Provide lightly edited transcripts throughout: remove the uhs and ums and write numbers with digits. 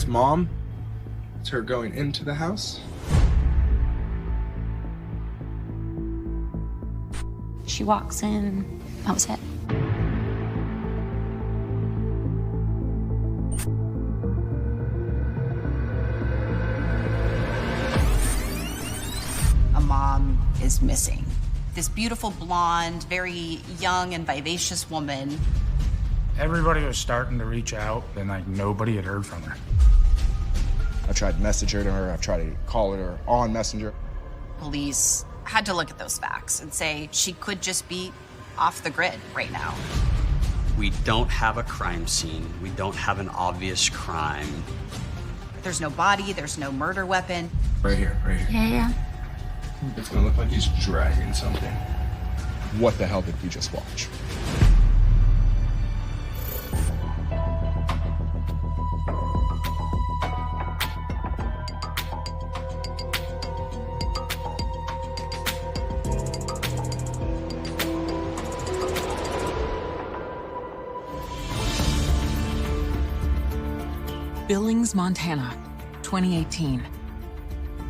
That's Mom. It's her going into the house. She walks in. That was it. A mom is missing. This beautiful blonde, very young and vivacious woman. Everybody was starting to reach out, and like nobody had heard from her. I've tried to message her, I've tried to call her on Messenger. Police had to look at those facts and say she could just be off the grid right now. We don't have a crime scene. We don't have an obvious crime. There's no body, there's no murder weapon. Right here, right here. Yeah. It's gonna look like he's dragging something. What the hell did we just watch? Billings, Montana, 2018.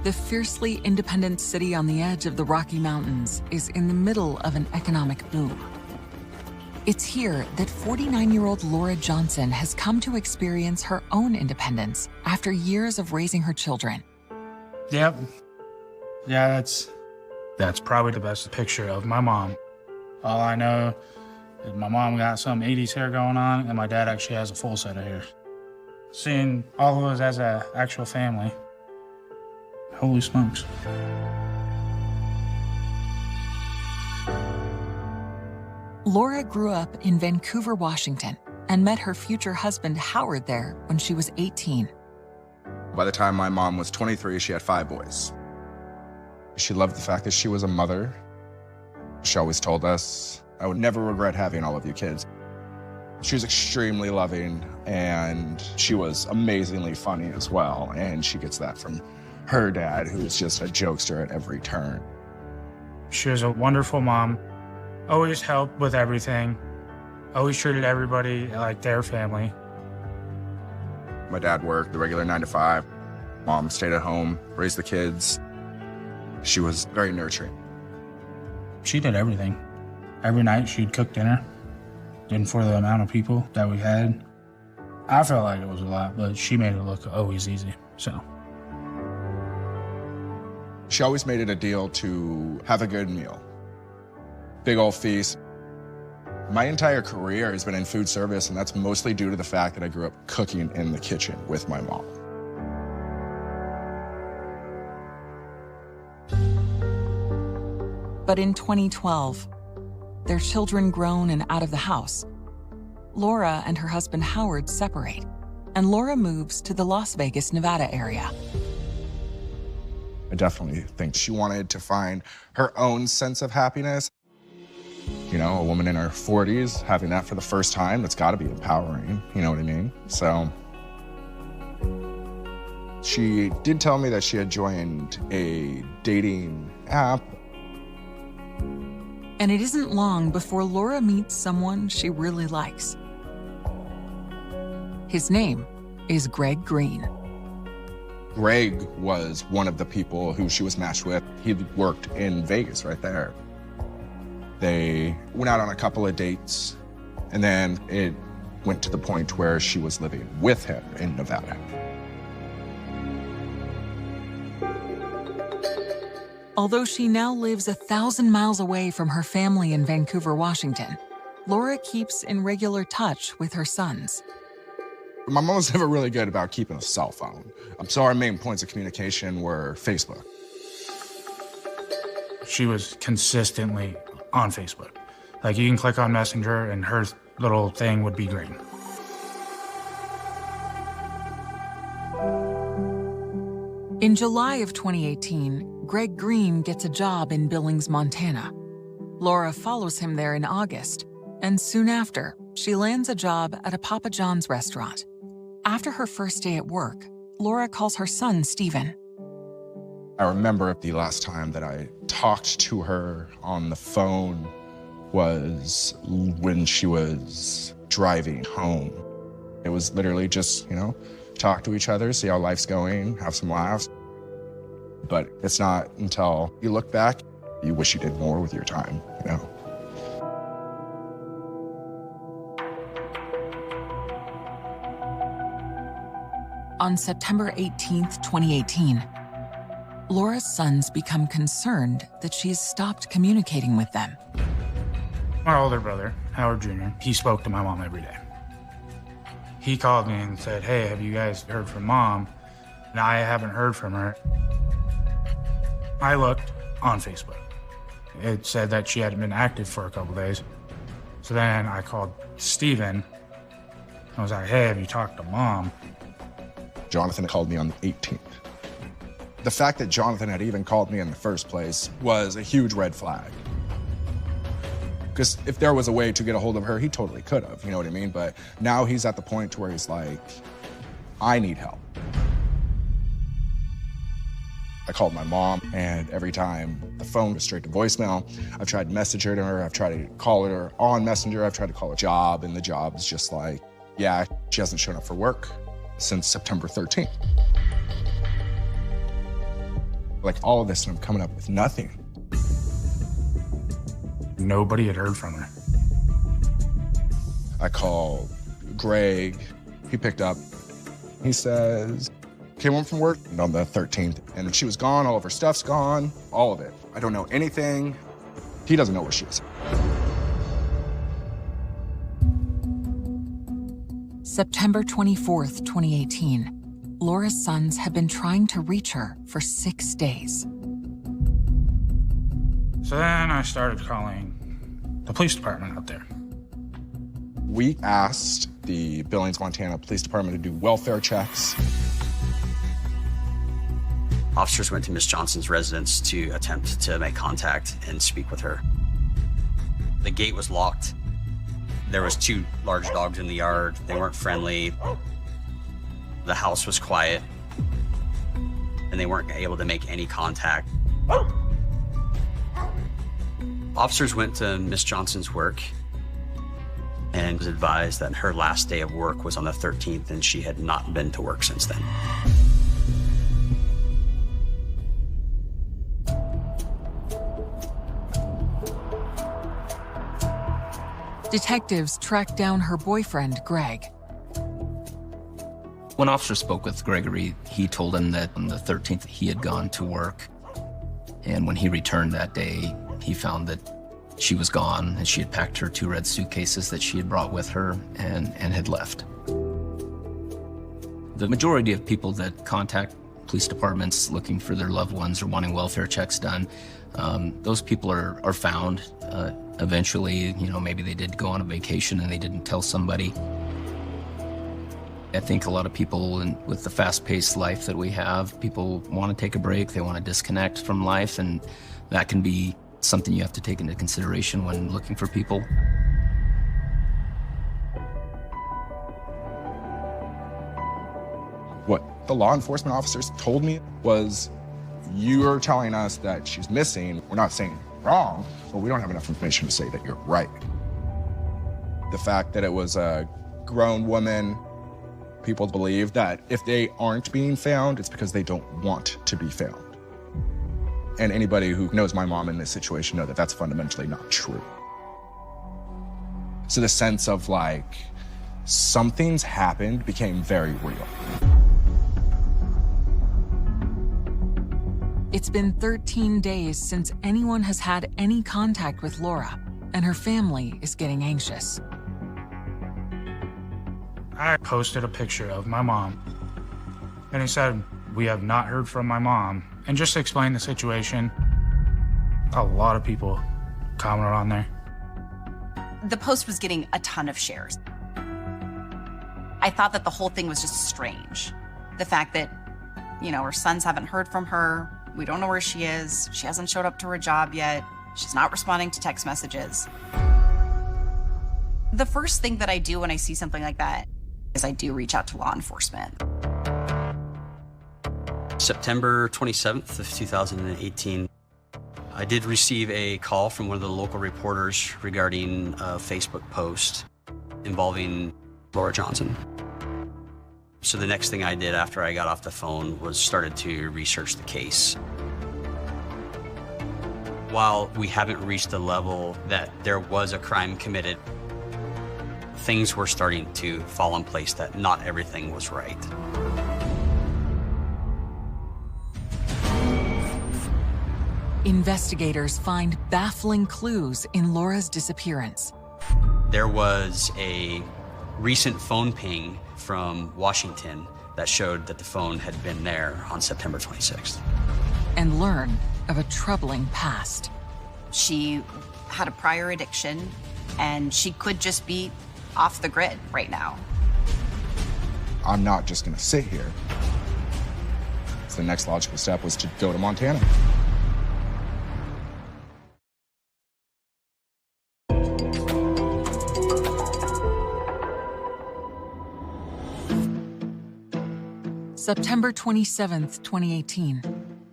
The fiercely independent city on the edge of the Rocky Mountains is in the middle of an economic boom. It's here that 49-year-old Laura Johnson has come to experience her own independence after years of raising her children. Yep. Yeah, that's probably the best picture of my mom. All I know is my mom got some 80s hair going on, and my dad actually has a full set of hair. Seeing all of us as an actual family, holy smokes. Laura grew up in Vancouver, Washington, and met her future husband, Howard, there when she was 18. By the time my mom was 23, she had 5 boys. She loved the fact that she was a mother. She always told us, I would never regret having all of you kids. She was extremely loving, and she was amazingly funny as well, and she gets that from her dad, who's just a jokester at every turn. She was a wonderful mom, always helped with everything, always treated everybody like their family. My dad worked the regular 9 to 5. Mom stayed at home, raised the kids. She was very nurturing. She did everything. Every night she'd cook dinner. And for the amount of people that we had, I felt like it was a lot, but she made it look always easy, so. She always made it a deal to have a good meal. Big old feast. My entire career has been in food service, and that's mostly due to the fact that I grew up cooking in the kitchen with my mom. But in 2012, their children grown and out of the house, Laura and her husband Howard separate, and Laura moves to the Las Vegas, Nevada area. I definitely think she wanted to find her own sense of happiness. You know, a woman in her 40s, having that for the first time, that's gotta be empowering, you know what I mean? So, she did tell me that she had joined a dating app. And it isn't long before Laura meets someone she really likes. His name is Greg Green. Greg was one of the people who she was matched with. He worked in Vegas right there. They went out on a couple of dates, and then it went to the point where she was living with him in Nevada. Although she now lives 1,000 miles away from her family in Vancouver, Washington, Laura keeps in regular touch with her sons. My mom was never really good about keeping a cell phone. So our main points of communication were Facebook. She was consistently on Facebook. Like, you can click on Messenger and her little thing would be green. In July of 2018, Greg Green gets a job in Billings, Montana. Laura follows him there in August, and soon after, she lands a job at a Papa John's restaurant. After her first day at work, Laura calls her son, Stephen. I remember the last time that I talked to her on the phone was when she was driving home. It was literally just, you know, talk to each other, see how life's going, have some laughs. But it's not until you look back, you wish you did more with your time, you know? On September 18th, 2018, Laura's sons become concerned that she's stopped communicating with them. My older brother, Howard Jr., he spoke to my mom every day. He called me and said, hey, have you guys heard from Mom? And I haven't heard from her. I looked on Facebook. It said that she hadn't been active for a couple days. So then I called Steven. I was like, hey, have you talked to Mom? Jonathan called me on the 18th. The fact that Jonathan had even called me in the first place was a huge red flag. Because if there was a way to get a hold of her, he totally could have, you know what I mean? But now he's at the point to where he's like, I need help. I called my mom, and every time the phone was straight to voicemail. I've tried to message her, I've tried to call her on Messenger, I've tried to call her job, and the job is just like, yeah, she hasn't shown up for work since September 13th. Like all of this, and I'm coming up with nothing. Nobody had heard from her. I called Greg, he picked up. He says, came home from work on the 13th, and she was gone, all of her stuff's gone, all of it. I don't know anything. He doesn't know where she is. September 24th, 2018. Laura's sons have been trying to reach her for 6 days. So then I started calling the police department out there. We asked the Billings, Montana Police Department to do welfare checks. Officers went to Miss Johnson's residence to attempt to make contact and speak with her. The gate was locked. There was 2 large dogs in the yard. They weren't friendly. The house was quiet, and they weren't able to make any contact. Officers went to Miss Johnson's work and was advised that her last day of work was on the 13th, and she had not been to work since then. Detectives tracked down her boyfriend, Greg. When officers spoke with Gregory, he told them that on the 13th he had gone to work. And when he returned that day, he found that she was gone and she had packed her 2 red suitcases that she had brought with her and had left. The majority of people that contact police departments looking for their loved ones or wanting welfare checks done, those people are found eventually. You know, maybe they did go on a vacation and they didn't tell somebody. I think a lot of people, with the fast-paced life that we have, people want to take a break, they want to disconnect from life, and that can be something you have to take into consideration when looking for people. What the law enforcement officers told me was, you are telling us that she's missing. We're not saying wrong, but we don't have enough information to say that you're right. The fact that it was a grown woman, people believe that if they aren't being found, it's because they don't want to be found. And anybody who knows my mom in this situation know that that's fundamentally not true. So the sense of like, something's happened became very real. It's been 13 days since anyone has had any contact with Laura, and her family is getting anxious. I posted a picture of my mom, and he said, we have not heard from my mom. And just to explain the situation, a lot of people commented on there. The post was getting a ton of shares. I thought that the whole thing was just strange. The fact that, you know, her sons haven't heard from her, we don't know where she is, she hasn't showed up to her job yet, she's not responding to text messages. The first thing that I do when I see something like that is I do reach out to law enforcement. September 27th of 2018, I did receive a call from one of the local reporters regarding a Facebook post involving Laura Johnson. So the next thing I did after I got off the phone was started to research the case. While we haven't reached the level that there was a crime committed, things were starting to fall in place that not everything was right. Investigators find baffling clues in Laura's disappearance. There was a recent phone ping from Washington that showed that the phone had been there on September 26th. And learn of a troubling past. She had a prior addiction, and she could just be off the grid right now. I'm not just gonna sit here. So the next logical step was to go to Montana. September 27th, 2018.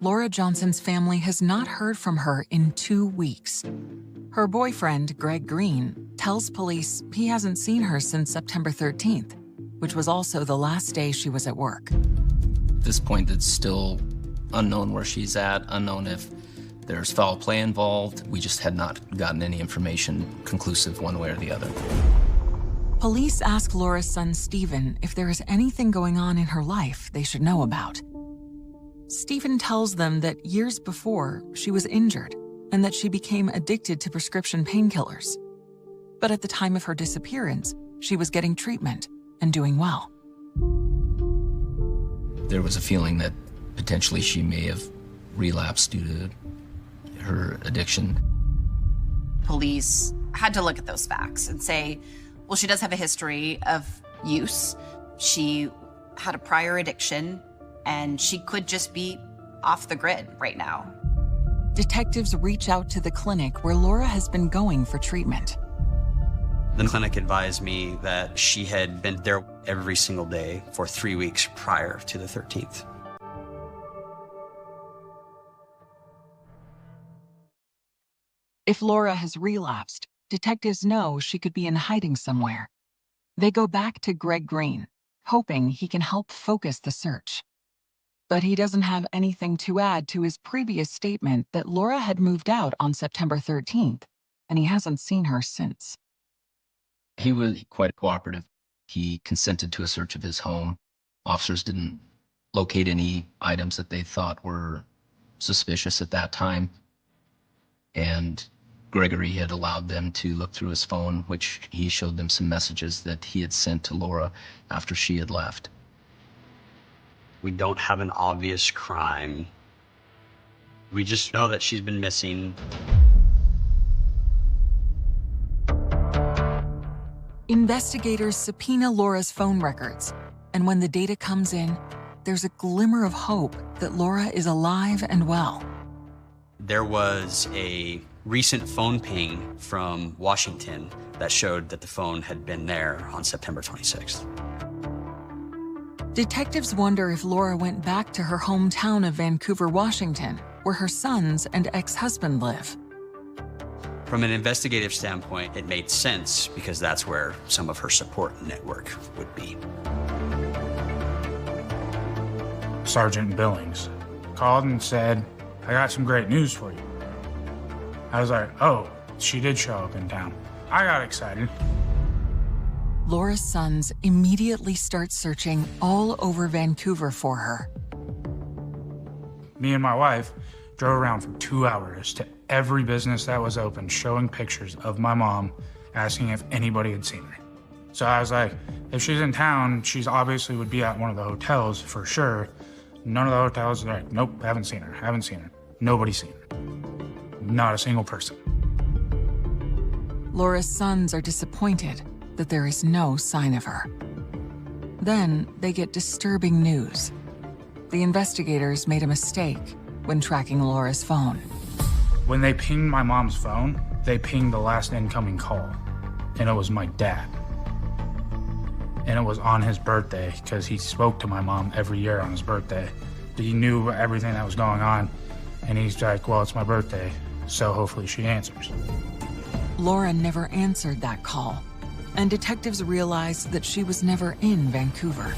Laura Johnson's family has not heard from her in 2 weeks. Her boyfriend, Greg Green, tells police he hasn't seen her since September 13th, which was also the last day she was at work. At this point, it's still unknown where she's at, unknown if there's foul play involved. We just had not gotten any information conclusive one way or the other. Police ask Laura's son, Stephen, if there is anything going on in her life they should know about. Stephen tells them that years before, she was injured and that she became addicted to prescription painkillers. But at the time of her disappearance, she was getting treatment and doing well. There was a feeling that potentially she may have relapsed due to her addiction. Police had to look at those facts and say, well, she does have a history of use. She had a prior addiction, and she could just be off the grid right now. Detectives reach out to the clinic where Laura has been going for treatment. The clinic advised me that she had been there every single day for 3 weeks prior to the 13th. If Laura has relapsed, detectives know she could be in hiding somewhere. They go back to Greg Green, hoping he can help focus the search. But he doesn't have anything to add to his previous statement that Laura had moved out on September 13th, and he hasn't seen her since. He was quite cooperative. He consented to a search of his home. Officers didn't locate any items that they thought were suspicious at that time. And Gregory had allowed them to look through his phone, which he showed them some messages that he had sent to Laura after she had left. We don't have an obvious crime. We just know that she's been missing. Investigators subpoena Laura's phone records, and when the data comes in, there's a glimmer of hope that Laura is alive and well. There was a recent phone ping from Washington that showed that the phone had been there on September 26th. Detectives wonder if Laura went back to her hometown of Vancouver, Washington, where her sons and ex-husband live. From an investigative standpoint, it made sense because that's where some of her support network would be. Sergeant Billings called and said, I got some great news for you. I was like, oh, she did show up in town. I got excited. Laura's sons immediately start searching all over Vancouver for her. Me and my wife drove around for 2 hours to every business that was open, showing pictures of my mom, asking if anybody had seen her. So I was like, if she's in town, she's obviously would be at one of the hotels for sure. None of the hotels are like, nope, haven't seen her, haven't seen her. Nobody's seen her. Not a single person. Laura's sons are disappointed that there is no sign of her. Then they get disturbing news. The investigators made a mistake when tracking Laura's phone. When they pinged my mom's phone, they pinged the last incoming call, and it was my dad. And it was on his birthday, because he spoke to my mom every year on his birthday. He knew everything that was going on, and he's like, well, it's my birthday, so hopefully she answers. Laura never answered that call, and detectives realized that she was never in Vancouver.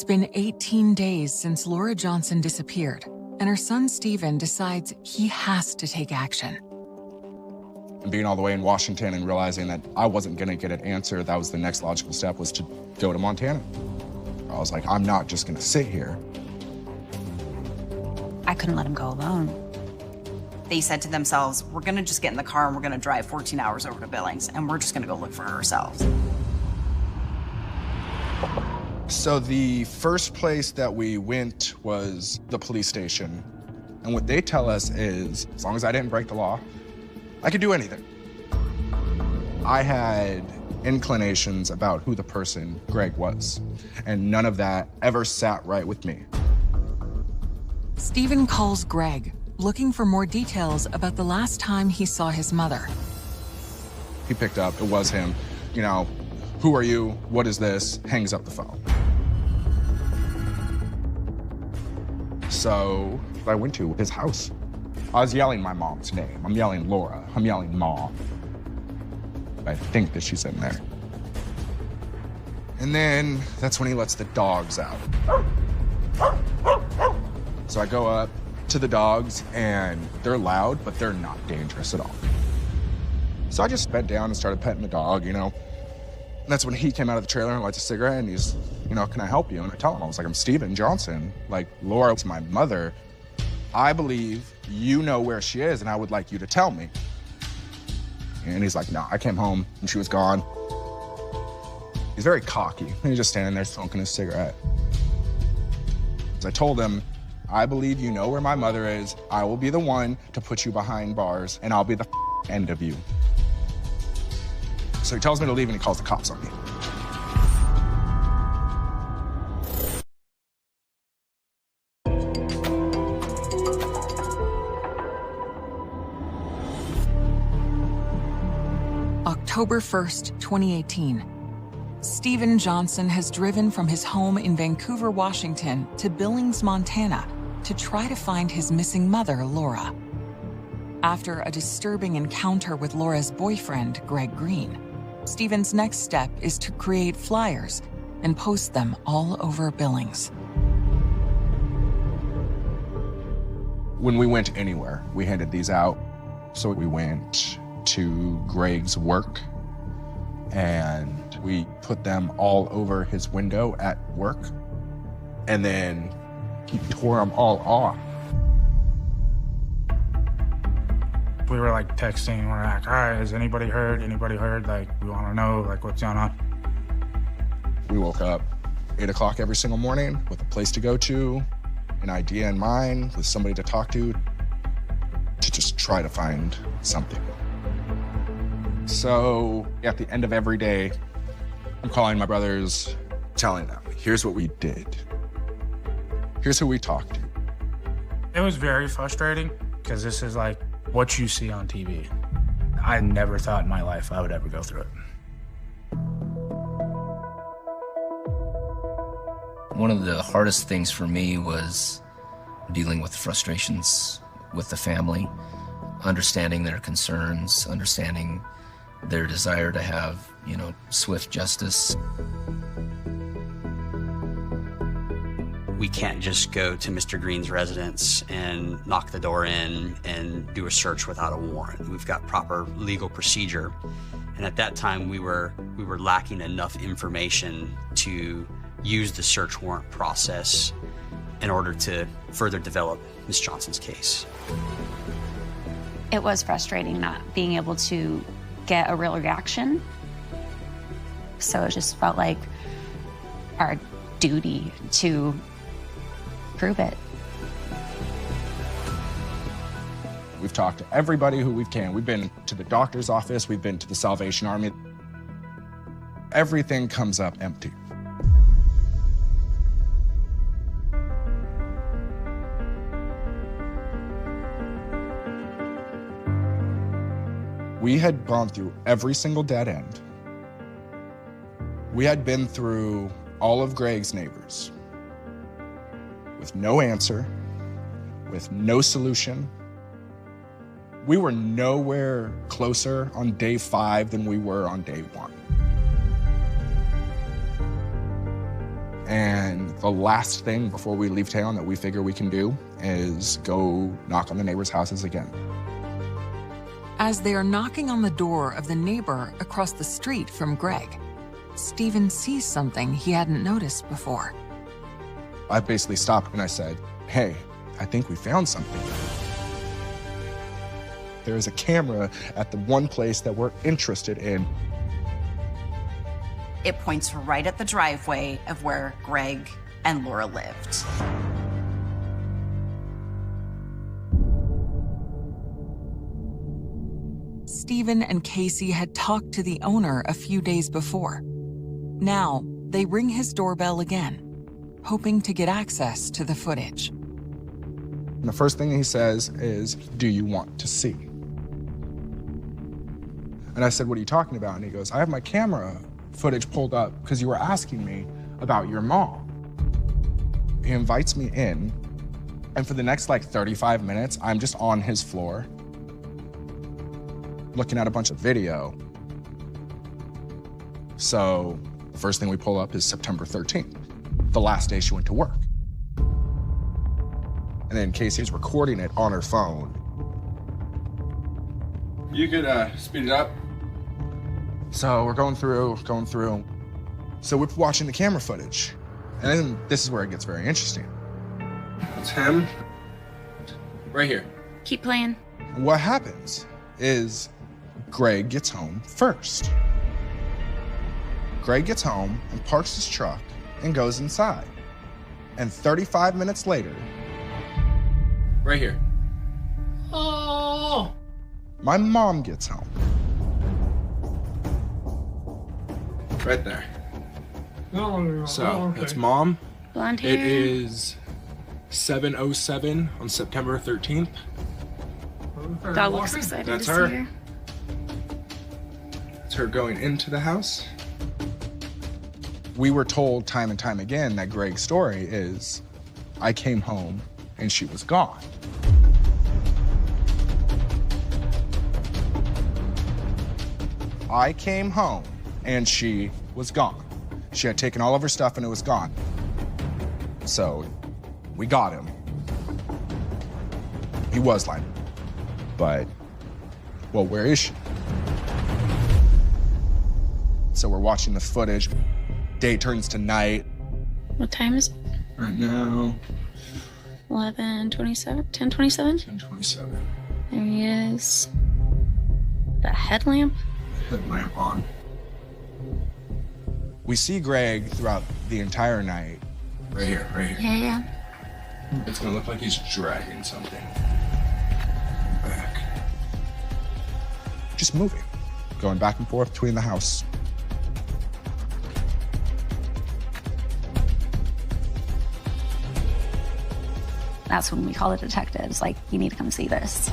been 18 days since Laura Johnson disappeared, and her son Stephen decides he has to take action. And being all the way in Washington and realizing that I wasn't gonna get an answer, that was the next logical step, was to go to Montana. I was like, I'm not just gonna sit here. I couldn't let him go alone. They said to themselves, we're gonna just get in the car and we're gonna drive 14 hours over to Billings and we're just gonna go look for her ourselves. So the first place that we went was the police station. And what they tell us is, as long as I didn't break the law, I could do anything. I had inclinations about who the person Greg was, and none of that ever sat right with me. Stephen calls Greg, looking for more details about the last time he saw his mother. He picked up, it was him. You know, who are you? What is this? Hangs up the phone. So I went to his house. I was yelling my mom's name. I'm yelling Laura. I'm yelling Mom. I think that she's in there. And then that's when he lets the dogs out. So I go up to the dogs and they're loud, but they're not dangerous at all. So I just bent down and started petting the dog, you know. And that's when he came out of the trailer and lights a cigarette and he's, you know, can I help you? And I tell him, I was like, I'm Stephen Johnson. Like, Laura's my mother. I believe you know where she is and I would like you to tell me. And he's like, no, I came home and she was gone. He's very cocky. And he's just standing there smoking his cigarette. As I told him, I believe you know where my mother is. I will be the one to put you behind bars and I'll be the end of you. So he tells me to leave and he calls the cops on me. October 1st, 2018. Stephen Johnson has driven from his home in Vancouver, Washington to Billings, Montana to try to find his missing mother, Laura. After a disturbing encounter with Laura's boyfriend, Greg Green, Stephen's next step is to create flyers and post them all over Billings. When we went anywhere, we handed these out. So we went to Greg's work and we put them all over his window at work. And then he tore them all off. We were like texting, we're like, all right, has anybody heard? Anybody heard? Like, we want to know, like, what's going on? We woke up 8 o'clock every single morning with a place to go to, an idea in mind, with somebody to talk to just try to find something. So at the end of every day, I'm calling my brothers, telling them, here's what we did. Here's who we talked to. It was very frustrating because this is like what you see on TV. I never thought in my life I would ever go through it. One of the hardest things for me was dealing with the frustrations with the family, understanding their concerns, understanding their desire to have, you know, swift justice. We can't just go to Mr. Green's residence and knock the door in and do a search without a warrant. We've got proper legal procedure. And at that time, we were lacking enough information to use the search warrant process in order to further develop Ms. Johnson's case. It was frustrating not being able to get a real reaction. So it just felt like our duty to prove it. We've talked to everybody who we can. We've been to the doctor's office. We've been to the Salvation Army. Everything comes up empty. We had gone through every single dead end. We had been through all of Greg's neighbors with no answer, with no solution. We were nowhere closer on day 5 than we were on day 1. And the last thing before we leave town that we figure we can do is go knock on the neighbors' houses again. As they are knocking on the door of the neighbor across the street from Greg, Stephen sees something he hadn't noticed before. I basically stopped and I said, hey, I think we found something. There is a camera at the one place that we're interested in. It points right at the driveway of where Greg and Laura lived. Stephen and Casey had talked to the owner a few days before. Now, they ring his doorbell again, hoping to get access to the footage. And the first thing he says is, do you want to see? And I said, what are you talking about? And he goes, I have my camera footage pulled up because you were asking me about your mom. He invites me in, and for the next like 35 minutes, I'm just on his floor looking at a bunch of video. So the first thing we pull up is September 13th, the last day she went to work. And then Casey's recording it on her phone. You could speed it up. So we're going through. So we're watching the camera footage. And then this is where it gets very interesting. It's him, right here. Keep playing. What happens is Greg gets home first. Greg gets home and parks his truck and goes inside. And 35 minutes later, right here. Oh! My mom gets home. Right there. So that's mom. Blonde hair. It is 7:07 on September 13th. God looks excited That's to her. see her. It's her going into the house. We were told time and time again that Greg's story is, I came home and she was gone. I came home and she was gone. She had taken all of her stuff and it was gone. So we got him. He was lying. But, well, where is she? So we're watching the footage. Day turns to night. What time is it? Right now, 11:27? 10:27? 10:27. There he is. The headlamp? Headlamp on. We see Greg throughout the entire night. Right here, right here. Yeah. It's gonna look like he's dragging something back. Just moving, going back and forth between the house. That's when we call the detectives, like, you need to come see this.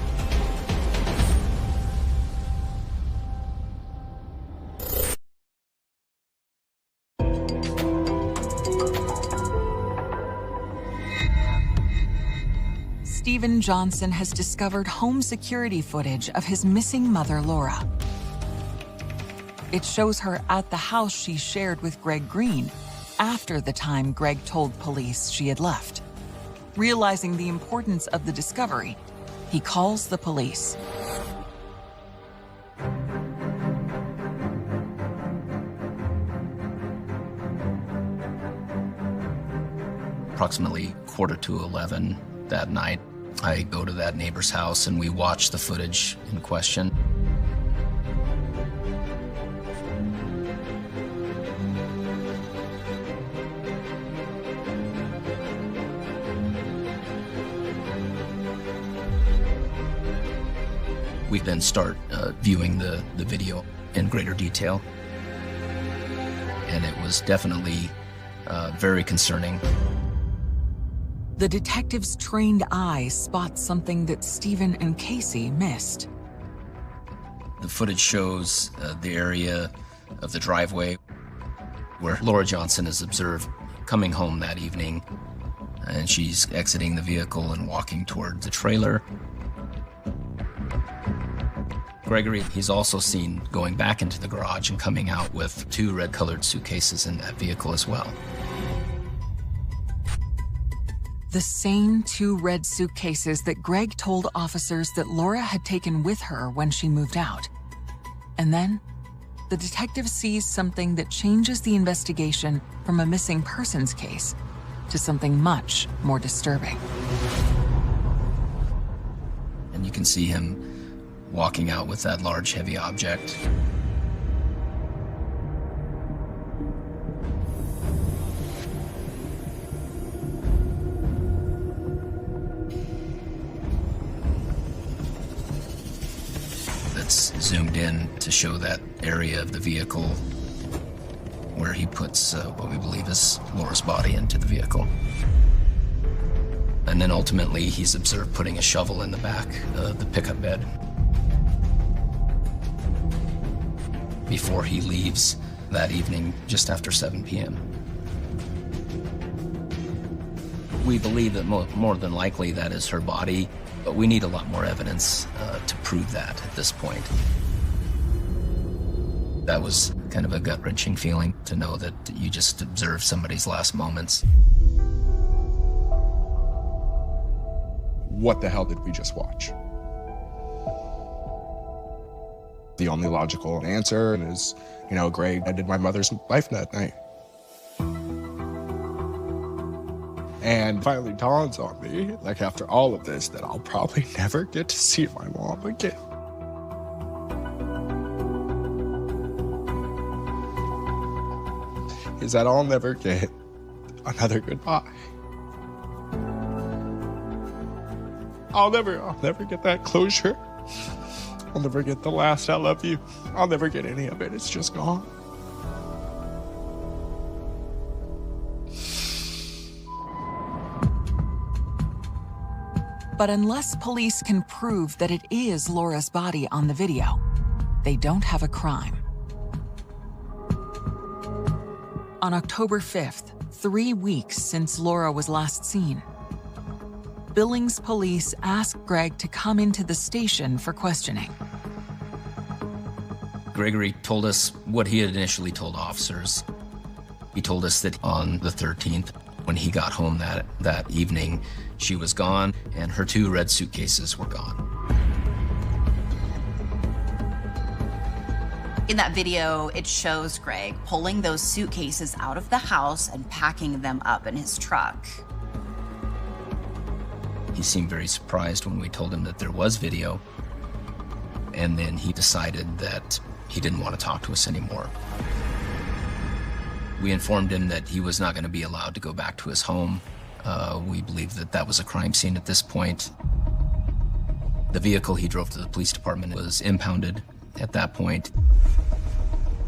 Stephen Johnson has discovered home security footage of his missing mother, Laura. It shows her at the house she shared with Greg Green after the time Greg told police she had left. Realizing the importance of the discovery, he calls the police. Approximately 11:15 that night, I go to that neighbor's house and we watch the footage in question. We then start viewing the video in greater detail. And it was definitely very concerning. The detective's trained eye spots something that Stephen and Casey missed. The footage shows the area of the driveway where Laura Johnson is observed coming home that evening, and she's exiting the vehicle and walking toward the trailer. Gregory, he's also seen going back into the garage and coming out with 2 red-colored suitcases in that vehicle as well. The same 2 red suitcases that Greg told officers that Laura had taken with her when she moved out. And then, the detective sees something that changes the investigation from a missing persons case to something much more disturbing. And you can see him walking out with that large, heavy object. That's zoomed in to show that area of the vehicle where he puts what we believe is Laura's body into the vehicle. And then ultimately, he's observed putting a shovel in the back of the pickup bed before he leaves that evening just after 7 p.m. We believe that more than likely that is her body, but we need a lot more evidence to prove that at this point. That was kind of a gut-wrenching feeling to know that you just observed somebody's last moments. What the hell did we just watch? The only logical answer is, Greg ended my mother's life that night. And finally dawns on me, after all of this, that I'll probably never get to see my mom again. Is that I'll never get another goodbye. I'll never get that closure. I'll never get the last I love you. I'll never get any of it. It's just gone. But unless police can prove that it is Laura's body on the video, they don't have a crime. On October 5th, 3 weeks since Laura was last seen, Billings police asked Greg to come into the station for questioning. Gregory told us what he had initially told officers. He told us that on the 13th, when he got home that evening, she was gone and her 2 red suitcases were gone. In that video, it shows Greg pulling those suitcases out of the house and packing them up in his truck. He seemed very surprised when we told him that there was video, and then he decided that he didn't want to talk to us anymore. We informed him that he was not going to be allowed to go back to his home. We believed that that was a crime scene at this point. The vehicle he drove to the police department was impounded at that point.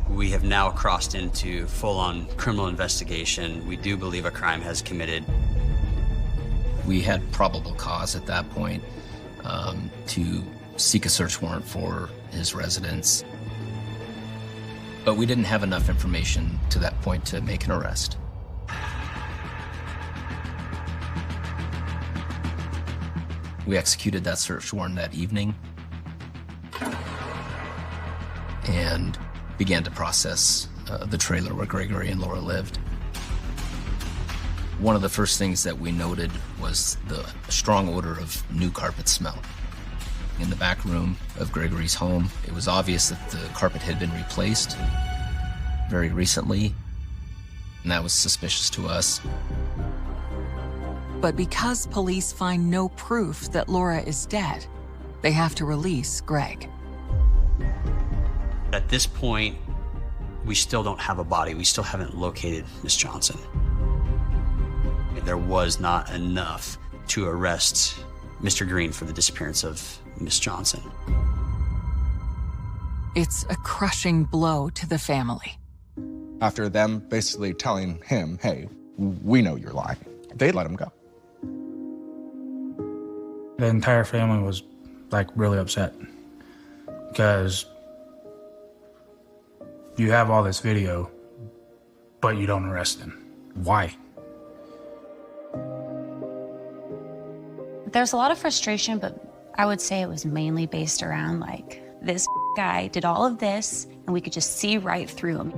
We have now crossed into full-on criminal investigation. We do believe a crime has committed. We had probable cause at that point to seek a search warrant for his residence. But we didn't have enough information to that point to make an arrest. We executed that search warrant that evening and began to process the trailer where Gregory and Laura lived. One of the first things that we noted was the strong odor of new carpet smell. In the back room of Gregory's home, it was obvious that the carpet had been replaced very recently, and that was suspicious to us. But because police find no proof that Laura is dead, they have to release Greg. At this point, we still don't have a body. We still haven't located Miss Johnson. There was not enough to arrest Mr. Green for the disappearance of Miss Johnson. It's a crushing blow to the family. After them basically telling him, hey, we know you're lying, they let him go. The entire family was really upset because you have all this video, but you don't arrest him. Why? There's a lot of frustration, but I would say it was mainly based around this guy did all of this and we could just see right through him.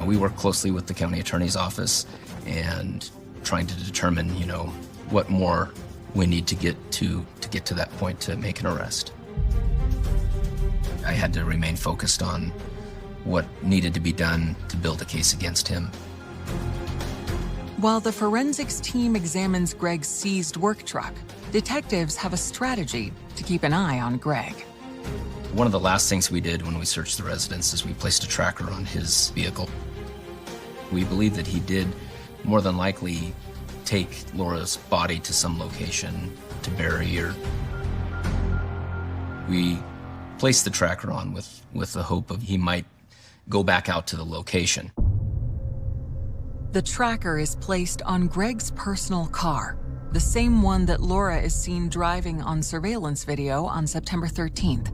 We work closely with the county attorney's office and trying to determine, what more we need to get to that point to make an arrest. I had to remain focused on what needed to be done to build a case against him. While the forensics team examines Greg's seized work truck, detectives have a strategy to keep an eye on Greg. One of the last things we did when we searched the residence is we placed a tracker on his vehicle. We believe that he did more than likely take Laura's body to some location to bury her. We placed the tracker on with the hope of he might go back out to the location. The tracker is placed on Greg's personal car, the same one that Laura is seen driving on surveillance video on September 13th.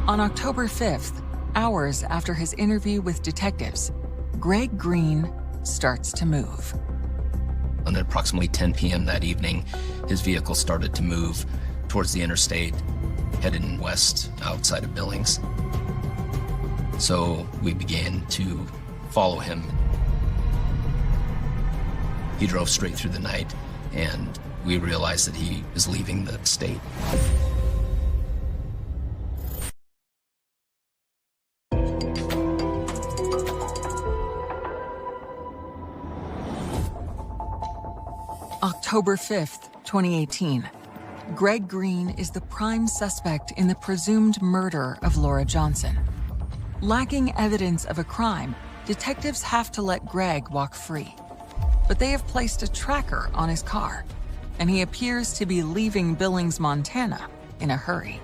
On October 5th, hours after his interview with detectives, Greg Green starts to move. And at approximately 10 p.m. that evening, his vehicle started to move towards the interstate, heading west outside of Billings. So we began to follow him. He drove straight through the night, and we realized that he was leaving the state. October 5th, 2018. Greg Green is the prime suspect in the presumed murder of Laura Johnson. Lacking evidence of a crime, detectives have to let Greg walk free. But they have placed a tracker on his car, and he appears to be leaving Billings, Montana in a hurry.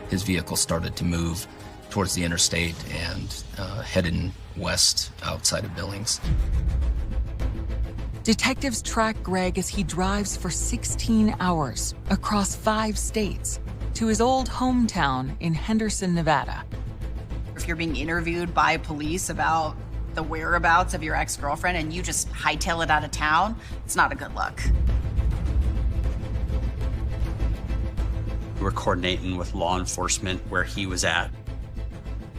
His vehicle started to move towards the interstate and heading west outside of Billings. Detectives track Greg as he drives for 16 hours across 5 states to his old hometown in Henderson, Nevada. If you're being interviewed by police about the whereabouts of your ex-girlfriend and you just hightail it out of town, it's not a good look. We were coordinating with law enforcement where he was at.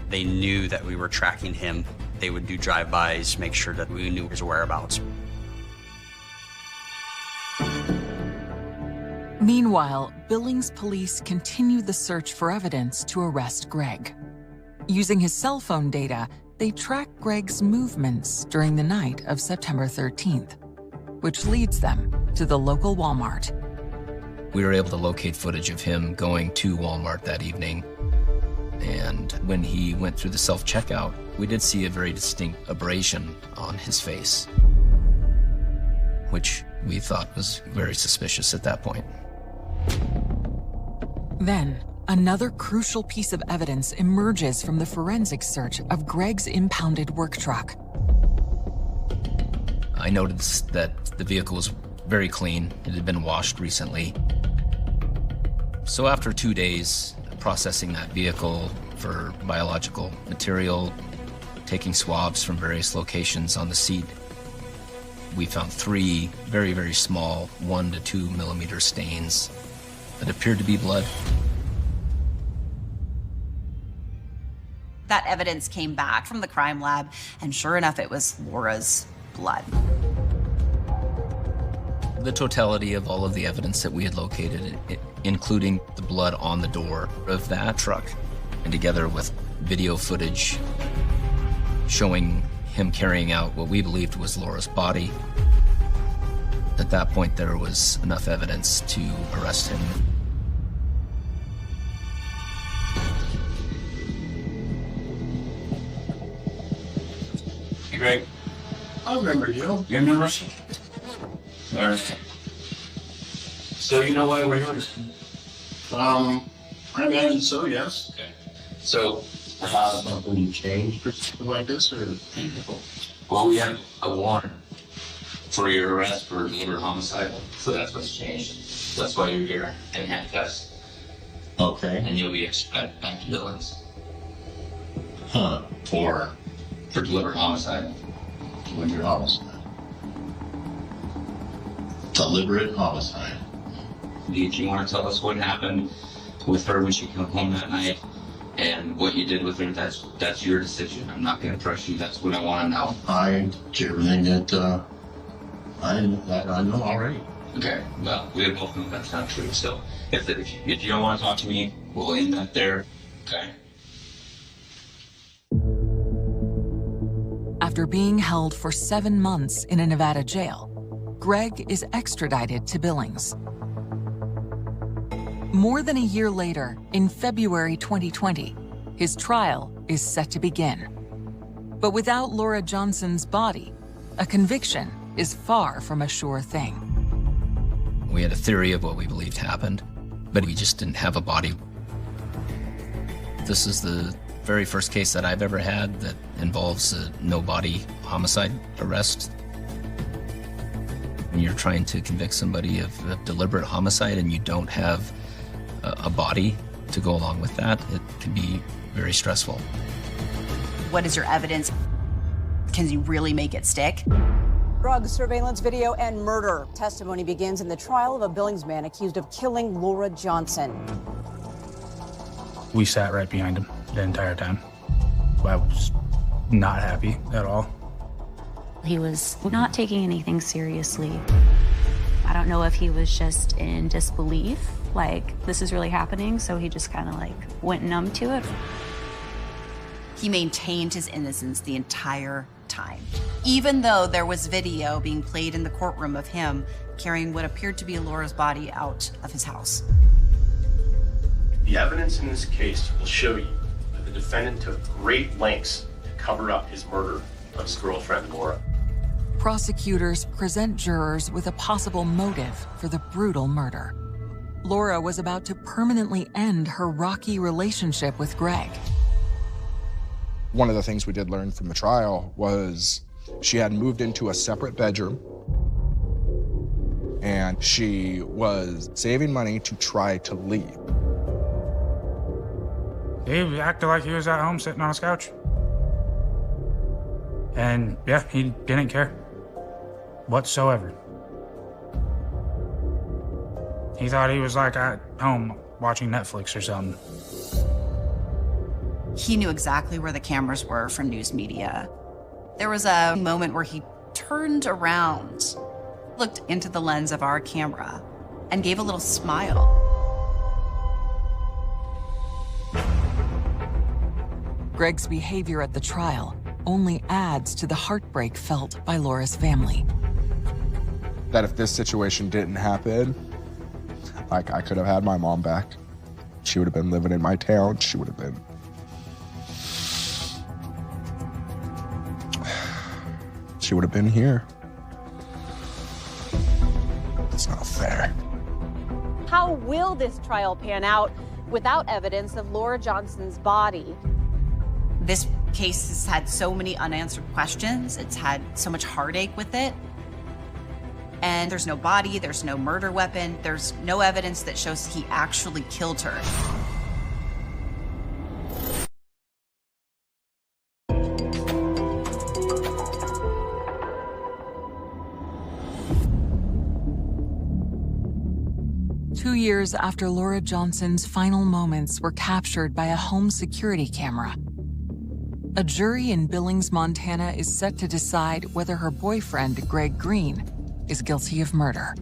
They knew that we were tracking him. They would do drive-bys, make sure that we knew his whereabouts. Meanwhile, Billings police continue the search for evidence to arrest Greg. Using his cell phone data, they track Greg's movements during the night of September 13th, which leads them to the local Walmart. We were able to locate footage of him going to Walmart that evening. And when he went through the self-checkout, we did see a very distinct abrasion on his face, which we thought was very suspicious at that point. Then, another crucial piece of evidence emerges from the forensic search of Greg's impounded work truck. I noticed that the vehicle was very clean. It had been washed recently. So after 2 days processing that vehicle for biological material, taking swabs from various locations on the seat, we found 3 very, very small 1 to 2 millimeter stains that appeared to be blood. That evidence came back from the crime lab, and sure enough, it was Laura's blood. The totality of all of the evidence that we had located, including the blood on the door of that truck, and together with video footage showing him carrying out what we believed was Laura's body, at that point there was enough evidence to arrest him. Hey, Greg. I remember you. You remember us? All right. So you know why we're here? I imagine so, yes. Okay. So, something changed or something like this, or? Well, we have a warrant for your arrest for murder homicide, so that's what's changed. That's why you're here in handcuffs. Okay. And you'll be extradited back to Billings. Huh. For deliberate homicide. Deliberate homicide. Deliberate homicide. Do you want to tell us what happened with her when she came home that night And what you did with her, that's your decision. I'm not going to press you. That's what I want to know. I did everything that I know already. Okay, well, we both know that's not true. So if you don't want to talk to me, we'll end that there. Okay. After being held for 7 months in a Nevada jail, Greg is extradited to Billings. More than a year later, in February 2020, his trial is set to begin. But without Laura Johnson's body, a conviction is far from a sure thing. We had a theory of what we believed happened, but we just didn't have a body. This is the very first case that I've ever had that involves a no-body homicide arrest. When you're trying to convict somebody of deliberate homicide and you don't have a body to go along with that, it can be very stressful. What is your evidence? Can you really make it stick? Drugs, surveillance video, and murder. Testimony begins in the trial of a Billings man accused of killing Laura Johnson. We sat right behind him the entire time. I was not happy at all. He was not taking anything seriously. I don't know if he was just in disbelief, like this is really happening, so he just kind of like went numb to it. He maintained his innocence the entire time, even though there was video being played in the courtroom of him carrying what appeared to be Laura's body out of his house. The evidence in this case will show you that the defendant took great lengths to cover up his murder of his girlfriend, Laura. Prosecutors present jurors with a possible motive for the brutal murder. Laura was about to permanently end her rocky relationship with Greg. One of the things we did learn from the trial was she had moved into a separate bedroom and she was saving money to try to leave. He acted like he was at home sitting on his couch. And yeah, he didn't care whatsoever. He thought he was like at home watching Netflix or something. He knew exactly where the cameras were from news media. There was a moment where he turned around, looked into the lens of our camera, and gave a little smile. Greg's behavior at the trial only adds to the heartbreak felt by Laura's family. That if this situation didn't happen, like I could have had my mom back. She would have been living in my town. She would have been. She would have been here. It's not fair. How will this trial pan out without evidence of Laura Johnson's body? This case has had so many unanswered questions. It's had so much heartache with it. And there's no body, there's no murder weapon, there's no evidence that shows he actually killed her. Two years after Laura Johnson's final moments were captured by a home security camera, a jury in Billings, Montana is set to decide whether her boyfriend, Greg Green, is guilty of murder.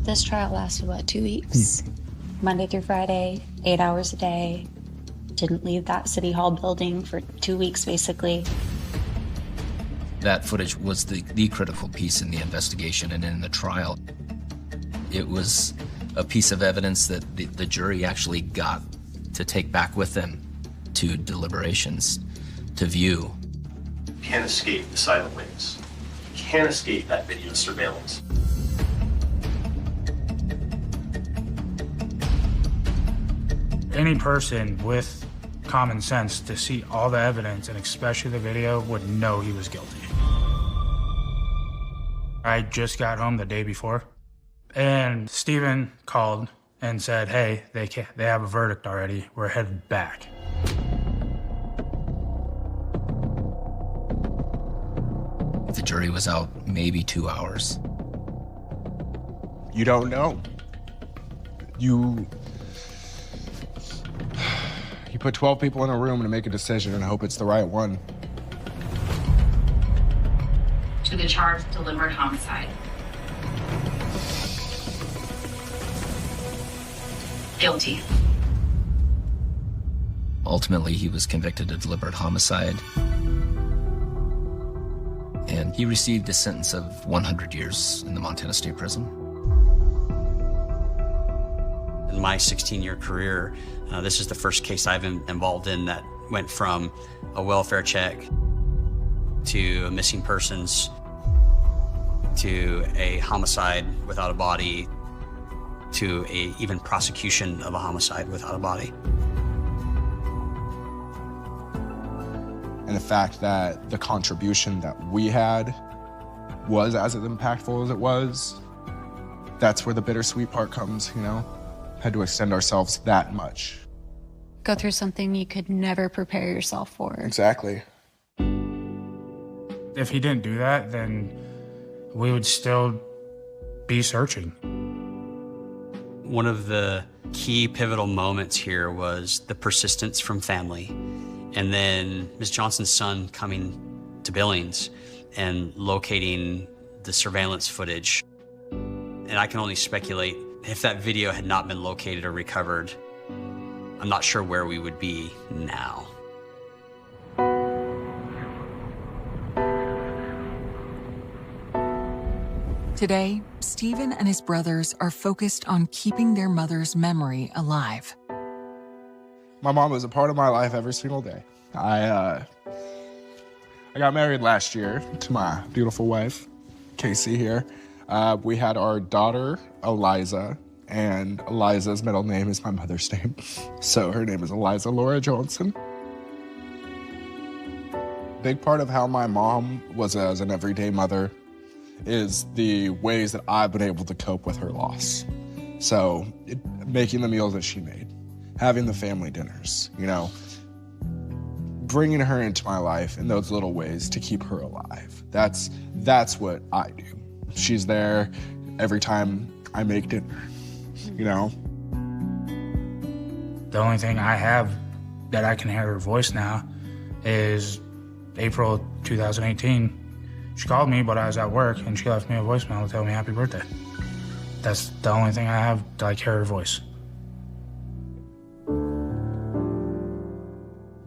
This trial lasted, 2 weeks? Monday through Friday, 8 hours a day. Didn't leave that city hall building for 2 weeks, basically. That footage was the critical piece in the investigation and in the trial. It was a piece of evidence that the jury actually got to take back with them to deliberations, to view. You can't escape the silent witness. You can't escape that video surveillance. Any person with common sense to see all the evidence, and especially the video, would know he was guilty. I just got home the day before, and Steven called and said, hey, they have a verdict already. We're headed back. The jury was out maybe 2 hours. You don't know. You put 12 people in a room to make a decision and hope it's the right one. To the charge of deliberate homicide. Guilty. Ultimately, he was convicted of deliberate homicide. And he received a sentence of 100 years in the Montana State Prison. In my 16-year career, this is the first case I've been involved in that went from a welfare check to a missing persons to a homicide without a body to a even prosecution of a homicide without a body. And the fact that the contribution that we had was as impactful as it was, that's where the bittersweet part comes, you know? Had to extend ourselves that much. Go through something you could never prepare yourself for. Exactly. If he didn't do that, then we would still be searching. One of the key pivotal moments here was the persistence from family. And then Ms. Johnson's son coming to Billings and locating the surveillance footage. And I can only speculate if that video had not been located or recovered, I'm not sure where we would be now. Today, Stephen and his brothers are focused on keeping their mother's memory alive. My mom was a part of my life every single day. I got married last year to my beautiful wife, Casey here. We had our daughter, Eliza, and Eliza's middle name is my mother's name. So her name is Eliza Laura Johnson. Big part of how my mom was as an everyday mother is the ways that I've been able to cope with her loss. So making the meals that she made, having the family dinners, you know, bringing her into my life in those little ways to keep her alive. That's what I do. She's there every time I make dinner, you know? The only thing I have that I can hear her voice now is April 2018. She called me, but I was at work, and she left me a voicemail to tell me happy birthday. That's the only thing I have to like hear her voice.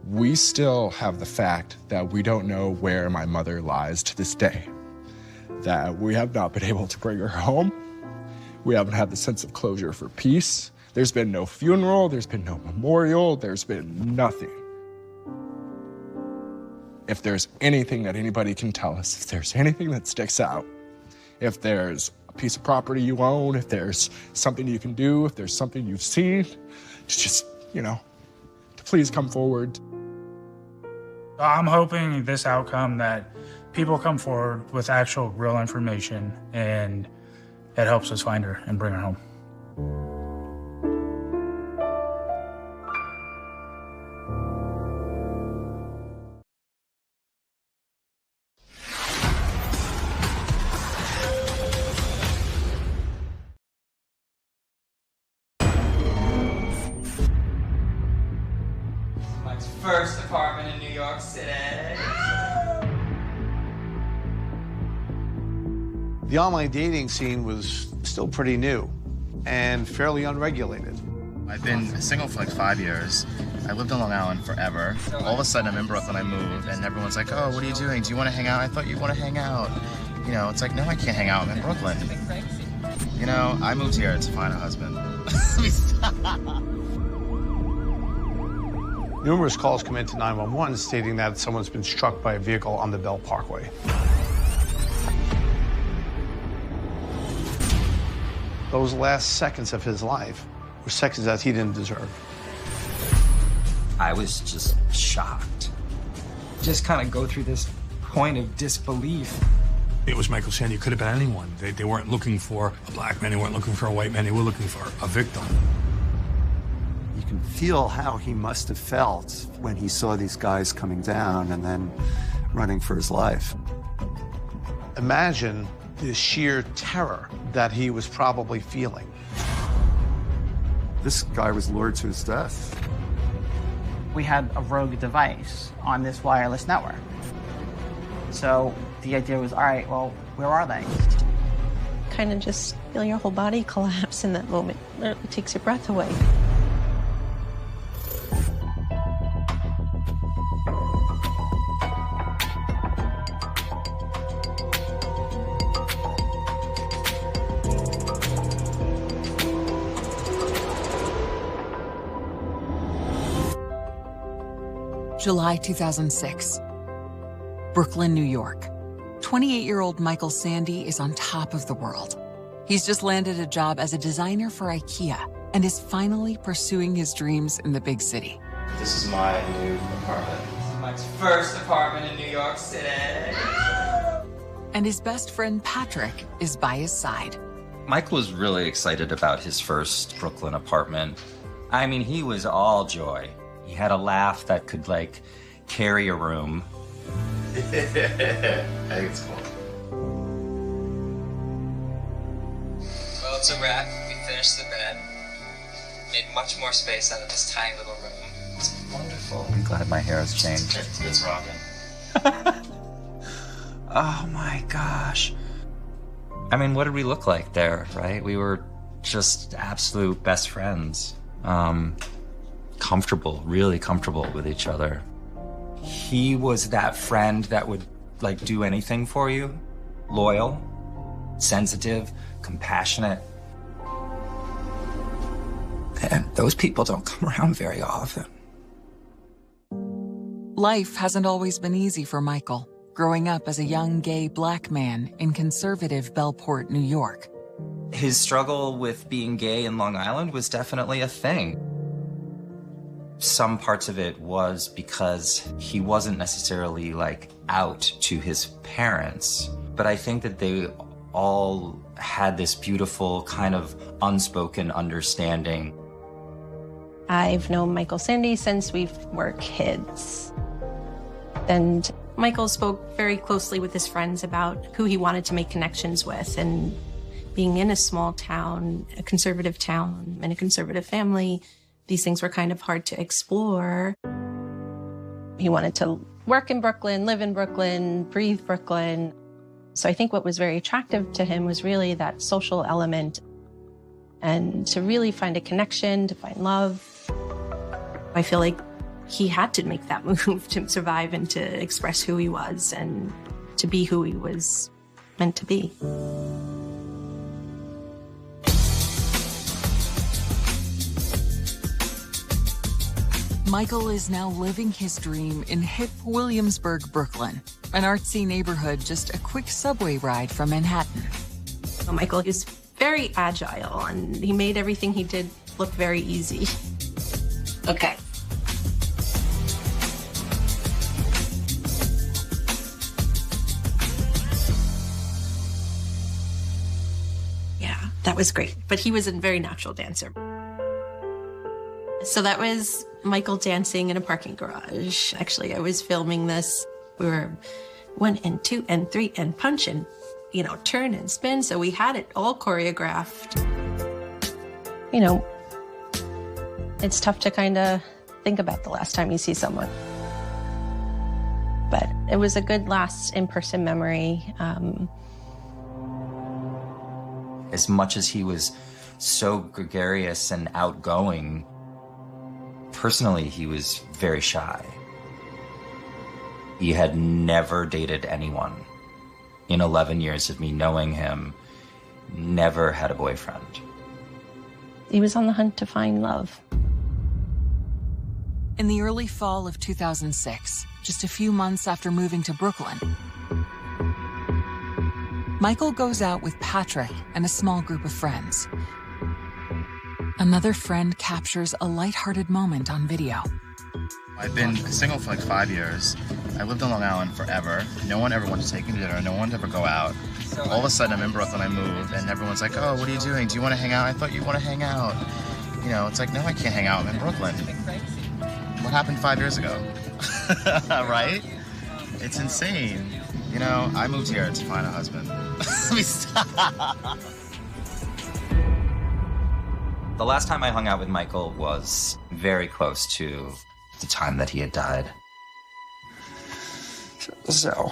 We still have the fact that we don't know where my mother lies to this day. That we have not been able to bring her home. We haven't had the sense of closure for peace. There's been no funeral, there's been no memorial, there's been nothing. If there's anything that anybody can tell us, if there's anything that sticks out, if there's a piece of property you own, if there's something you can do, if there's something you've seen, just, you know, to please come forward. I'm hoping this outcome that people come forward with actual real information and it helps us find her and bring her home. First apartment in New York City. The online dating scene was still pretty new and fairly unregulated. I've been single for like 5 years. I lived in Long Island forever. All of a sudden I'm in Brooklyn, I moved, and everyone's like, oh, what are you doing? Do you want to hang out? I thought you'd want to hang out. You know, it's like, no, I can't hang out. I'm in Brooklyn. You know, I moved here to find a husband. Numerous calls come into 911 stating that someone's been struck by a vehicle on the Bell Parkway. Those last seconds of his life were seconds that he didn't deserve. I was just shocked. Just kind of go through this point of disbelief. It was Michael Sandy. It could have been anyone. They weren't looking for a black man. They weren't looking for a white man. They were looking for a victim. You can feel how he must have felt when he saw these guys coming down and then running for his life. Imagine the sheer terror that he was probably feeling. This guy was lured to his death. We had a rogue device on this wireless network. So the idea was, all right, well, where are they? Kind of just feel your whole body collapse in that moment. It takes your breath away. July 2006. Brooklyn, New York. 28-year-old Michael Sandy is on top of the world. He's just landed a job as a designer for IKEA and is finally pursuing his dreams in the big city. This is my new apartment. This is Mike's first apartment in New York City. And his best friend Patrick is by his side. Mike was really excited about his first Brooklyn apartment. I mean, he was all joy. He had a laugh that could, like, carry a room. I think it's cool. Well, it's a wrap. We finished the bed. Made much more space out of this tiny little room. It's wonderful. I'm glad my hair has changed. It's rocking. Oh my gosh. I mean, what did we look like there, right? We were just absolute best friends. Comfortable, really comfortable with each other. He was that friend that would, like, do anything for you. Loyal, sensitive, compassionate. And those people don't come around very often. Life hasn't always been easy for Michael, growing up as a young gay black man in conservative Bellport, New York. His struggle with being gay in Long Island was definitely a thing. Some parts of it was because he wasn't necessarily, like, out to his parents, but I think that they all had this beautiful kind of unspoken understanding. I've known Michael Sandy since we were kids. And Michael spoke very closely with his friends about who he wanted to make connections with, and being in a small town, a conservative town, and a conservative family, these things were kind of hard to explore. He wanted to work in Brooklyn, live in Brooklyn, breathe Brooklyn. So I think what was very attractive to him was really that social element, and to really find a connection, to find love. I feel like he had to make that move to survive and to express who he was and to be who he was meant to be. Michael is now living his dream in hip Williamsburg, Brooklyn, an artsy neighborhood just a quick subway ride from Manhattan. Michael is very agile, and he made everything he did look very easy. Okay. Yeah, that was great. But he was a very natural dancer. So that was Michael dancing in a parking garage. Actually, I was filming this. We were 1 and 2 and 3 and punch and, you know, turn and spin. So we had it all choreographed. You know, it's tough to kind of think about the last time you see someone. But it was a good last in-person memory. As much as he was so gregarious and outgoing, personally, he was very shy. He had never dated anyone. In 11 years of me knowing him, never had a boyfriend. He was on the hunt to find love. In the early fall of 2006, just a few months after moving to Brooklyn, Michael goes out with Patrick and a small group of friends. Another friend captures a lighthearted moment on video. I've been single for like 5 years. I lived on Long Island forever. No one ever wanted to take me to dinner. No one wanted to ever go out. All of a sudden, I'm in Brooklyn. I moved, and everyone's like, "Oh, what are you doing? Do you want to hang out? I thought you want to hang out." You know, it's like, no, I can't hang out. I'm in Brooklyn. What happened 5 years ago? Right? It's insane. You know, I moved here to find a husband. Let me stop. The last time I hung out with Michael was very close to the time that he had died. So.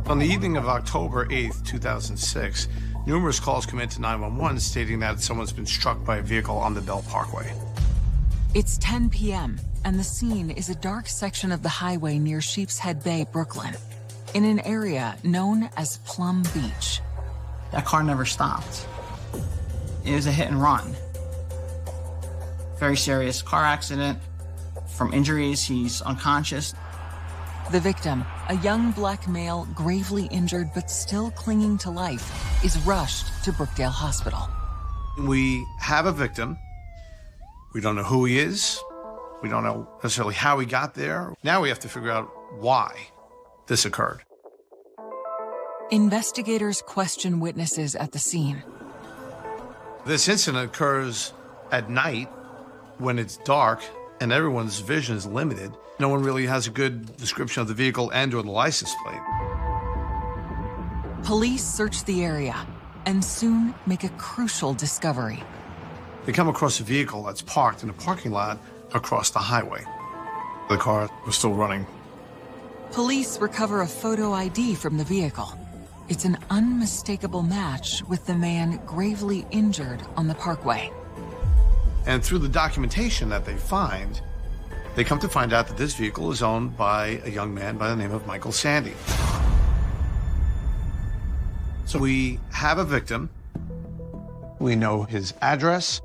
On the evening of October 8th, 2006, numerous calls come into 911 stating that someone's been struck by a vehicle on the Bell Parkway. It's 10 p.m., and the scene is a dark section of the highway near Sheepshead Bay, Brooklyn, in an area known as Plum Beach. That car never stopped. It was a hit and run. Very serious car accident. From injuries, he's unconscious. The victim, a young black male gravely injured but still clinging to life, is rushed to Brookdale Hospital. We have a victim. We don't know who he is. We don't know necessarily how he got there. Now we have to figure out why this occurred. Investigators question witnesses at the scene. This incident occurs at night when it's dark and everyone's vision is limited. No one really has a good description of the vehicle and or the license plate. Police search the area and soon make a crucial discovery. They come across a vehicle that's parked in a parking lot across the highway. The car was still running. Police recover a photo ID from the vehicle. It's an unmistakable match with the man gravely injured on the parkway. And through the documentation that they find, they come to find out that this vehicle is owned by a young man by the name of Michael Sandy. So we have a victim. We know his address.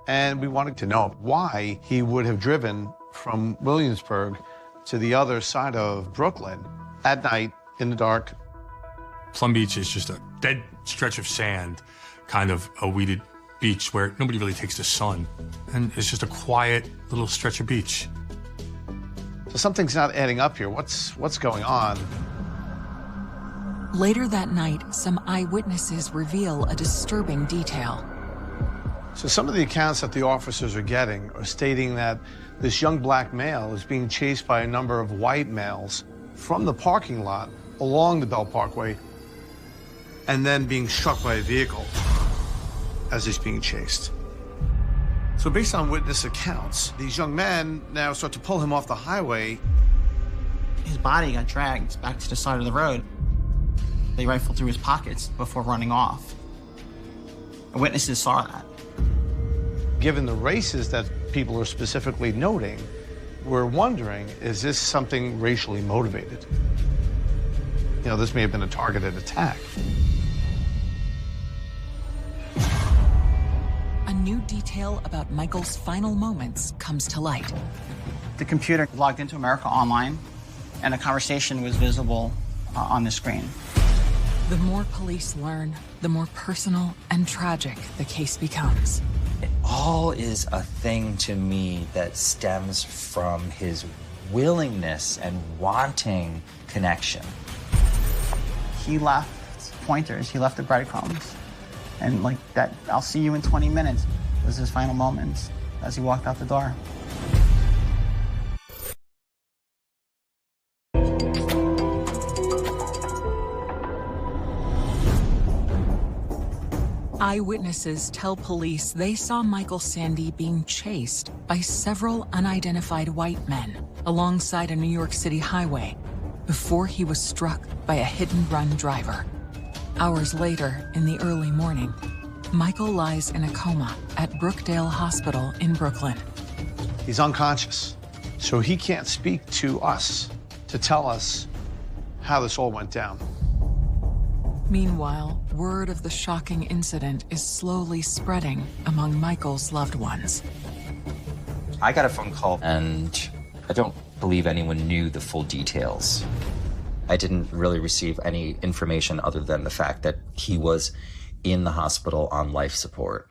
And we wanted to know why he would have driven from Williamsburg to the other side of Brooklyn at night in the dark. Plum Beach is just a dead stretch of sand, kind of a weeded beach where nobody really takes the sun. And it's just a quiet little stretch of beach. So something's not adding up here. What's going on? Later that night, some eyewitnesses reveal a disturbing detail. So some of the accounts that the officers are getting are stating that this young black male is being chased by a number of white males from the parking lot along the Bell Parkway and then being struck by a vehicle as he's being chased. So based on witness accounts, these young men now start to pull him off the highway. His body got dragged back to the side of the road. They rifled through his pockets before running off. Witnesses saw that. Given the races that people are specifically noting, we're wondering, is this something racially motivated? You know, this may have been a targeted attack. A new detail about Michael's final moments comes to light. The computer logged into America Online, and a conversation was visible on the screen. The more police learn, the more personal and tragic the case becomes. It all is a thing to me that stems from his willingness and wanting connection. He left pointers, he left the breadcrumbs. And like that, I'll see you in 20 minutes was his final moments as he walked out the door. Eyewitnesses tell police they saw Michael Sandy being chased by several unidentified white men alongside a New York City highway before he was struck by a hit-and-run driver. Hours later, in the early morning, Michael lies in a coma at Brookdale Hospital in Brooklyn. He's unconscious, so he can't speak to us to tell us how this all went down. Meanwhile, word of the shocking incident is slowly spreading among Michael's loved ones. I got a phone call, and I don't believe anyone knew the full details. I didn't really receive any information other than the fact that he was in the hospital on life support.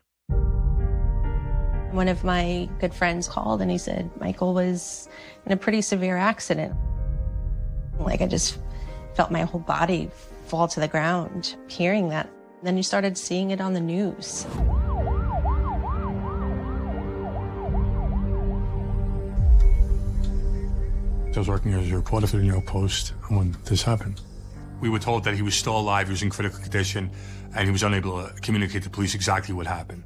One of my good friends called and he said Michael was in a pretty severe accident. Like I just felt my whole body fall to the ground hearing that. Then you started seeing it on the news. I was working as a reporter for the New York Post when this happened. We were told that he was still alive, he was in critical condition, and he was unable to communicate to police exactly what happened.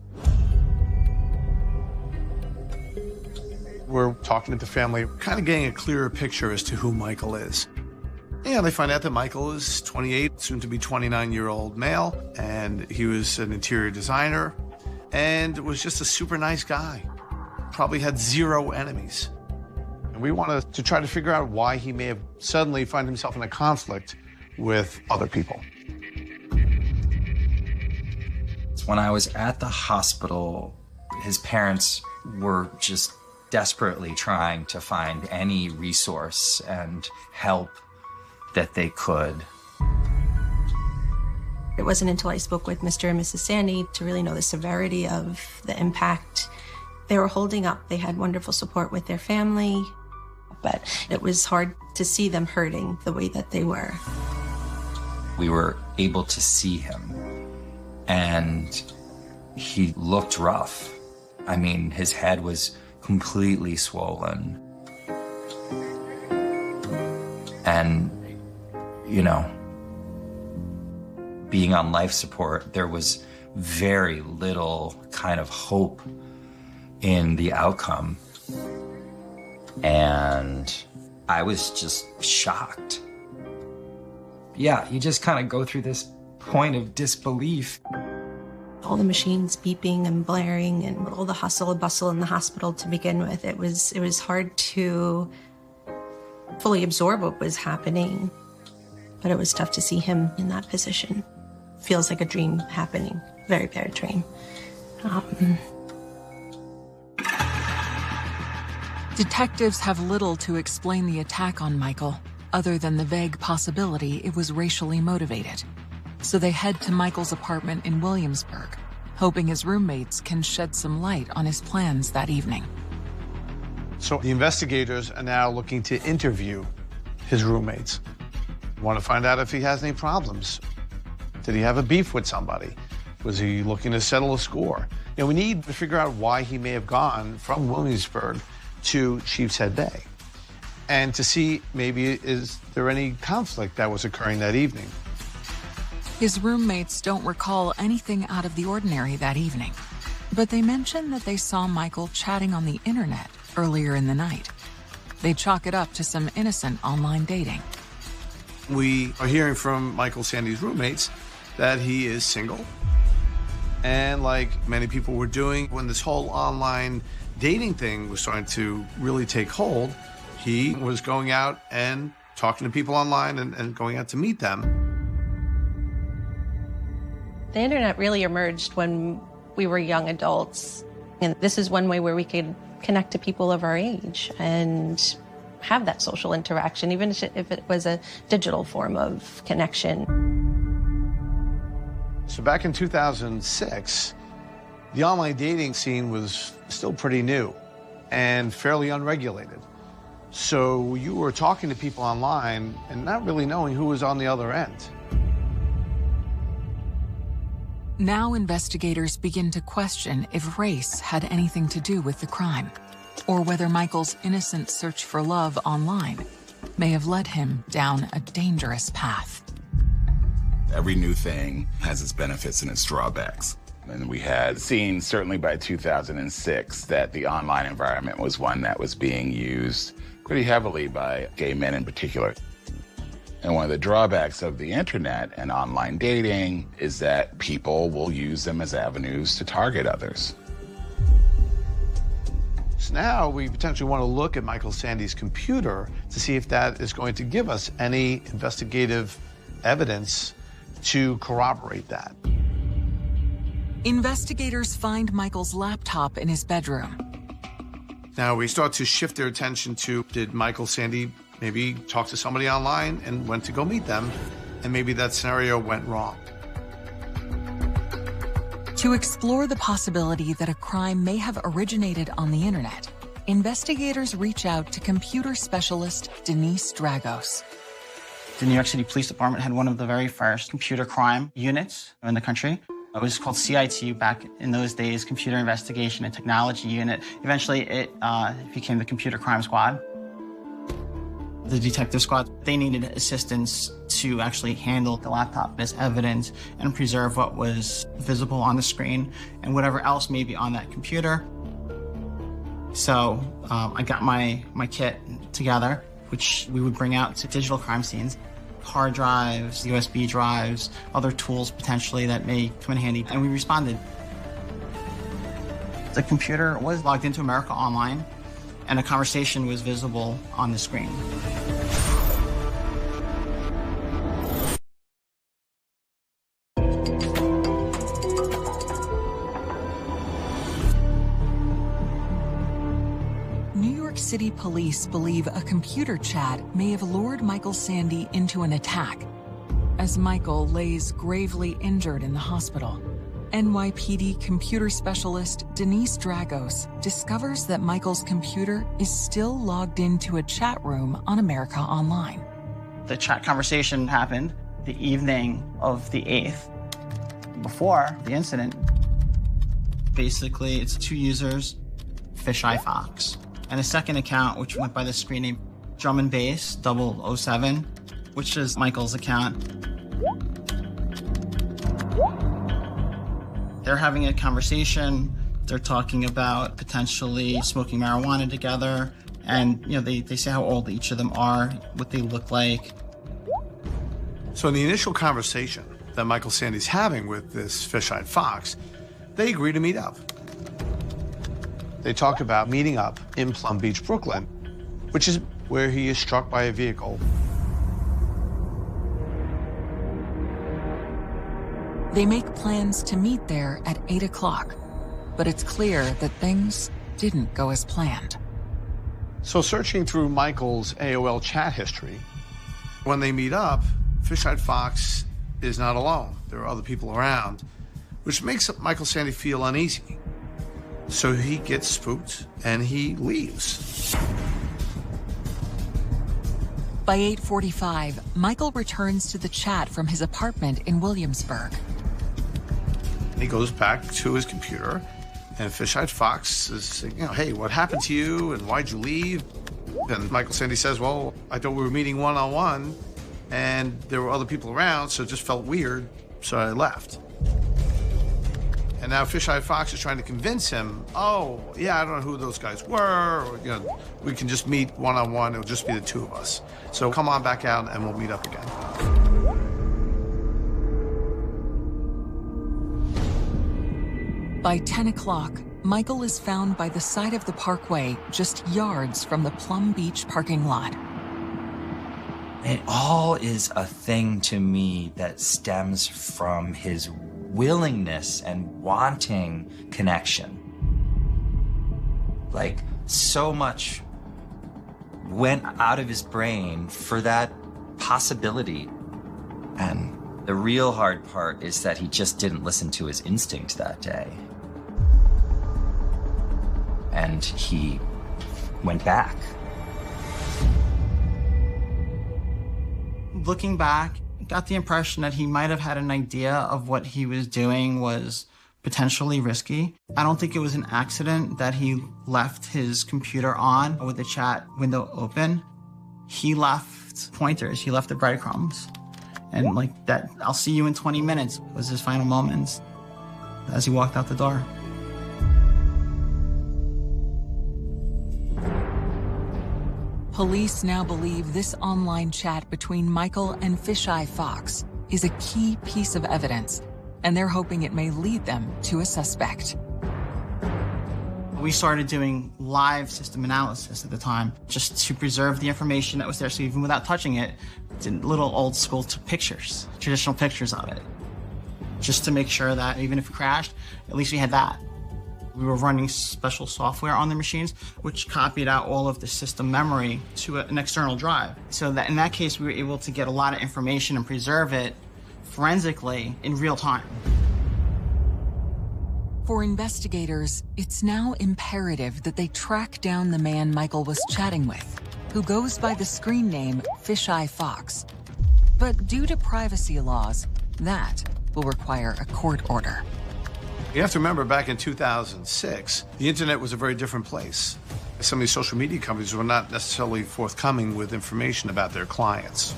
We're talking to the family, kind of getting a clearer picture as to who Michael is. Yeah, they find out that Michael is 28, soon to be 29-year-old male, and he was an interior designer, and was just a super nice guy. Probably had zero enemies. And we wanted to try to figure out why he may have suddenly find himself in a conflict with other people. When I was at the hospital, his parents were just desperately trying to find any resource and help that they could. It wasn't until I spoke with Mr. and Mrs. Sandy to really know the severity of the impact. They were holding up. They had wonderful support with their family, but it was hard to see them hurting the way that they were. We were able to see him, and he looked rough. I mean, his head was completely swollen. And, you know, being on life support, there was very little kind of hope in the outcome. And I was just shocked. Yeah, you just kind of go through this point of disbelief. All the machines beeping and blaring and all the hustle and bustle in the hospital to begin with, it was hard to fully absorb what was happening. But it was tough to see him in that position. Feels like a dream happening, very bad dream. Detectives have little to explain the attack on Michael, other than the vague possibility it was racially motivated. So they head to Michael's apartment in Williamsburg, hoping his roommates can shed some light on his plans that evening. So the investigators are now looking to interview his roommates. Want to find out if he has any problems. Did he have a beef with somebody? Was he looking to settle a score? You know, we need to figure out why he may have gone from Williamsburg to Chief's Head Bay, and to see maybe is there any conflict that was occurring that evening. His roommates don't recall anything out of the ordinary that evening, but they mention that they saw Michael chatting on the internet earlier in the night. They chalk it up to some innocent online dating. We are hearing from Michael Sandy's roommates that he is single. And like many people were doing when this whole online dating thing was starting to really take hold, he was going out and talking to people online and going out to meet them. The internet really emerged when we were young adults. And this is one way where we could connect to people of our age and have that social interaction, even if it was a digital form of connection. So back in 2006, the online dating scene was still pretty new and fairly unregulated. So you were talking to people online and not really knowing who was on the other end. Now investigators begin to question if race had anything to do with the crime, or whether Michael's innocent search for love online may have led him down a dangerous path. Every new thing has its benefits and its drawbacks. And we had seen, certainly by 2006, that the online environment was one that was being used pretty heavily by gay men in particular. And one of the drawbacks of the internet and online dating is that people will use them as avenues to target others. So now we potentially want to look at Michael Sandy's computer to see if that is going to give us any investigative evidence to corroborate that. Investigators find Michael's laptop in his bedroom. Now we start to shift their attention to, did Michael Sandy maybe talk to somebody online and went to go meet them, and maybe that scenario went wrong. To explore the possibility that a crime may have originated on the internet, investigators reach out to computer specialist Denise Dragos. The New York City Police Department had one of the very first computer crime units in the country. It was called CIT back in those days, Computer Investigation and Technology Unit. Eventually, it became the Computer Crime Squad. The detective squad, they needed assistance to actually handle the laptop as evidence and preserve what was visible on the screen and whatever else may be on that computer. So I got my kit together, which we would bring out to digital crime scenes. Hard drives, USB drives, other tools potentially that may come in handy, and we responded. The computer was logged into America Online, and a conversation was visible on the screen. New York City police believe a computer chat may have lured Michael Sandy into an attack. As Michael lays gravely injured in the hospital, NYPD computer specialist Denise Dragos discovers that Michael's computer is still logged into a chat room on America Online. The chat conversation happened the evening of the 8th. Before the incident, basically it's two users, Fisheye Fox, and a second account which went by the screen name Drum and Bass 007, which is Michael's account. They're having a conversation. They're talking about potentially smoking marijuana together. And, they say how old each of them are, what they look like. So in the initial conversation that Michael Sandy's having with this fish-eyed fox, they agree to meet up. They talk about meeting up in Plum Beach, Brooklyn, which is where he is struck by a vehicle. They make plans to meet there at 8 o'clock, but it's clear that things didn't go as planned. So searching through Michael's AOL chat history, when they meet up, Fish-Eyed Fox is not alone. There are other people around, which makes Michael Sandy feel uneasy. So he gets spooked and he leaves. By 8:45, Michael returns to the chat from his apartment in Williamsburg. He goes back to his computer, and Fish-Eyed Fox is saying, hey, what happened to you, and why'd you leave? And Michael Sandy says, well, I thought we were meeting one-on-one, and there were other people around, so it just felt weird, so I left. And now Fish-Eyed Fox is trying to convince him, oh, yeah, I don't know who those guys were, or, we can just meet one-on-one, it'll just be the two of us. So come on back out, and we'll meet up again. By 10 o'clock, Michael is found by the side of the parkway, just yards from the Plum Beach parking lot. It all is a thing to me that stems from his willingness and wanting connection. Like, so much went out of his brain for that possibility. And the real hard part is that he just didn't listen to his instinct that day. And he went back. Looking back, I got the impression that he might have had an idea of what he was doing was potentially risky. I don't think it was an accident that he left his computer on with the chat window open. He left pointers, he left the breadcrumbs. And like that, I'll see you in 20 minutes was his final moments as he walked out the door. Police now believe this online chat between Michael and Fisheye Fox is a key piece of evidence, and they're hoping it may lead them to a suspect. We started doing live system analysis at the time, just to preserve the information that was there. So even without touching it, did little old school pictures, traditional pictures of it, just to make sure that even if it crashed, at least we had that. We were running special software on the machines, which copied out all of the system memory to an external drive. So that in that case, we were able to get a lot of information and preserve it forensically in real time. For investigators, it's now imperative that they track down the man Michael was chatting with, who goes by the screen name Fisheye Fox. But due to privacy laws, that will require a court order. You have to remember, back in 2006, the internet was a very different place. Some of these social media companies were not necessarily forthcoming with information about their clients.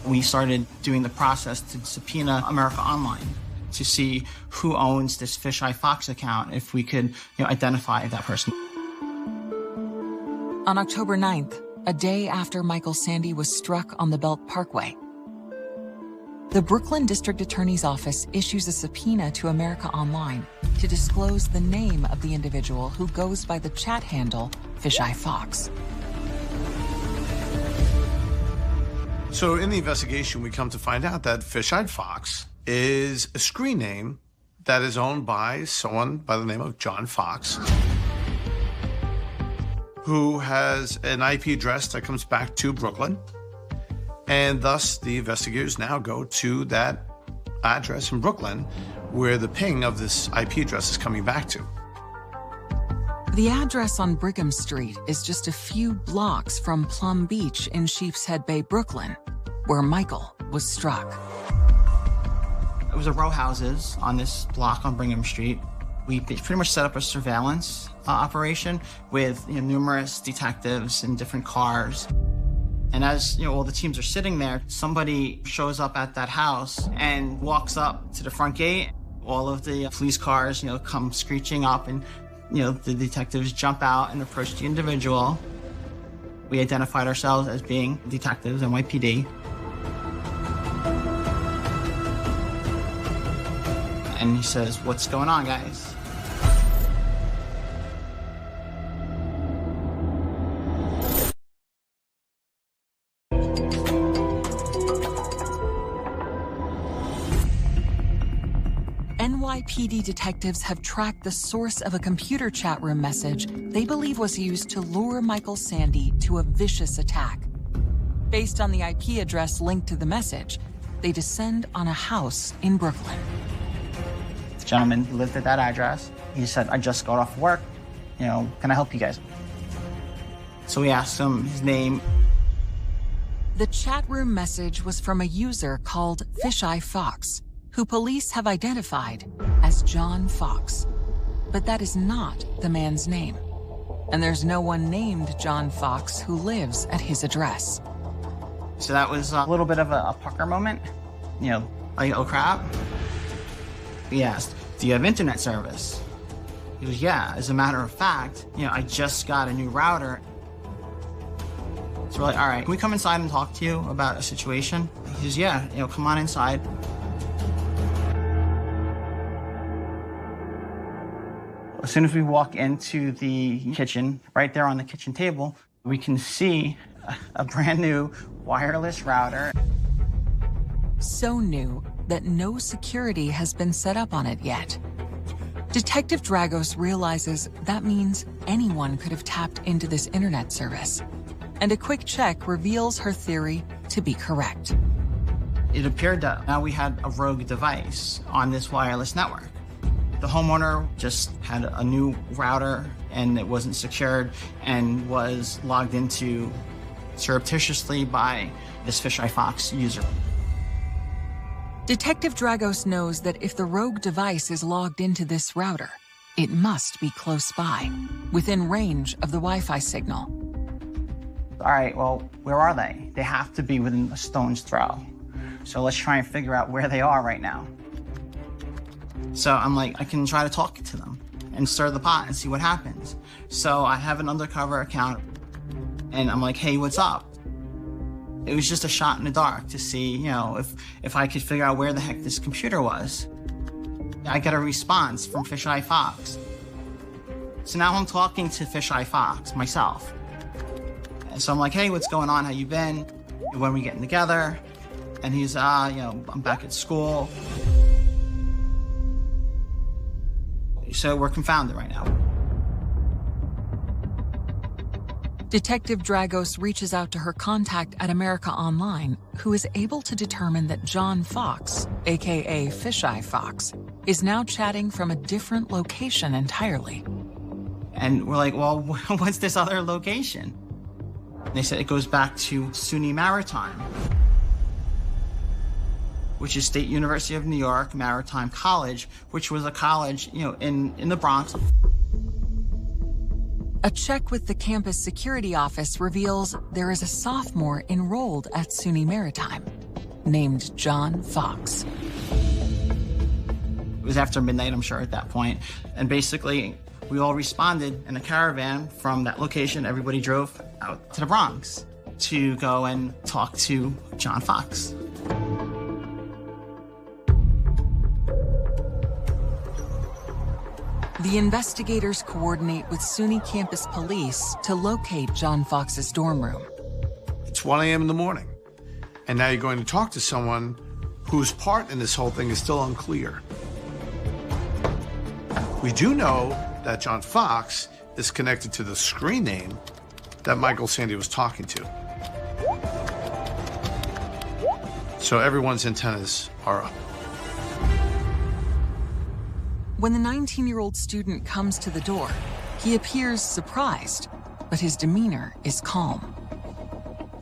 We started doing the process to subpoena America Online to see who owns this Fisheye Fox account, if we could identify that person. On October 9th, a day after Michael Sandy was struck on the Belt Parkway, the Brooklyn District Attorney's Office issues a subpoena to America Online to disclose the name of the individual who goes by the chat handle Fisheye Fox. So in the investigation, we come to find out that Fisheye Fox is a screen name that is owned by someone by the name of John Fox, who has an IP address that comes back to Brooklyn. And thus, the investigators now go to that address in Brooklyn where the ping of this IP address is coming back to. The address on Brigham Street is just a few blocks from Plum Beach in Sheepshead Bay, Brooklyn, where Michael was struck. It was a row houses on this block on Brigham Street. We pretty much set up a surveillance operation with numerous detectives in different cars. And as all the teams are sitting there, somebody shows up at that house and walks up to the front gate. All of the police cars, come screeching up, and the detectives jump out and approach the individual. We identified ourselves as being detectives, NYPD. And he says, "What's going on, guys?" NYPD detectives have tracked the source of a computer chat room message they believe was used to lure Michael Sandy to a vicious attack. Based on the IP address linked to the message, they descend on a house in Brooklyn. The gentleman who lived at that address, he said, "I just got off work. Can I help you guys?" So we asked him his name. The chat room message was from a user called Fisheye Fox, who police have identified as John Fox. But that is not the man's name. And there's no one named John Fox who lives at his address. So that was a little bit of a pucker moment. Like, oh crap. We asked, "Do you have internet service?" He goes, "Yeah, as a matter of fact, I just got a new router." So we're like, "All right, can we come inside and talk to you about a situation?" He goes, "Yeah, come on inside." As soon as we walk into the kitchen, right there on the kitchen table, we can see a brand new wireless router. So new that no security has been set up on it yet. Detective Dragos realizes that means anyone could have tapped into this internet service. And a quick check reveals her theory to be correct. It appeared that now we had a rogue device on this wireless network. The homeowner just had a new router and it wasn't secured and was logged into surreptitiously by this Fisheye Fox user. Detective Dragos knows that if the rogue device is logged into this router, it must be close by, within range of the Wi-Fi signal. All right, well, where are they? They have to be within a stone's throw. So let's try and figure out where they are right now. So I'm like, I can try to talk to them and stir the pot and see what happens. So I have an undercover account and I'm like, "Hey, what's up?" It was just a shot in the dark to see, if I could figure out where the heck this computer was. I got a response from Fisheye Fox. So now I'm talking to Fisheye Fox myself. And so I'm like, "Hey, what's going on? How you been? When are we getting together?" And he's, I'm back at school. So we're confounded right now. Detective Dragos reaches out to her contact at America Online, who is able to determine that John Fox, aka Fisheye Fox, is now chatting from a different location entirely. And we're like, "Well, what's this other location?" And they said it goes back to SUNY Maritime, which is State University of New York Maritime College, which was a college, in the Bronx. A check with the campus security office reveals there is a sophomore enrolled at SUNY Maritime named John Fox. It was after midnight, I'm sure, at that point. And basically, we all responded in a caravan from that location. Everybody drove out to the Bronx to go and talk to John Fox. The investigators coordinate with SUNY campus police to locate John Fox's dorm room. It's 1 a.m. in the morning, and now you're going to talk to someone whose part in this whole thing is still unclear. We do know that John Fox is connected to the screen name that Michael Sandy was talking to. So everyone's antennas are up. When the 19-year-old student comes to the door, he appears surprised, but his demeanor is calm.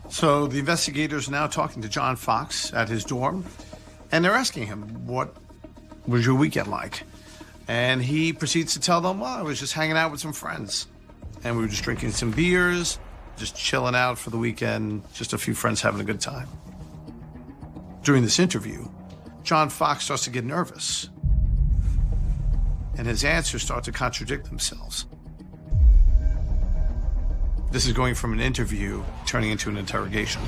So the investigators are now talking to John Fox at his dorm, and they're asking him, what was your weekend like? And he proceeds to tell them, well, I was just hanging out with some friends, and we were just drinking some beers, just chilling out for the weekend, just a few friends having a good time. During this interview, John Fox starts to get nervous, and his answers start to contradict themselves. This is going from an interview turning into an interrogation.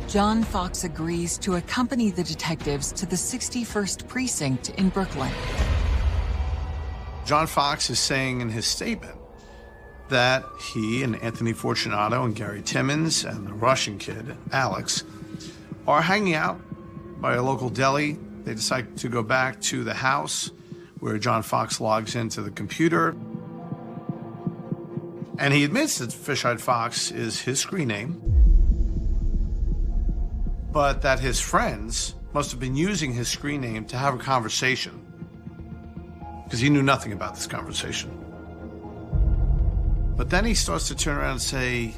John Fox agrees to accompany the detectives to the 61st Precinct in Brooklyn. John Fox is saying in his statement that he and Anthony Fortunato and Gary Timmons and the Russian kid, Alex, are hanging out by a local deli. They decide to go back to the house where John Fox logs into the computer. And he admits that Fish-Eyed Fox is his screen name, but that his friends must have been using his screen name to have a conversation, because he knew nothing about this conversation. But then he starts to turn around and say,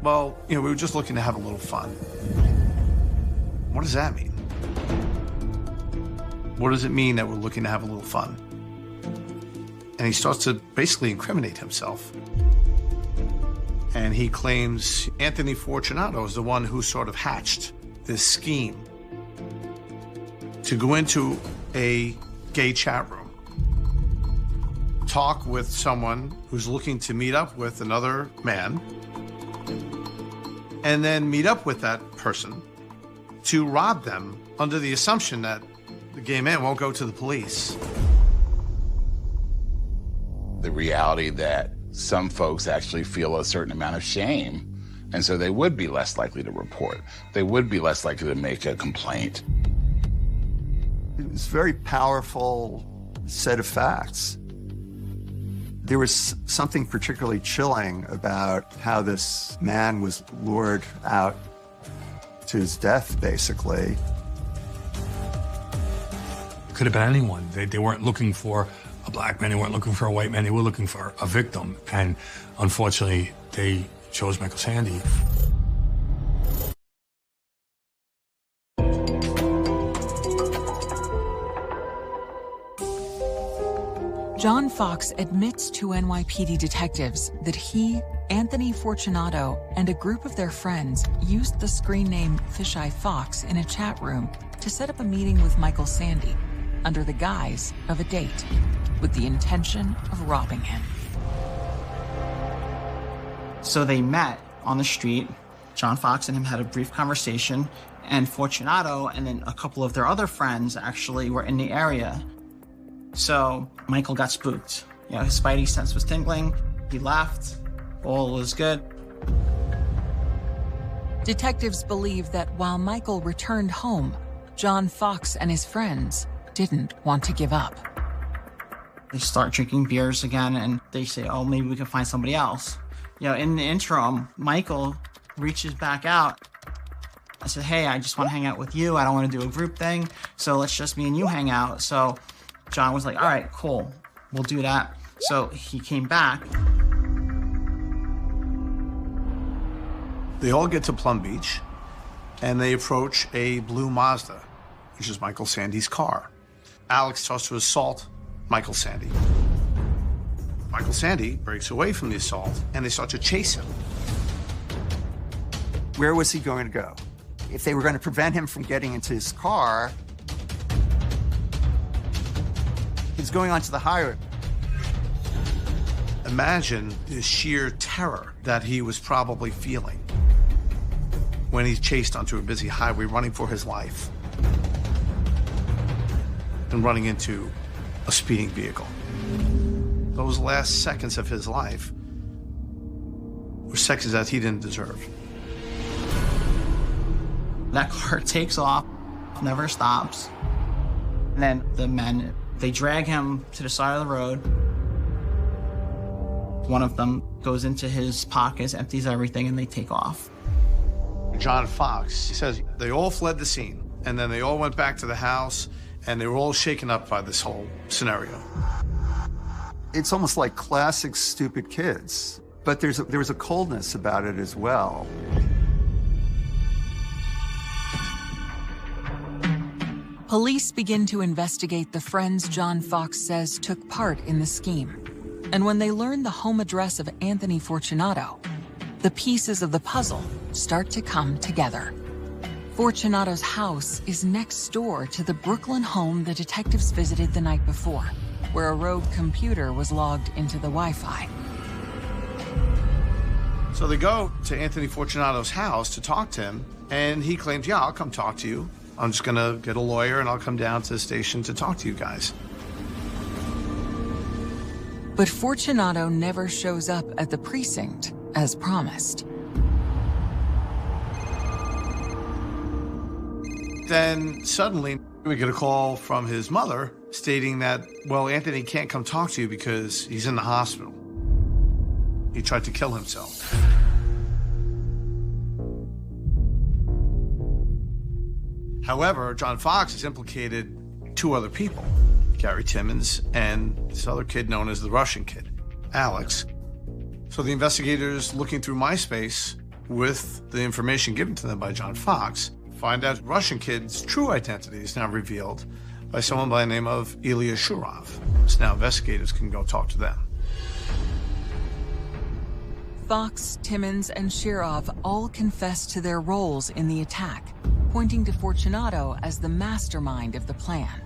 well, we were just looking to have a little fun. What does that mean? What does it mean that we're looking to have a little fun? And he starts to basically incriminate himself. And he claims Anthony Fortunato is the one who sort of hatched this scheme to go into a gay chat room, talk with someone who's looking to meet up with another man, and then meet up with that person to rob them under the assumption that the gay man won't go to the police. The reality that some folks actually feel a certain amount of shame, and so they would be less likely to report. They would be less likely to make a complaint. It was a very powerful set of facts. There was something particularly chilling about how this man was lured out to his death, basically. Could have been anyone. They weren't looking for a black man, they weren't looking for a white man, they were looking for a victim. And unfortunately, they chose Michael Sandy. John Fox admits to NYPD detectives that he, Anthony Fortunato, and a group of their friends used the screen name Fish-Eye Fox in a chat room to set up a meeting with Michael Sandy under the guise of a date, with the intention of robbing him. So they met on the street. John Fox and him had a brief conversation, and Fortunato and then a couple of their other friends actually were in the area. So Michael got spooked. His spidey sense was tingling. He left. All was good. Detectives believe that while Michael returned home, John Fox and his friends didn't want to give up. They start drinking beers again, and they say, oh, maybe we can find somebody else. In the interim, Michael reaches back out. I said, hey, I just want to hang out with you. I don't want to do a group thing, so let's just me and you hang out. So John was like, all right, cool, we'll do that. So he came back. They all get to Plum Beach, and they approach a blue Mazda, which is Michael Sandy's car. Alex starts to assault Michael Sandy. Michael Sandy breaks away from the assault, and they start to chase him. Where was he going to go? If they were going to prevent him from getting into his car, he's going onto the highway. Imagine the sheer terror that he was probably feeling when he's chased onto a busy highway, running for his life and running into a speeding vehicle. Those last seconds of his life were seconds that he didn't deserve. That car takes off, never stops. And then the men, they drag him to the side of the road. One of them goes into his pockets, empties everything, and they take off. John Fox, he says they all fled the scene, and then they all went back to the house, and they were all shaken up by this whole scenario. It's almost like classic Stupid Kids, but there was a coldness about it as well. Police begin to investigate the friends John Fox says took part in the scheme. And when they learn the home address of Anthony Fortunato, the pieces of the puzzle start to come together. Fortunato's house is next door to the Brooklyn home the detectives visited the night before, where a rogue computer was logged into the Wi-Fi. So they go to Anthony Fortunato's house to talk to him, and he claims, yeah, I'll come talk to you. I'm just gonna get a lawyer and I'll come down to the station to talk to you guys. But Fortunato never shows up at the precinct as promised. Then suddenly we get a call from his mother stating that, well, Anthony can't come talk to you because he's in the hospital. He tried to kill himself. However, John Fox has implicated two other people, Gary Timmons and this other kid known as the Russian kid, Alex. So the investigators looking through MySpace with the information given to them by John Fox find out Russian kid's true identity is now revealed by someone by the name of Ilya Shurov. So now investigators can go talk to them. Fox, Timmons, and Shirov all confess to their roles in the attack, pointing to Fortunato as the mastermind of the plan.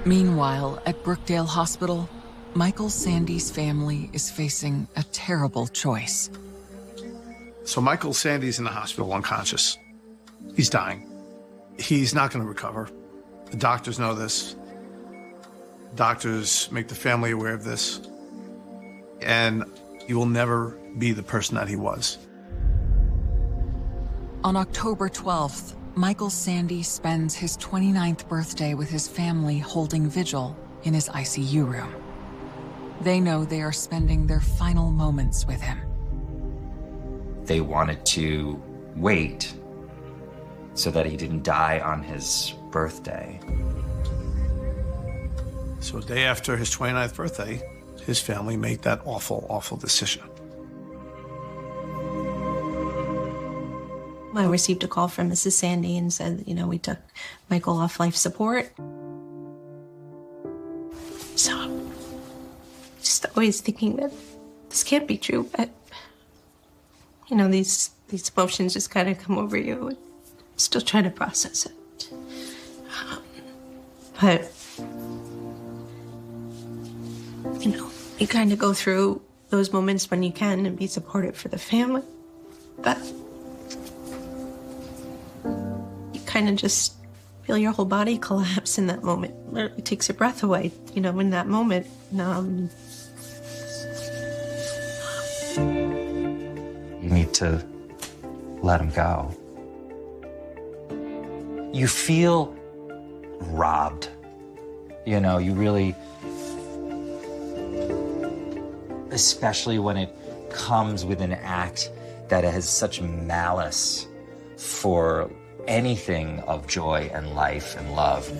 Meanwhile, at Brookdale Hospital, Michael Sandy's family is facing a terrible choice. So Michael Sandy's in the hospital unconscious. He's dying. He's not going to recover. The doctors know this. Doctors make the family aware of this. And he will never be the person that he was. On October 12th, Michael Sandy spends his 29th birthday with his family holding vigil in his ICU room. They know they are spending their final moments with him. They wanted to wait so that he didn't die on his birthday. So a day after his 29th birthday, his family made that awful, awful decision. I received a call from Mrs. Sandy and said, you know, we took Michael off life support. So, just always thinking that this can't be true, but, you know, these emotions just kind of come over you. I'm still trying to process it. But, you know, you kind of go through those moments when you can and be supportive for the family. But you kind of just feel your whole body collapse in that moment. It takes your breath away, you know, in that moment. You need to let him go. You feel robbed. You know, you really, especially when it comes with an act that has such malice for anything of joy and life and love.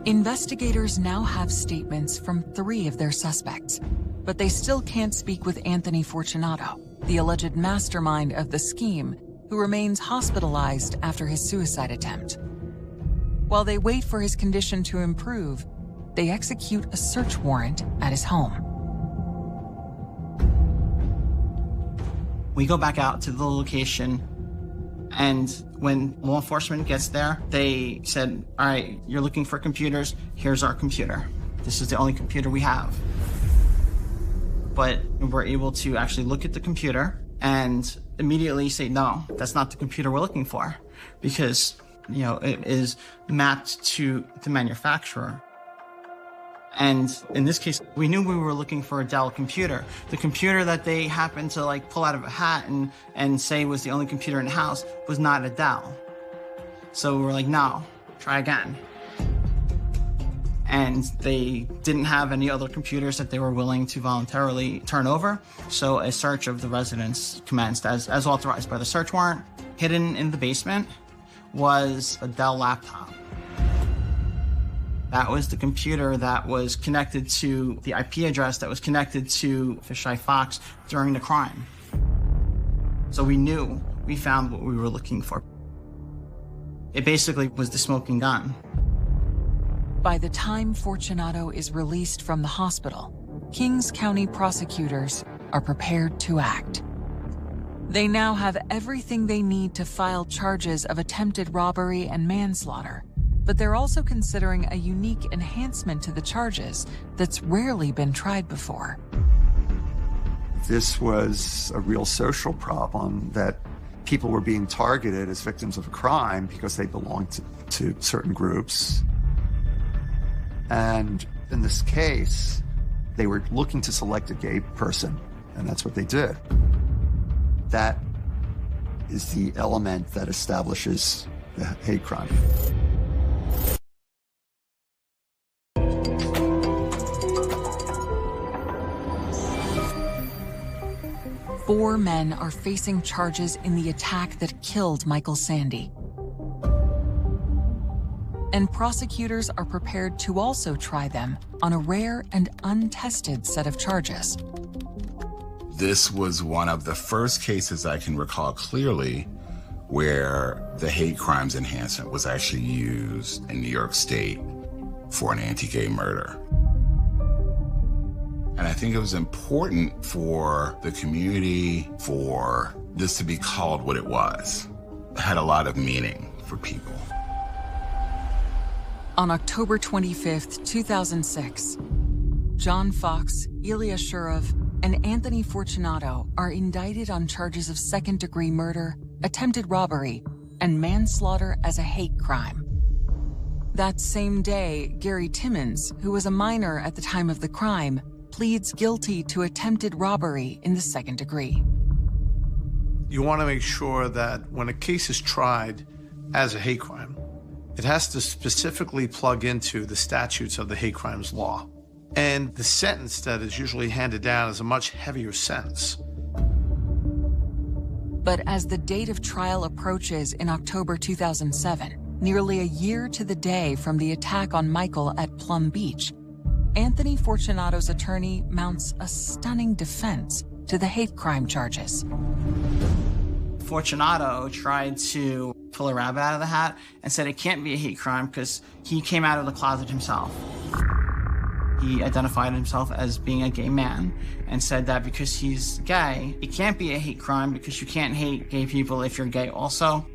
Investigators now have statements from 3 of their suspects, But they still can't speak with Anthony Fortunato, the alleged mastermind of the scheme, who remains hospitalized after his suicide attempt. While they wait for his condition to improve, they execute a search warrant at his home. We go back out to the location, and when law enforcement gets there, they said, all right, you're looking for computers, here's our computer. This is the only computer we have. But we're able to actually look at the computer and immediately say, no, that's not the computer we're looking for, because, you know, it is mapped to the manufacturer. And in this case, we knew we were looking for a Dell computer. The computer that they happened to like pull out of a hat and say was the only computer in the house was not a Dell. So we were like, no, try again. And they didn't have any other computers that they were willing to voluntarily turn over. So a search of the residence commenced as authorized by the search warrant. Hidden in the basement was a Dell laptop. That was the computer that was connected to the IP address that was connected to Fisheye Fox during the crime. So we knew we found what we were looking for. It basically was the smoking gun. By the time Fortunato is released from the hospital, Kings County prosecutors are prepared to act. They now have everything they need to file charges of attempted robbery and manslaughter, but they're also considering a unique enhancement to the charges that's rarely been tried before. This was a real social problem that people were being targeted as victims of a crime because they belonged to certain groups. And in this case, they were looking to select a gay person, and that's what they did. That is the element that establishes the hate crime. Four men are facing charges in the attack that killed Michael Sandy. And prosecutors are prepared to also try them on a rare and untested set of charges. This was one of the first cases I can recall clearly where the hate crimes enhancement was actually used in New York State for an anti-gay murder. And I think it was important for the community for this to be called what it was. It had a lot of meaning for people. On October 25th, 2006, John Fox, Ilya Shurov, and Anthony Fortunato are indicted on charges of second-degree murder, attempted robbery, and manslaughter as a hate crime. That same day, Gary Timmons, who was a minor at the time of the crime, pleads guilty to attempted robbery in the second degree. You want to make sure that when a case is tried as a hate crime, it has to specifically plug into the statutes of the hate crimes law. And the sentence that is usually handed down is a much heavier sentence. But as the date of trial approaches in October 2007, nearly a year to the day from the attack on Michael at Plum Beach, Anthony Fortunato's attorney mounts a stunning defense to the hate crime charges. Fortunato tried to pull a rabbit out of the hat and said it can't be a hate crime because he came out of the closet himself. He identified himself as being a gay man and said that because he's gay, it can't be a hate crime because you can't hate gay people if you're gay also.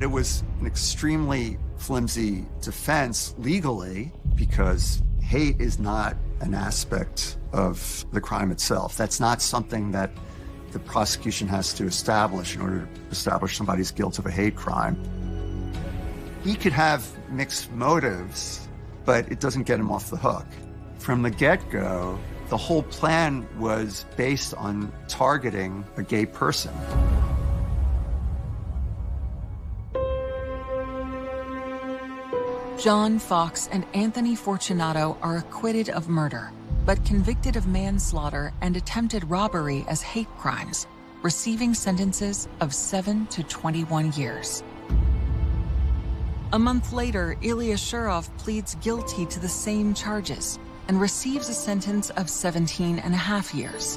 It was an extremely flimsy defense legally because hate is not an aspect of the crime itself. That's not something that the prosecution has to establish in order to establish somebody's guilt of a hate crime. He could have mixed motives, but it doesn't get him off the hook. From the get-go, the whole plan was based on targeting a gay person. John Fox and Anthony Fortunato are acquitted of murder, but convicted of manslaughter and attempted robbery as hate crimes, receiving sentences of 7 to 21 years. A month later, Ilya Shurov pleads guilty to the same charges and receives a sentence of 17.5 years.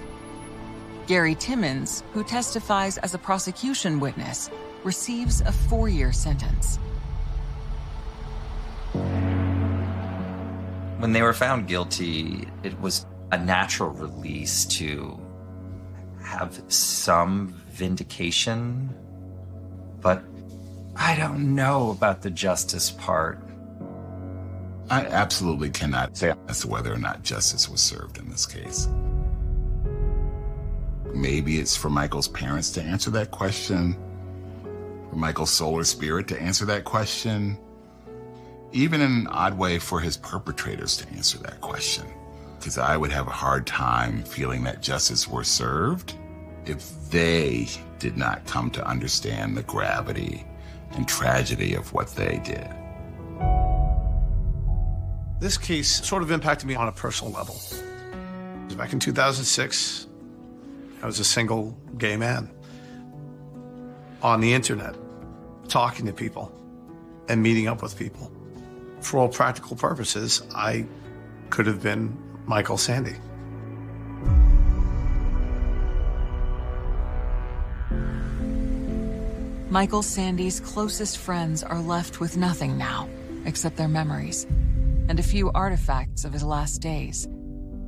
Gary Timmons, who testifies as a prosecution witness, receives a 4-year sentence. When they were found guilty, it was a natural release to have some vindication, but I don't know about the justice part. I absolutely cannot say as to whether or not justice was served in this case. Maybe it's for Michael's parents to answer that question, for Michael's soul or spirit to answer that question, even in an odd way for his perpetrators to answer that question. Because I would have a hard time feeling that justice were served if they did not come to understand the gravity and tragedy of what they did. This case sort of impacted me on a personal level. Back in 2006, I was a single gay man on the internet, talking to people and meeting up with people. For all practical purposes, I could have been Michael Sandy. Michael Sandy's closest friends are left with nothing now, except their memories and a few artifacts of his last days,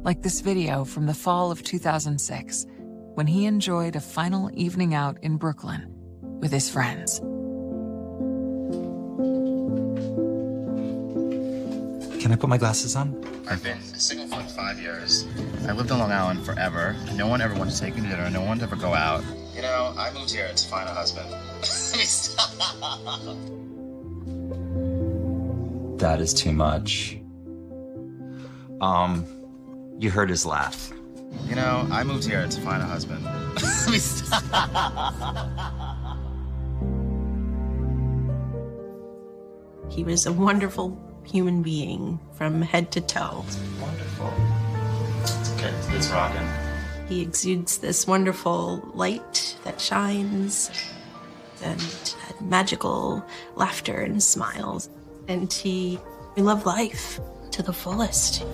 like this video from the fall of 2006, when he enjoyed a final evening out in Brooklyn with his friends. Can I put my glasses on? I've been single for like 5 years. I lived on Long Island forever. No one ever wanted to take me to dinner. No one to ever go out. You know, I moved here to find a husband. Stop. That is too much. You heard his laugh. You know, I moved here to find a husband. He was a wonderful human being from head to toe. Wonderful. Okay, it's rocking. He exudes this wonderful light that shines and magical laughter and smiles. And he loved life to the fullest.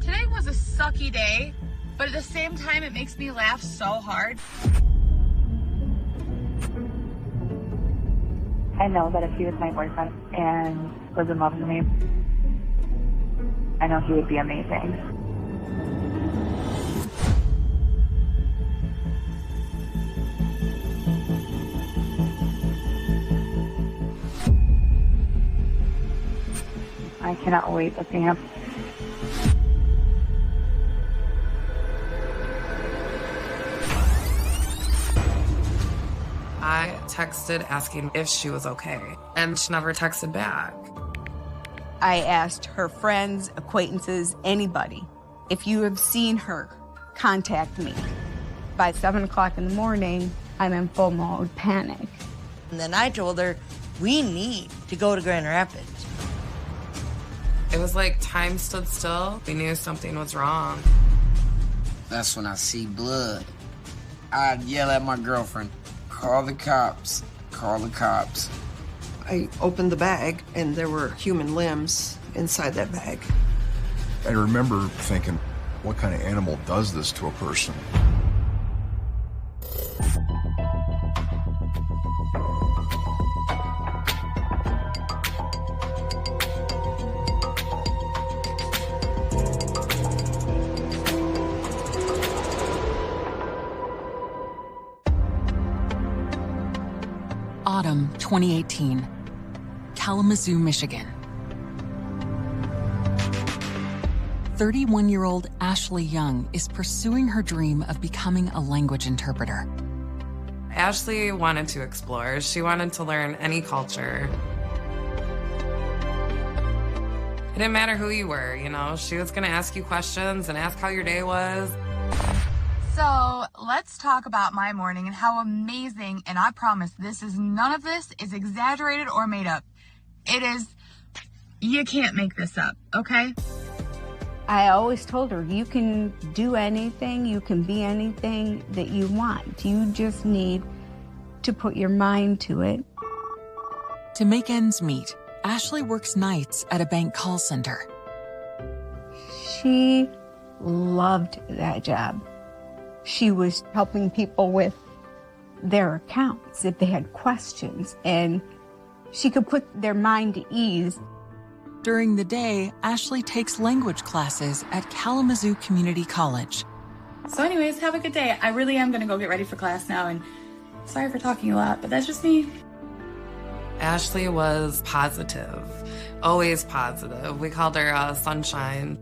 Today was a sucky day, but at the same time, it makes me laugh so hard. I know that if he was my boyfriend and was in love with me, I know he would be amazing. I cannot wait to see him. I texted asking if she was okay, and she never texted back. I asked her friends, acquaintances, anybody, if you have seen her, contact me. By 7 o'clock in the morning, I'm in full mode panic. And then I told her, we need to go to Grand Rapids. It was like time stood still. We knew something was wrong. That's when I see blood. I'd yell at my girlfriend, call the cops, call the cops. I opened the bag, and there were human limbs inside that bag. I remember thinking, what kind of animal does this to a person? Autumn 2018, Kalamazoo, Michigan. 31-year-old Ashley Young is pursuing her dream of becoming a language interpreter. Ashley wanted to explore. She wanted to learn any culture. It didn't matter who you were, you know? She was gonna ask you questions and ask how your day was. So let's talk about my morning and how amazing, and I promise none of this is exaggerated or made up. It is, you can't make this up, okay? I always told her, you can do anything, you can be anything that you want. You just need to put your mind to it. To make ends meet, Ashley works nights at a bank call center. She loved that job. She was helping people with their accounts if they had questions, and she could put their mind at ease. During the day, Ashley takes language classes at Kalamazoo Community College. So anyways, have a good day. I really am gonna go get ready for class now, and sorry for talking a lot, but that's just me. Ashley was positive, always positive. We called her Sunshine.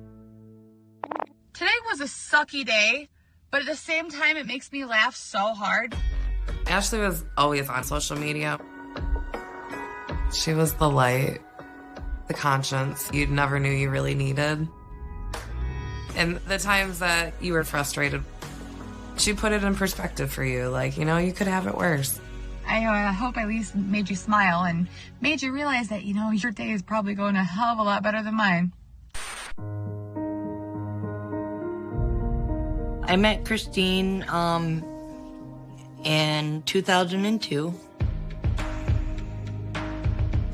Today was a sucky day, but at the same time, it makes me laugh so hard. Ashley was always on social media. She was the light, the conscience you never knew you really needed. And the times that you were frustrated, she put it in perspective for you. Like, you know, you could have it worse. I hope I at least made you smile and made you realize that, you know, your day is probably going a hell of a lot better than mine. I met Christine in 2002.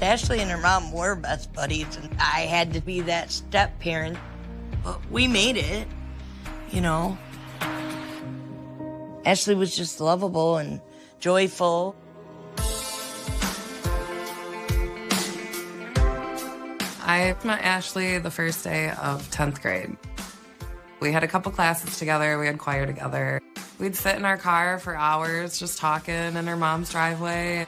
Ashley and her mom were best buddies, and I had to be that step-parent. But we made it, you know. Ashley was just lovable and joyful. I met Ashley the first day of 10th grade. We had a couple classes together, we had choir together. We'd sit in our car for hours just talking in her mom's driveway,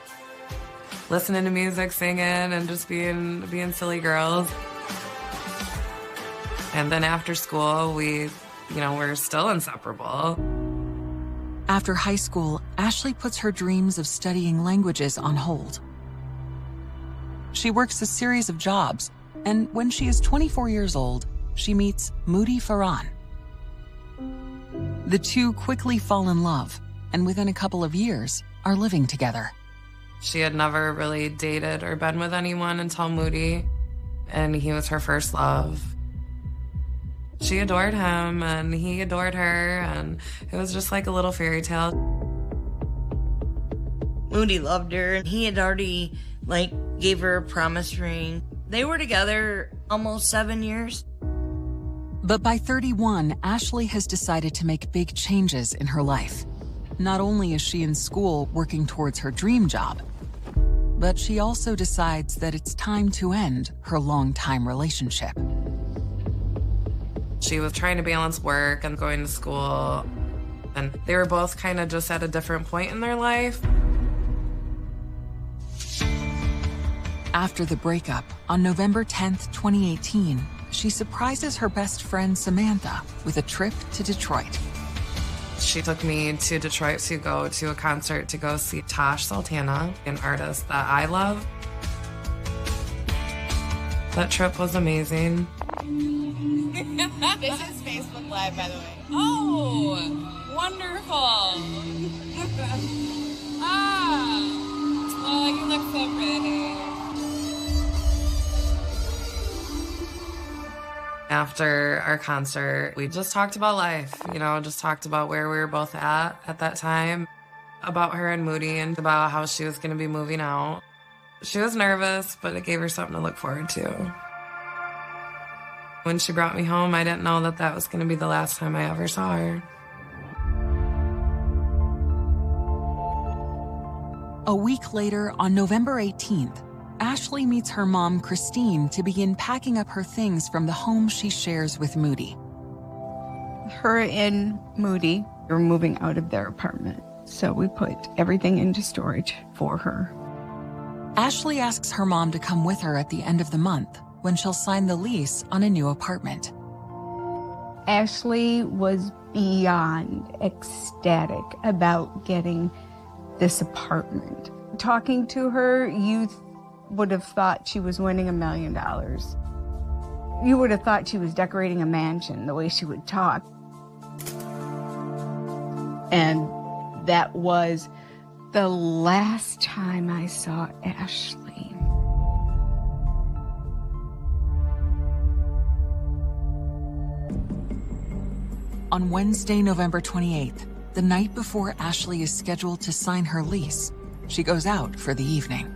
listening to music, singing, and just being silly girls. And then after school, we're still inseparable. After high school, Ashley puts her dreams of studying languages on hold. She works a series of jobs, and when she is 24 years old, she meets Moody Farran. The two quickly fall in love, and within a couple of years, are living together. She had never really dated or been with anyone until Moody, and he was her first love. She adored him, and he adored her, and it was just like a little fairy tale. Moody loved her, and he had already, gave her a promise ring. They were together almost 7 years. But by 31, Ashley has decided to make big changes in her life. Not only is she in school working towards her dream job, but she also decides that it's time to end her long-time relationship. She was trying to balance work and going to school, and they were both kind of just at a different point in their life. After the breakup, on November 10th, 2018, she surprises her best friend Samantha with a trip to Detroit. She took me to Detroit to go to a concert to go see Tash Sultana, an artist that I love. That trip was amazing. This is Facebook Live, by the way. Oh, wonderful. Oh, you look so pretty. After our concert, we just talked about life, just talked about where we were both at that time, about her and Moody, and about how she was going to be moving out. She was nervous, but it gave her something to look forward to. When she brought me home, I didn't know that was going to be the last time I ever saw her. A week later, on November 18th, Ashley meets her mom, Christine, to begin packing up her things from the home she shares with Moody. Her and Moody were moving out of their apartment, so we put everything into storage for her. Ashley asks her mom to come with her at the end of the month when she'll sign the lease on a new apartment. Ashley was beyond ecstatic about getting this apartment. Talking to her, you would have thought she was winning $1 million. You would have thought she was decorating a mansion, the way she would talk. And that was the last time I saw Ashley. On Wednesday, November 28th, the night before Ashley is scheduled to sign her lease, she goes out for the evening.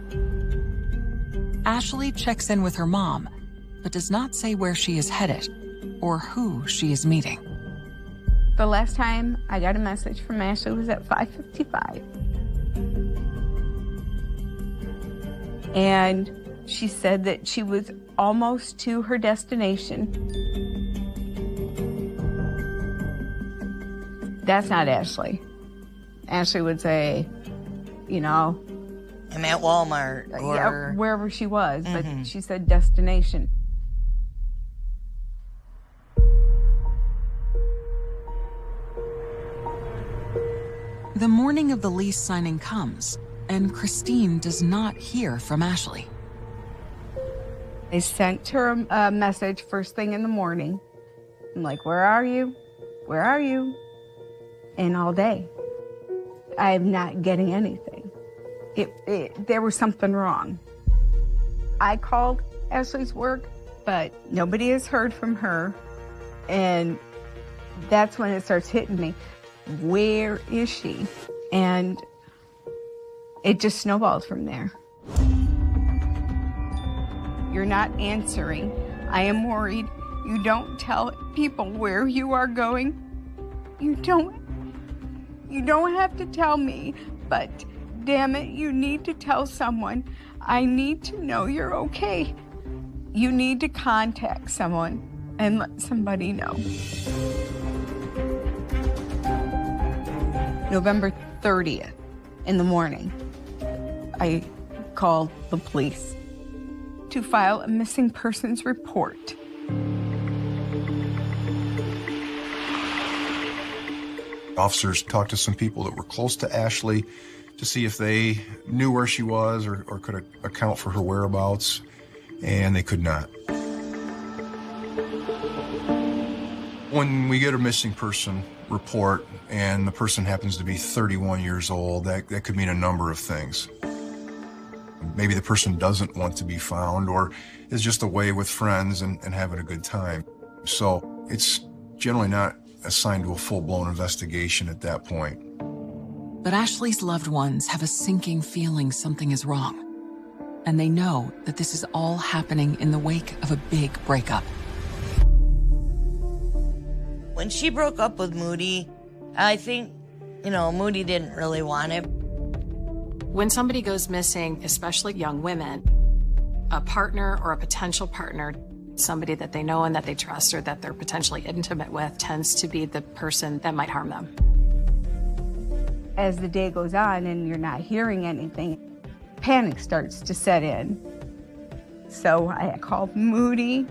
Ashley checks in with her mom, but does not say where she is headed or who she is meeting. The last time I got a message from Ashley was at 5:55. And she said that she was almost to her destination. That's not Ashley. Ashley would say, you know, I'm at Walmart or yeah, wherever she was, but she said destination. The morning of the lease signing comes, and Christine does not hear from Ashley. I sent her a message first thing in the morning. I'm like, where are you? Where are you? And all day, I'm not getting anything. There was something wrong. I called Ashley's work, but nobody has heard from her. And that's when it starts hitting me. Where is she? And it just snowballs from there. You're not answering. I am worried. You don't tell people where you are going. You don't have to tell me, but damn it, you need to tell someone. I need to know you're okay. You need to contact someone and let somebody know. November 30th in the morning, I called the police to file a missing persons report. Officers talked to some people that were close to Ashley to see if they knew where she was or could account for her whereabouts, and they could not. When we get a missing person report and the person happens to be 31 years old, that could mean a number of things. Maybe the person doesn't want to be found or is just away with friends and having a good time. So it's generally not assigned to a full-blown investigation at that point. But Ashley's loved ones have a sinking feeling something is wrong. And they know that this is all happening in the wake of a big breakup. When she broke up with Moody, I think, Moody didn't really want it. When somebody goes missing, especially young women, a partner or a potential partner, somebody that they know and that they trust or that they're potentially intimate with, tends to be the person that might harm them. As the day goes on and you're not hearing anything, panic starts to set in. So I called Moody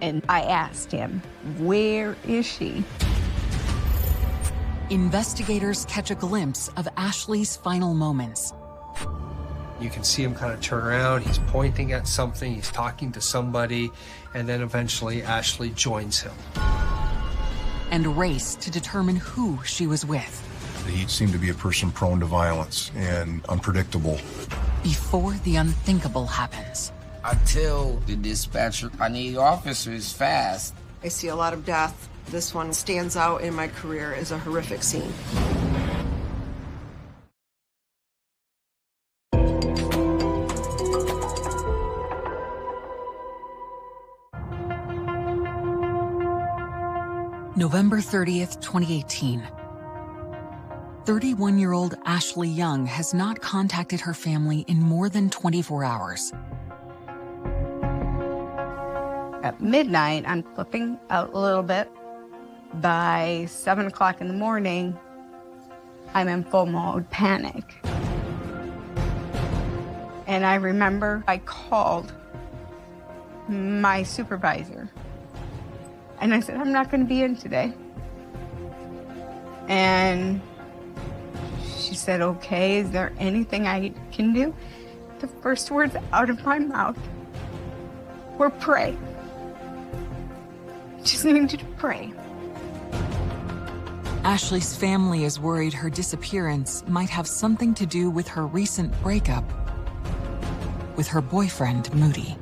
and I asked him, where is she? Investigators catch a glimpse of Ashley's final moments. You can see him kind of turn around, he's pointing at something, he's talking to somebody, and then eventually Ashley joins him. And race to determine who she was with. He seemed to be a person prone to violence and unpredictable. Before the unthinkable happens. I tell the dispatcher, I need officers fast. I see a lot of death. This one stands out in my career as a horrific scene. November 30th, 2018. 31-year-old Ashley Young has not contacted her family in more than 24 hours. At midnight, I'm flipping out a little bit. By 7 o'clock in the morning, I'm in full mode panic. And I remember I called my supervisor. And I said, I'm not going to be in today. And she said, okay, is there anything I can do? The first words out of my mouth were pray. Just needed to pray. Ashley's family is worried her disappearance might have something to do with her recent breakup with her boyfriend, Moody.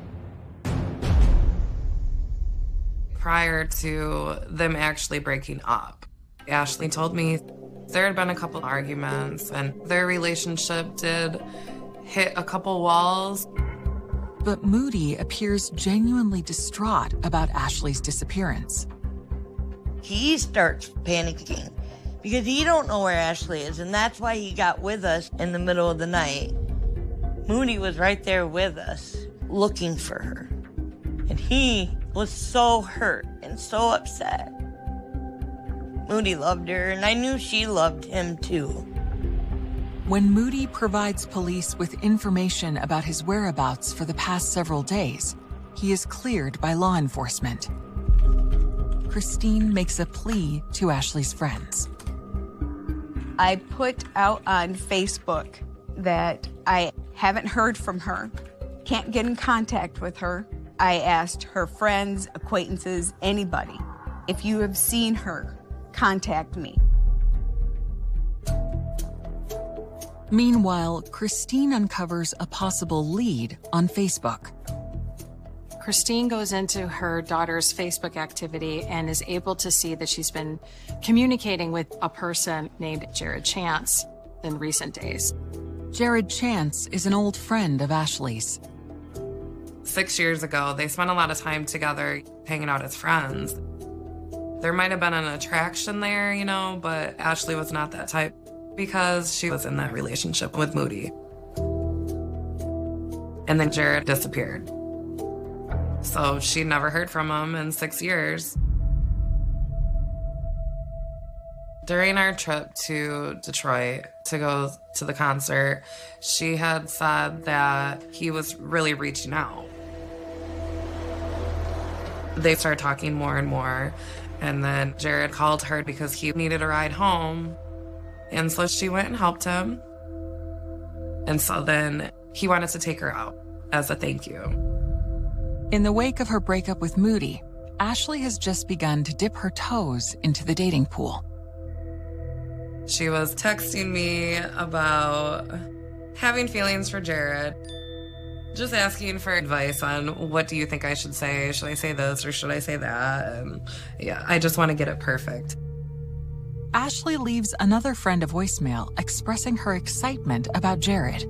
prior to them actually breaking up. Ashley told me there had been a couple arguments and their relationship did hit a couple walls. But Moody appears genuinely distraught about Ashley's disappearance. He starts panicking because he don't know where Ashley is, and that's why he got with us in the middle of the night. Moody was right there with us, looking for her. And he was so hurt and so upset. Moody loved her, and I knew she loved him too. When Moody provides police with information about his whereabouts for the past several days, he is cleared by law enforcement. Christine makes a plea to Ashley's friends. I put out on Facebook that I haven't heard from her, can't get in contact with her. I asked her friends, acquaintances, anybody, if you have seen her, contact me. Meanwhile, Christine uncovers a possible lead on Facebook. Christine goes into her daughter's Facebook activity and is able to see that she's been communicating with a person named Jared Chance in recent days. Jared Chance is an old friend of Ashley's. 6 years ago, they spent a lot of time together hanging out as friends. There might have been an attraction there, you know, but Ashley was not that type because she was in that relationship with Moody. And then Jared disappeared. So she never heard from him in 6 years. During our trip to Detroit to go to the concert, she had said that he was really reaching out. They started talking more and more, and then Jared called her because he needed a ride home. And so she went and helped him. And so then he wanted to take her out as a thank you. In the wake of her breakup with Moody, Ashley has just begun to dip her toes into the dating pool. She was texting me about having feelings for Jared, just asking for advice on what do you think I should say? Should I say this or should I say that? And yeah, I just want to get it perfect. Ashley leaves another friend a voicemail expressing her excitement about Jared.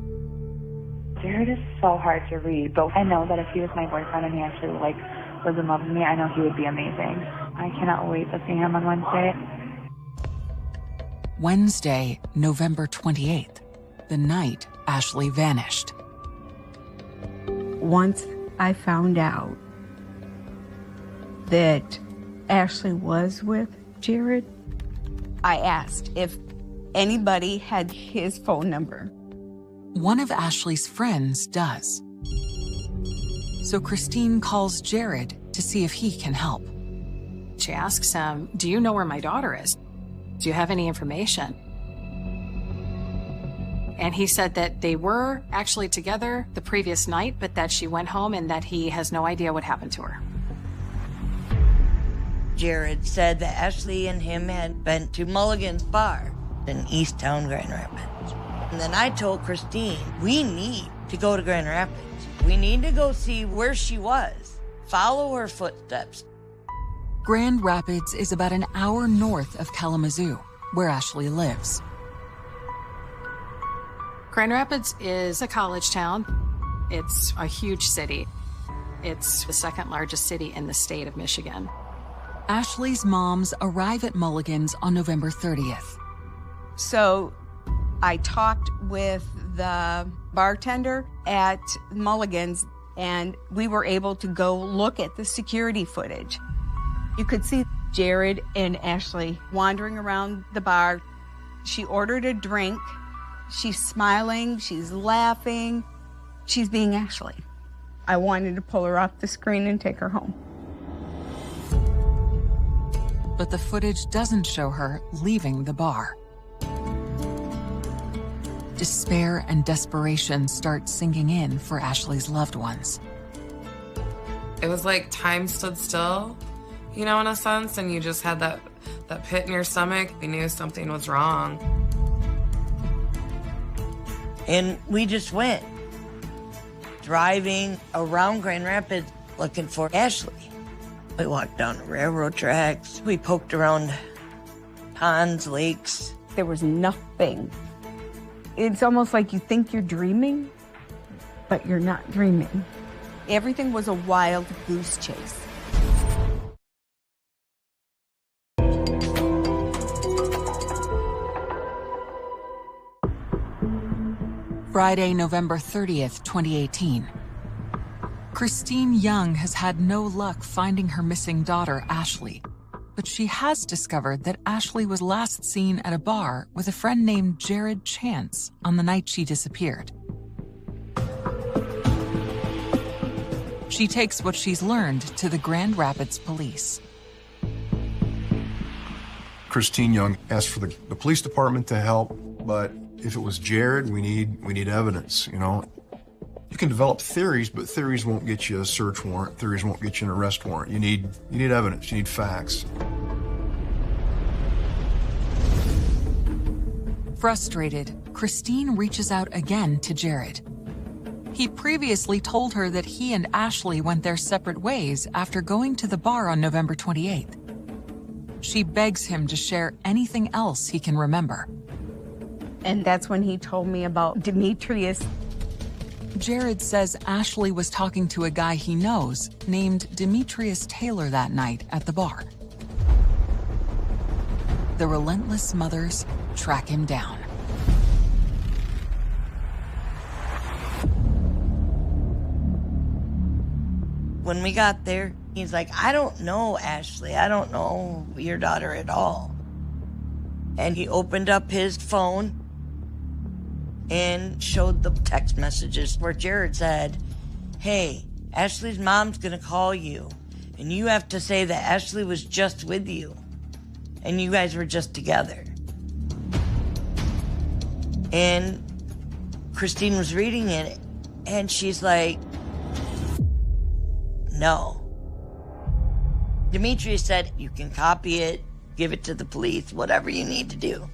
Jared is so hard to read, but I know that if he was my boyfriend and he actually was in love with me, I know he would be amazing. I cannot wait to see him on Wednesday. Wednesday, November 28th, the night Ashley vanished. Once I found out that Ashley was with Jared, I asked if anybody had his phone number. One of Ashley's friends does. So Christine calls Jared to see if he can help. She asks him, "Do you know where my daughter is? Do you have any information?" And he said that they were actually together the previous night, but that she went home and that he has no idea what happened to her. Jared said that Ashley and him had been to Mulligan's Bar in Easttown, Grand Rapids. And then I told Christine, we need to go to Grand Rapids. We need to go see where she was, follow her footsteps. Grand Rapids is about an hour north of Kalamazoo, where Ashley lives. Grand Rapids is a college town. It's a huge city. It's the second largest city in the state of Michigan. Ashley's moms arrive at Mulligan's on November 30th. So I talked with the bartender at Mulligan's, and we were able to go look at the security footage. You could see Jared and Ashley wandering around the bar. She ordered a drink. She's smiling, she's laughing. She's being Ashley. I wanted to pull her off the screen and take her home. But the footage doesn't show her leaving the bar. Despair and desperation start sinking in for Ashley's loved ones. It was like time stood still, you know, in a sense, and you just had that pit in your stomach. You knew something was wrong. And we just went, driving around Grand Rapids looking for Ashley. We walked down the railroad tracks. We poked around ponds, lakes. There was nothing. It's almost like you think you're dreaming, but you're not dreaming. Everything was a wild goose chase. Friday, November 30th, 2018. Christine Young has had no luck finding her missing daughter, Ashley, but she has discovered that Ashley was last seen at a bar with a friend named Jared Chance on the night she disappeared. She takes what she's learned to the Grand Rapids police. Christine Young asked for the police department to help, but if it was Jared, we need evidence, you know. You can develop theories, but theories won't get you a search warrant. Theories won't get you an arrest warrant. You need evidence, you need facts. Frustrated, Christine reaches out again to Jared. He previously told her that he and Ashley went their separate ways after going to the bar on November 28th. She begs him to share anything else he can remember. And that's when he told me about Demetrius. Jared says Ashley was talking to a guy he knows named Demetrius Taylor that night at the bar. The relentless mothers track him down. When we got there, he's like, I don't know, Ashley. I don't know your daughter at all. And he opened up his phone and showed the text messages where Jared said, hey, Ashley's mom's gonna call you, and you have to say that Ashley was just with you, and you guys were just together. And Christine was reading it, and she's like, no. Demetrius said, you can copy it, give it to the police, whatever you need to do.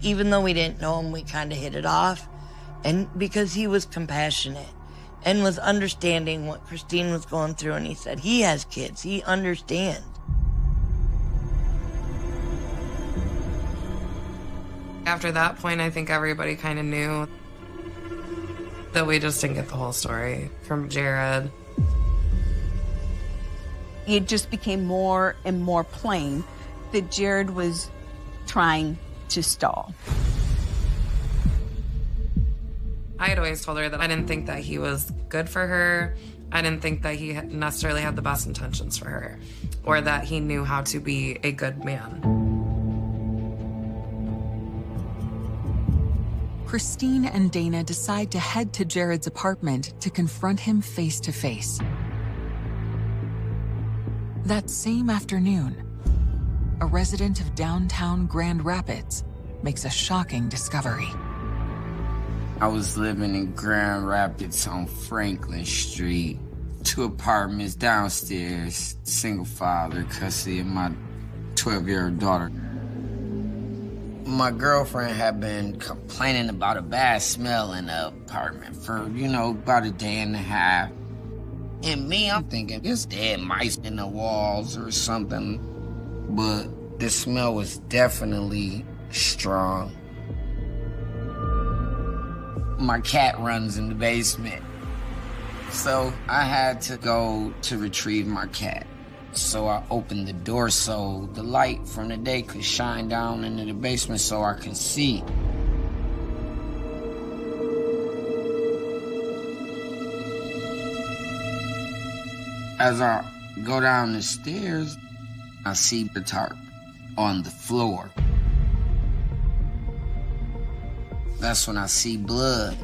Even though we didn't know him, we kind of hit it off. And because he was compassionate and was understanding what Christine was going through, and he said he has kids, he understands. After that point, I think everybody kind of knew that we just didn't get the whole story from Jared. It just became more and more plain that Jared was trying to stall. I had always told her that I didn't think that he was good for her. I didn't think that he necessarily had the best intentions for her, or that he knew how to be a good man. Christine and Dana decide to head to Jared's apartment to confront him face to face. That same afternoon, a resident of downtown Grand Rapids makes a shocking discovery. I was living in Grand Rapids on Franklin Street. 2 apartments downstairs, single father, custody of my 12-year-old daughter. My girlfriend had been complaining about a bad smell in the apartment for, about a day and a half. And me, I'm thinking, it's dead mice in the walls or something. But the smell was definitely strong. My cat runs in the basement. So I had to go to retrieve my cat. So I opened the door so the light from the day could shine down into the basement so I could see. As I go down the stairs, I see the tarp on the floor. That's when I see blood.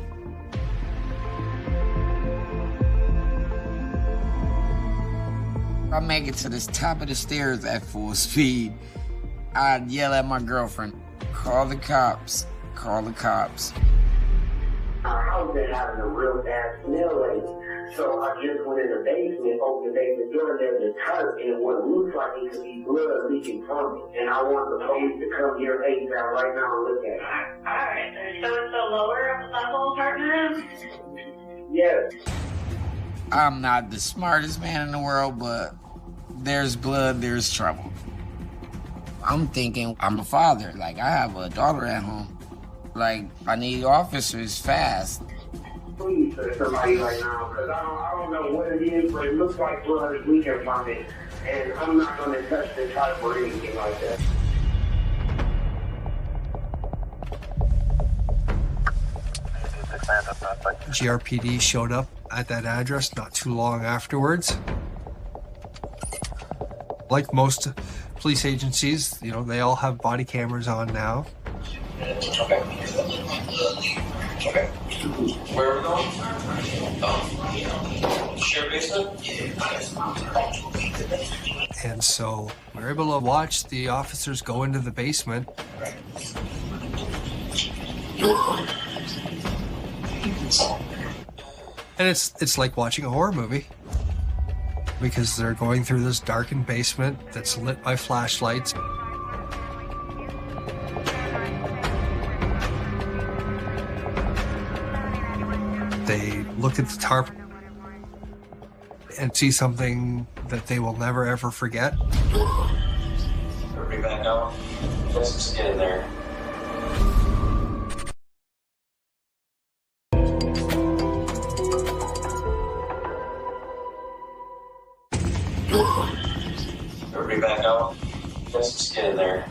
I make it to the top of the stairs at full speed. I'd yell at my girlfriend, call the cops, call the cops. Our house been having a real bad smell lately. So I just went in the basement, opened the basement door, and there's a tarp, and what looks like it could be blood leaking from it. And I want the police to come here ASAP right now and look at it. Alright, so it's the lower level apartment room? Yes. I'm not the smartest man in the world, but there's blood, there's trouble. I'm thinking I'm a father. Like, I have a daughter at home. Like, I need officers fast. Please send somebody right now, because I don't know what it is, but it looks like blood is leaking from it, and I'm not going to touch the type or anything like that. GRPD showed up at that address not too long afterwards. Like most police agencies, you know, they all have body cameras on now. Okay. Where are we going? Share basement? And so we're able to watch the officers go into the basement. And it's like watching a horror movie, because they're going through this darkened basement that's lit by flashlights. They look at the tarp and see something that they will never ever forget. Everybody back out. Let's just get in there. Everybody back out. Let's just get in there.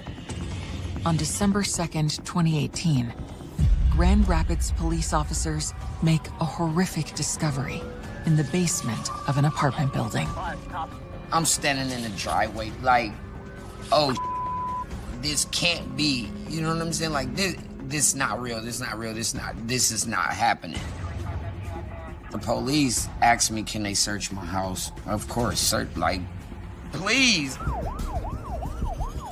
On December 2nd, 2018, Grand Rapids police officers make a horrific discovery in the basement of an apartment building. I'm standing in the driveway like, oh, this can't be. You know what I'm saying? Like, this is not real. This is not real. This is not happening. The police asked me, can they search my house? Of course, like, please.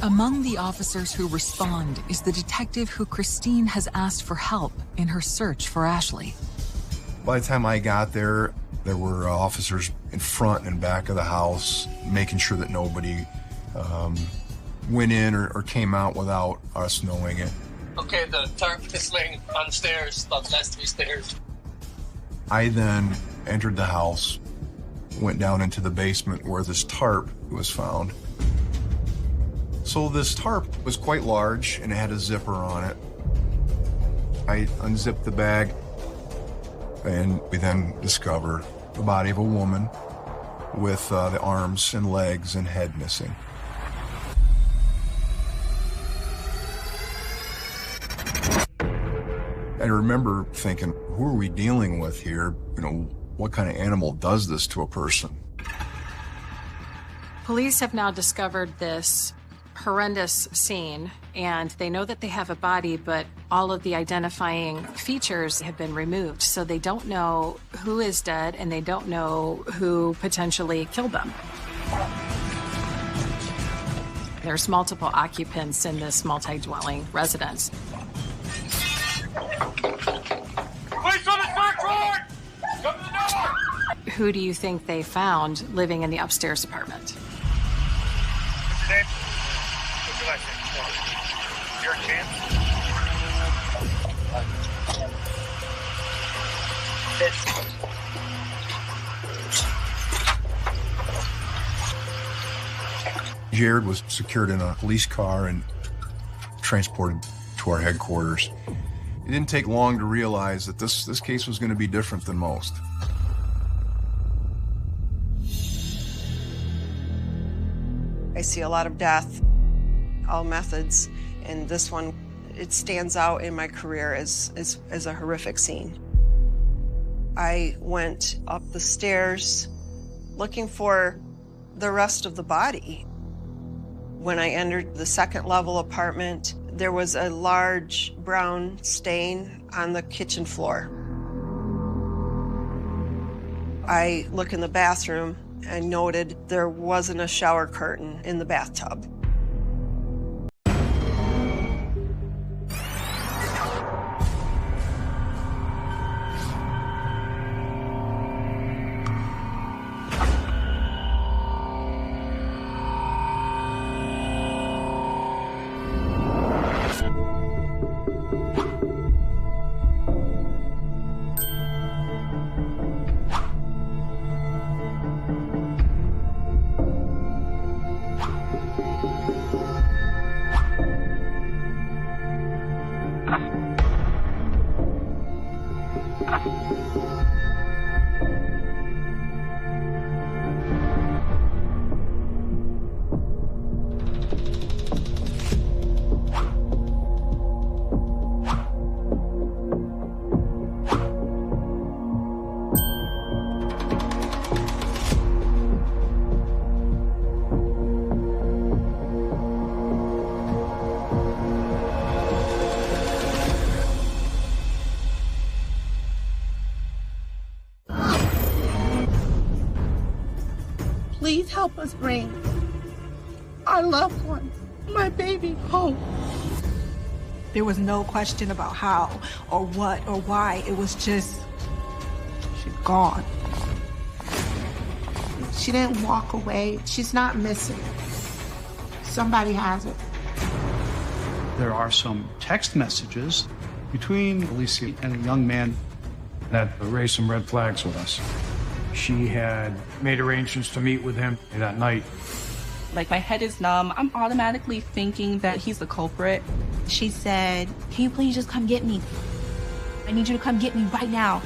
Among the officers who respond is the detective who Christine has asked for help in her search for Ashley. By the time I got there, there were officers in front and back of the house, making sure that nobody went in or came out without us knowing it. Okay, the tarp is laying on the stairs, the last 3 stairs. I then entered the house, went down into the basement where this tarp was found. So this tarp was quite large and it had a zipper on it. I unzipped the bag and we then discover the body of a woman with the arms and legs and head missing. I remember thinking, who are we dealing with here? You know, what kind of animal does this to a person? Police have now discovered this horrendous scene, and they know that they have a body, but all of the identifying features have been removed, so they don't know who is dead and they don't know who potentially killed them. There's multiple occupants in this multi-dwelling residence. Police on the search warrant! Come to the door! Who do you think they found living in the upstairs apartment? What's your name? What's your last name? Your chance? Jared was secured in a police car and transported to our headquarters. It didn't take long to realize that this case was going to be different than most. I see a lot of death, all methods, and this one, it stands out in my career as a horrific scene. I went up the stairs looking for the rest of the body. When I entered the second level apartment, there was a large brown stain on the kitchen floor. I look in the bathroom and noted there wasn't a shower curtain in the bathtub. help us bring our loved one, my baby, home. There was no question about how or what or why. It was just, she's gone. She didn't walk away. She's not missing. Somebody has it. There are some text messages between Alicia and a young man that raised some red flags with us. She had made arrangements to meet with him that night. Like, my head is numb. I'm automatically thinking that he's the culprit. She said, "Can you please just come get me? I need you to come get me right now."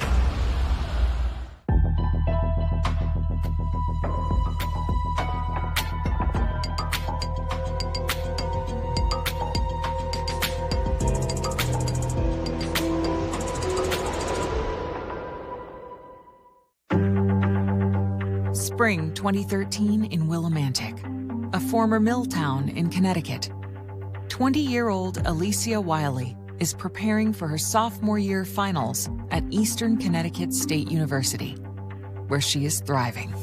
Spring 2013 in Willimantic, a former mill town in Connecticut. 20-year-old Alicia Wiley is preparing for her sophomore year finals at Eastern Connecticut State University, where she is thriving.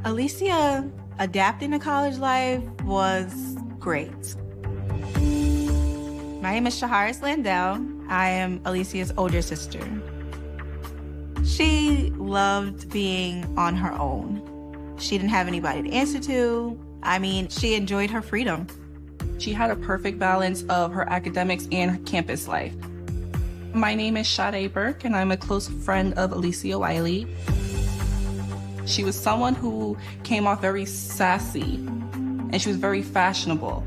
Alicia adapting to college life was great. My name is Shaharis Landell. I am Alicia's older sister. She loved being on her own. She didn't have anybody to answer to. I mean, she enjoyed her freedom. She had a perfect balance of her academics and her campus life. My name is Sade Burke, and I'm a close friend of Alicia Wiley. She was someone who came off very sassy, and she was very fashionable.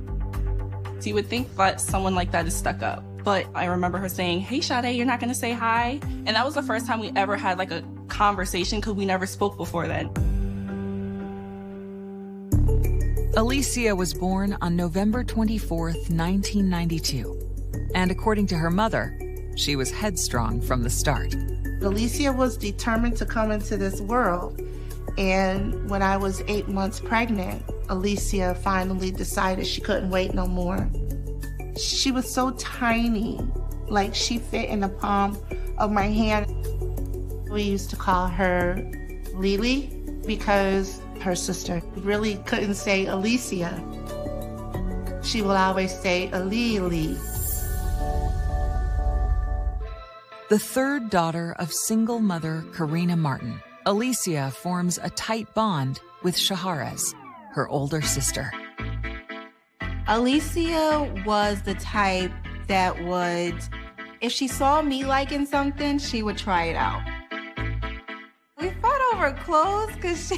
So you would think that someone like that is stuck up. But I remember her saying, "Hey, Sade, you're not gonna say hi?" And that was the first time we ever had like a conversation, because we never spoke before then. Alicia was born on November 24th, 1992. And according to her mother, she was headstrong from the start. Alicia was determined to come into this world. And when I was 8 months pregnant, Alicia finally decided she couldn't wait no more. She was so tiny, like she fit in the palm of my hand. We used to call her Lily because her sister really couldn't say Alicia. She will always say Alili. The third daughter of single mother Karina Martin, Alicia forms a tight bond with Shaharis, her older sister. Alicia was the type that would, if she saw me liking something, she would try it out. We fought over clothes because I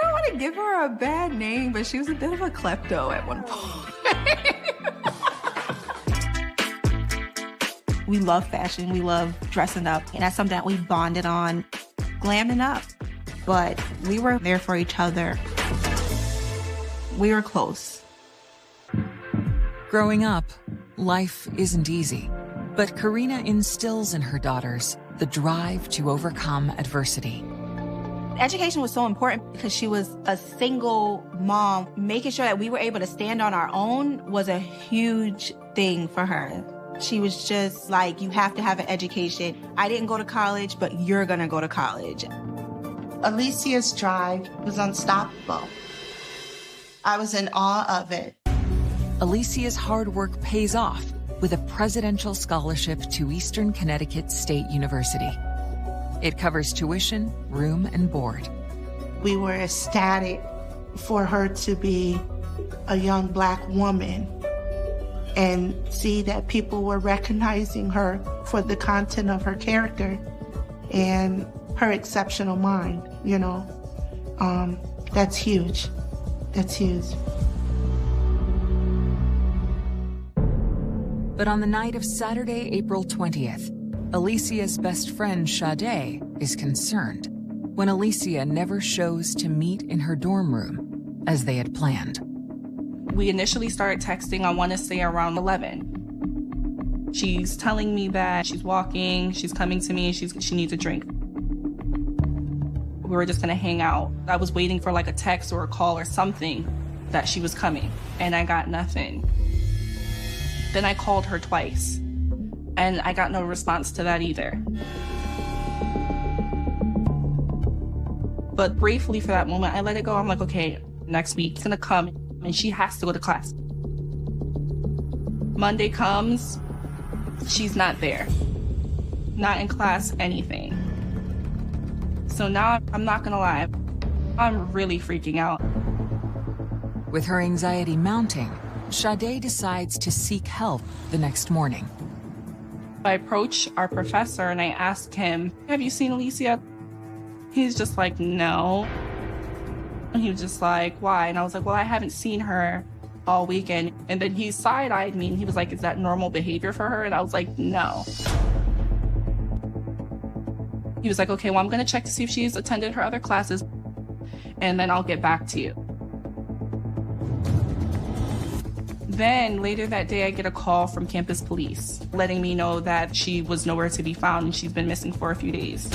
don't want to give her a bad name, but she was a bit of a klepto at one point. We love fashion. We love dressing up. And that's something that we bonded on, glamming up. But we were there for each other. We were close. Growing up, life isn't easy. But Karina instills in her daughters the drive to overcome adversity. Education was so important because she was a single mom. Making sure that we were able to stand on our own was a huge thing for her. She was just like, you have to have an education. I didn't go to college, but you're gonna go to college. Alicia's drive was unstoppable. I was in awe of it. Alicia's hard work pays off with a presidential scholarship to Eastern Connecticut State University. It covers tuition, room, and board. We were ecstatic for her to be a young Black woman and see that people were recognizing her for the content of her character and her exceptional mind, you know. That's huge. That's huge. But on the night of Saturday, April 20th, Alicia's best friend, Sade, is concerned when Alicia never shows to meet in her dorm room as they had planned. We initially started texting, I want to say around 11. She's telling me that she's walking, she's coming to me, she needs a drink. We were just gonna hang out. I was waiting for like a text or a call or something that she was coming, and I got nothing. Then I called her twice, and I got no response to that either. But gratefully for that moment, I let it go. I'm like, okay, next week's gonna come and she has to go to class. Monday comes, she's not there. Not in class, anything. So now, I'm not gonna lie, I'm really freaking out. With her anxiety mounting, Sade decides to seek help the next morning. I approach our professor and I ask him, have you seen Alicia? He's just like, no. And he was just like, why? And I was like, well, I haven't seen her all weekend. And then he side-eyed me and he was like, is that normal behavior for her? And I was like, no. He was like, okay, well, I'm gonna check to see if she's attended her other classes and then I'll get back to you. Then later that day, I get a call from campus police letting me know that she was nowhere to be found and she's been missing for a few days.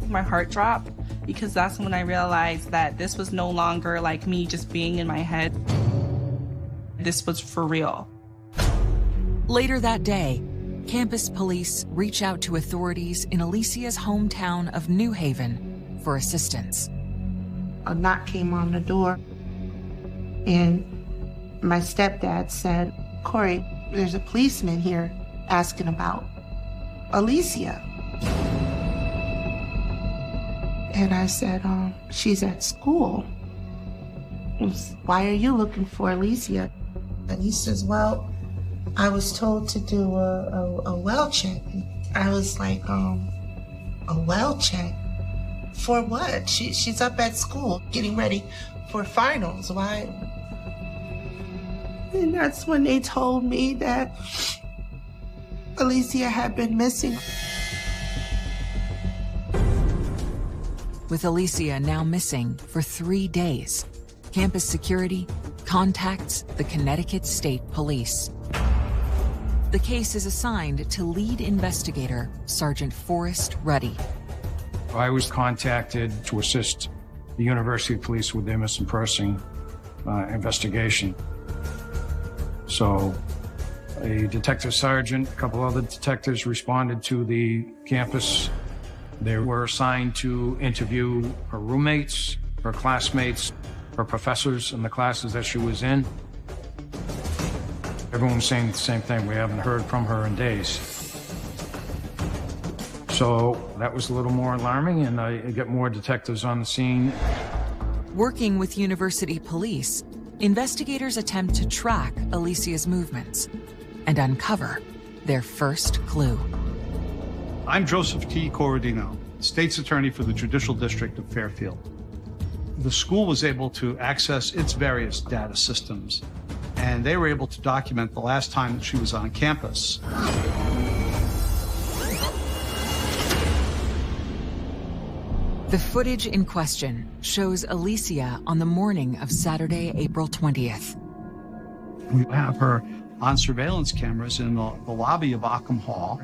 My heart dropped because that's when I realized that this was no longer like me just being in my head. This was for real. Later that day, campus police reach out to authorities in Alicia's hometown of New Haven for assistance. A knock came on the door, and my stepdad said, Corey, there's a policeman here asking about Alicia. And I said, she's at school. Why are you looking for Alicia? And he says, well, I was told to do a well check. I was like, a well check? For what? She's up at school getting ready for finals. Why? And that's when they told me that Alicia had been missing. With Alicia now missing for 3 days, campus security contacts the Connecticut State Police. The case is assigned to lead investigator Sergeant Forrest Ruddy. I was contacted to assist the University Police with their missing person investigation. So a detective sergeant, a couple other detectives responded to the campus. They were assigned to interview her roommates, her classmates, her professors in the classes that she was in. Everyone was saying the same thing. We haven't heard from her in days. So that was a little more alarming, and I get more detectives on the scene. Working with university police, investigators attempt to track Alicia's movements and uncover their first clue. I'm Joseph T. Corradino, State's Attorney for the Judicial District of Fairfield. The school was able to access its various data systems, and they were able to document the last time that she was on campus. The footage in question shows Alicia on the morning of Saturday, April 20th. We have her on surveillance cameras in the lobby of Ockham Hall,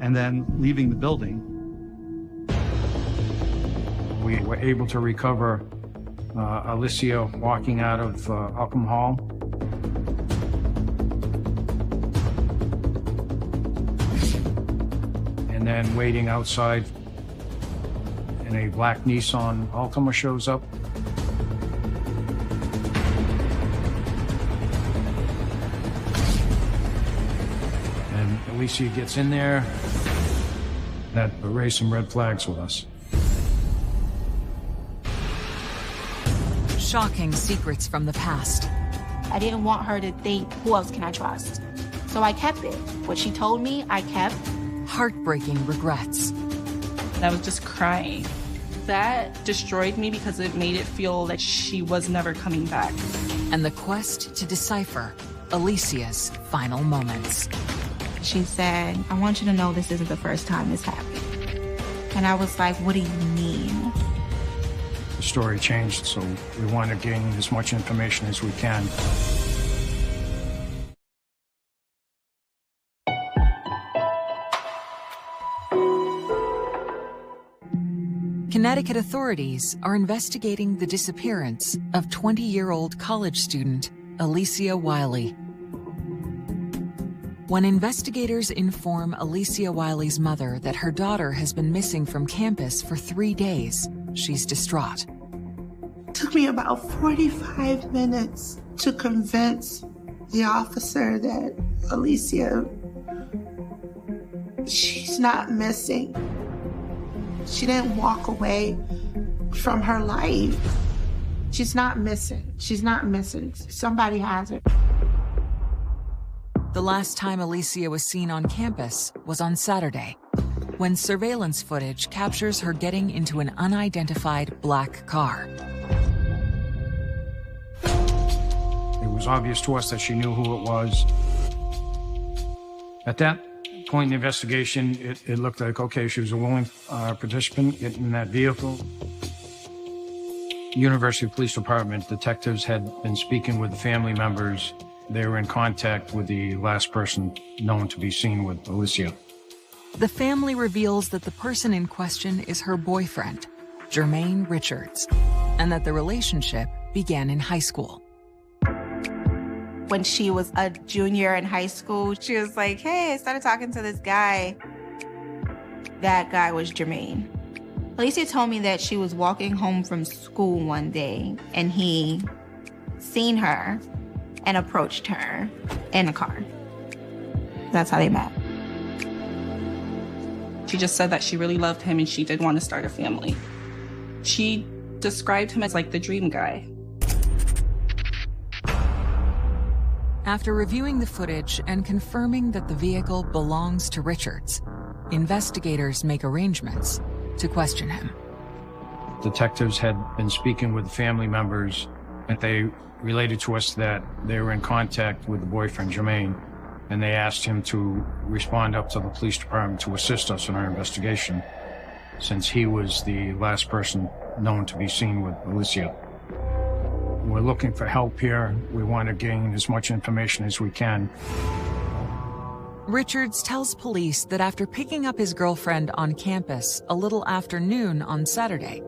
and then leaving the building. We were able to recover Alicia walking out of Ockham Hall. And then waiting outside, and a black Nissan Altima shows up. And Alicia gets in there. That raised some red flags with us. Shocking secrets from the past. I didn't want her to think, who else can I trust? So I kept it. What she told me, I kept. Heartbreaking regrets. I was just crying. That destroyed me because it made it feel like she was never coming back. And the quest to decipher Alicia's final moments. She said, I want you to know this isn't the first time this happened. And I was like, what do you mean? The story changed, so we want to gain as much information as we can. Connecticut authorities are investigating the disappearance of 20-year-old college student Alicia Wiley. When investigators inform Alicia Wiley's mother that her daughter has been missing from campus for 3 days, she's distraught. It took me about 45 minutes to convince the officer that Alicia, she's not missing. She didn't walk away from her life. She's not missing. She's not missing. Somebody has her. The last time Alicia was seen on campus was on Saturday, when surveillance footage captures her getting into an unidentified black car. It was obvious to us that she knew who it was. At that point in the investigation, it looked like, okay, she was a willing participant in that vehicle. University Police Department detectives had been speaking with the family members. They were in contact with the last person known to be seen with Alicia. The family reveals that the person in question is her boyfriend, Jermaine Richards, and that the relationship began in high school. When she was a junior in high school, she was like, hey, I started talking to this guy. That guy was Jermaine. Alicia told me that she was walking home from school one day and he seen her and approached her in a car. That's how they met. She just said that she really loved him and she did want to start a family. She described him as like the dream guy. After reviewing the footage and confirming that the vehicle belongs to Richards, investigators make arrangements to question him. Detectives had been speaking with family members, and they related to us that they were in contact with the boyfriend, Jermaine, and they asked him to respond up to the police department to assist us in our investigation, since he was the last person known to be seen with Alicia. We're looking for help here. We want to gain as much information as we can. Richards tells police that after picking up his girlfriend on campus a little after noon on Saturday,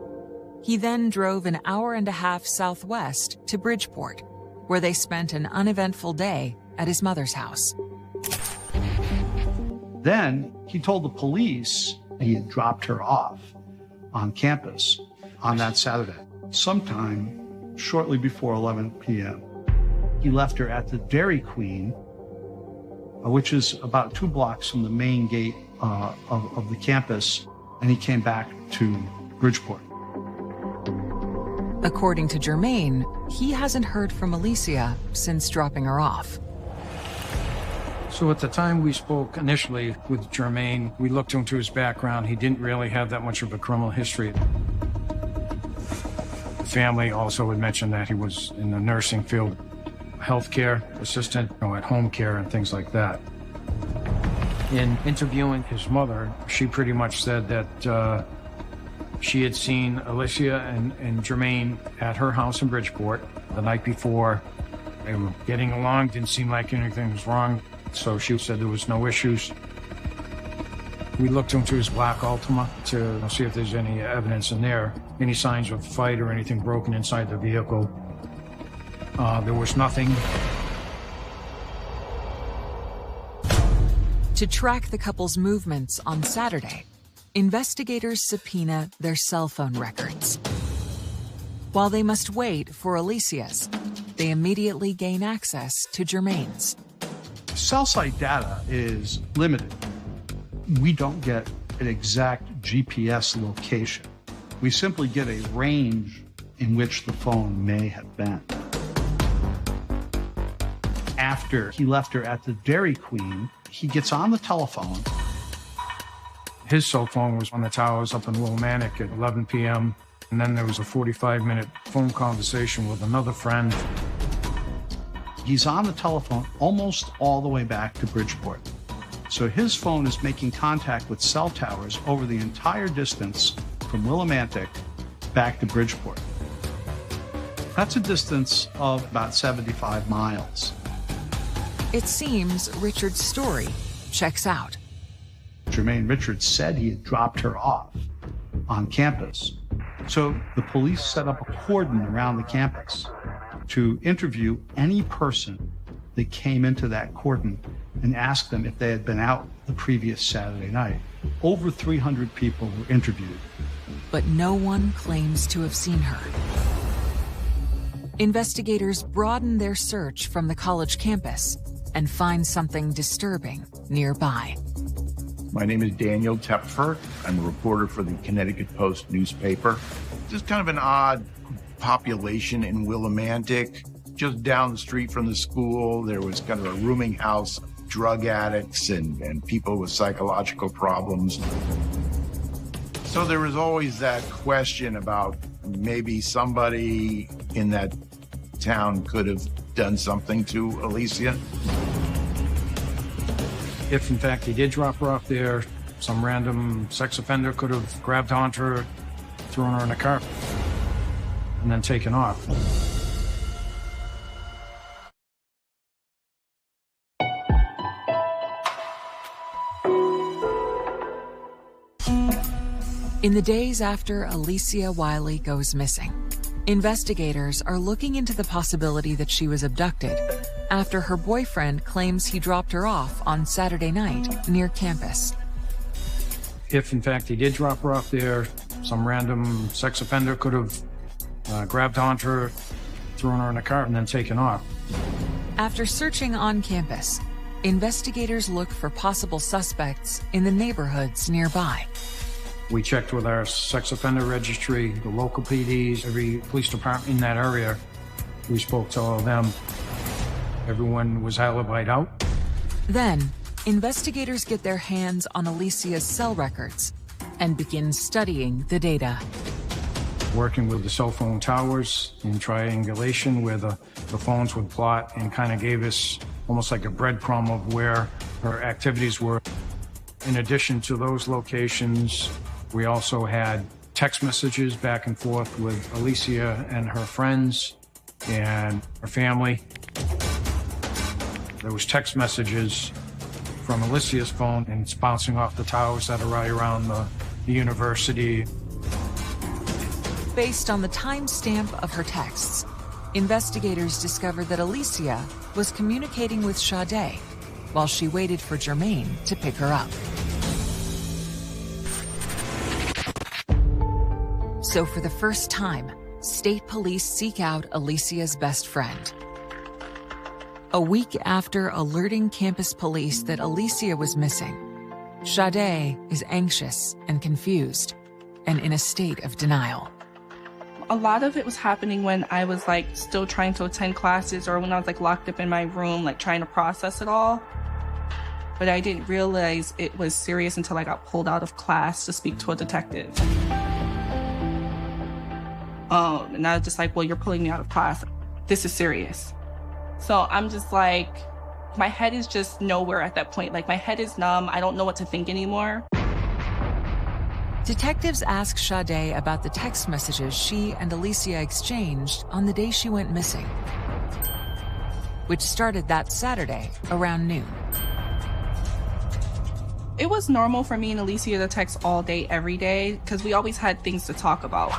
he then drove an hour-and-a-half southwest to Bridgeport, where they spent an uneventful day at his mother's house. Then he told the police he had dropped her off on campus on that Saturday, sometime shortly before 11 p.m. He left her at the Dairy Queen, which is about 2 blocks from the main gate of the campus, and he came back to Bridgeport. According to Jermaine, he hasn't heard from Alicia since dropping her off. So at the time we spoke initially with Jermaine, we looked into his background. He didn't really have that much of a criminal history. The family also had mentioned that he was in the nursing field, healthcare assistant, at home care and things like that. In interviewing his mother, she pretty much said that she had seen Alicia and Jermaine at her house in Bridgeport the night before. They were getting along, didn't seem like anything was wrong, so she said there was no issues. We looked into his black Altima to see if there's any evidence in there, any signs of a fight or anything broken inside the vehicle. There was nothing. To track the couple's movements on Saturday, investigators subpoena their cell phone records. While they must wait for Alicia's, they immediately gain access to Jermaine's. Cell site data is limited. We don't get an exact GPS location. We simply get a range in which the phone may have been. After he left her at the Dairy Queen, he gets on the telephone. His cell phone was on the towers up in Willimantic at 11 p.m. And then there was a 45-minute phone conversation with another friend. He's on the telephone almost all the way back to Bridgeport. So his phone is making contact with cell towers over the entire distance from Willimantic back to Bridgeport. That's a distance of about 75 miles. It seems Richard's story checks out. Jermaine Richards said he had dropped her off on campus. So the police set up a cordon around the campus to interview any person that came into that cordon and ask them if they had been out the previous Saturday night. Over 300 people were interviewed. but no one claims to have seen her. Investigators broaden their search from the college campus and find something disturbing nearby. My name is Daniel Tepfer. I'm a reporter for the Connecticut Post newspaper. Just kind of an odd population in Willimantic. Just down the street from the school, there was kind of a rooming house, drug addicts and people with psychological problems. So there was always that question about maybe somebody in that town could have done something to Alicia. If, in fact, he did drop her off there, some random sex offender could have grabbed onto her, thrown her in a car, and then taken off. In the days after Alicia Wiley goes missing, investigators are looking into the possibility that she was abducted after her boyfriend claims he dropped her off on Saturday night near campus. If, in fact, he did drop her off there, some random sex offender could have grabbed onto her, thrown her in a car, and then taken off. After searching on campus, investigators look for possible suspects in the neighborhoods nearby. We checked with our sex offender registry, the local PDs, every police department in that area. We spoke to all of them. Everyone was alibied out. Then, investigators get their hands on Alicia's cell records and begin studying the data. Working with the cell phone towers in triangulation where the phones would plot, and kind of gave us almost like a breadcrumb of where her activities were. In addition to those locations, we also had text messages back and forth with Alicia and her friends and her family. There was text messages from Alicia's phone, and it's bouncing off the towers that are right around the university. Based on the timestamp of her texts, investigators discovered that Alicia was communicating with Sade while she waited for Jermaine to pick her up. So for the first time, state police seek out Alicia's best friend. A week after alerting campus police that Alicia was missing, Sade is anxious and confused and in a state of denial. A lot of it was happening when I was still trying to attend classes, or when I was locked up in my room, trying to process it all. But I didn't realize it was serious until I got pulled out of class to speak to a detective. And I was just well, you're pulling me out of class. This is serious. So I'm just my head is just nowhere at that point. My head is numb. I don't know what to think anymore. Detectives ask Sade about the text messages she and Alicia exchanged on the day she went missing, which started that Saturday around noon. It was normal for me and Alicia to text all day, every day, because we always had things to talk about.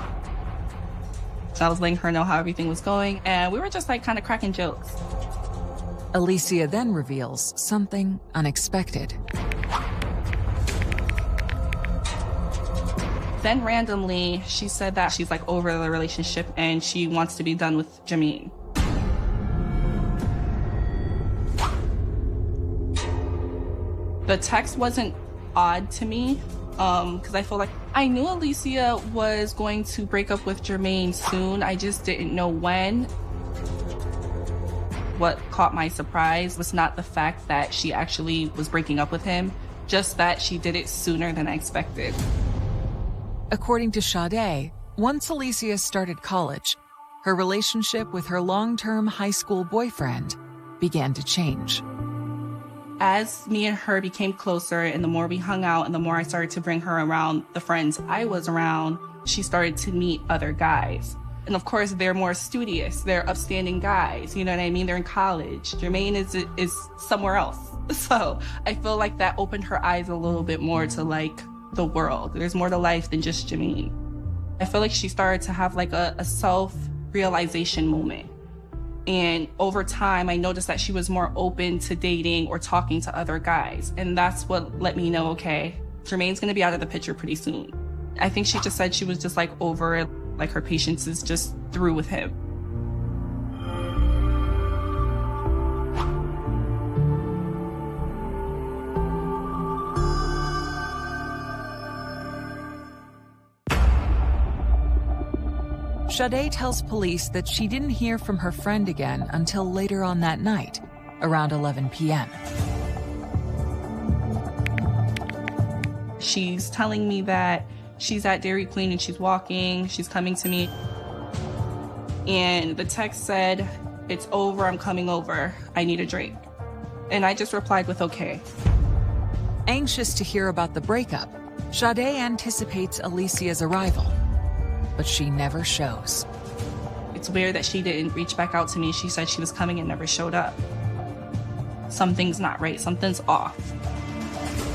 So I was letting her know how everything was going, and we were just kind of cracking jokes. Alicia then reveals something unexpected. Then randomly, she said that she's over the relationship and she wants to be done with Jermaine. The text wasn't odd to me, because I feel I knew Alicia was going to break up with Jermaine soon. I just didn't know when. What caught my surprise was not the fact that she actually was breaking up with him, just that she did it sooner than I expected. According to Sade, once Alicia started college, her relationship with her long-term high school boyfriend began to change. As me and her became closer, and the more we hung out and the more I started to bring her around the friends I was around, she started to meet other guys. And of course, they're more studious. They're upstanding guys. You know what I mean? They're in college. Jermaine is somewhere else. So I feel that opened her eyes a little bit more to the world. There's more to life than just Jermaine. I feel she started to have a self-realization moment. And over time, I noticed that she was more open to dating or talking to other guys. And that's what let me know, okay, Jermaine's gonna be out of the picture pretty soon. I think she just said she was just like over it, like her patience is just through with him. Sade tells police that she didn't hear from her friend again until later on that night, around 11 p.m. She's telling me that she's at Dairy Queen and she's walking, she's coming to me. And the text said, "It's over, I'm coming over, I need a drink." And I just replied with okay. Anxious to hear about the breakup, Sade anticipates Alicia's arrival, but she never shows. It's weird that she didn't reach back out to me. She said she was coming and never showed up. Something's not right, something's off.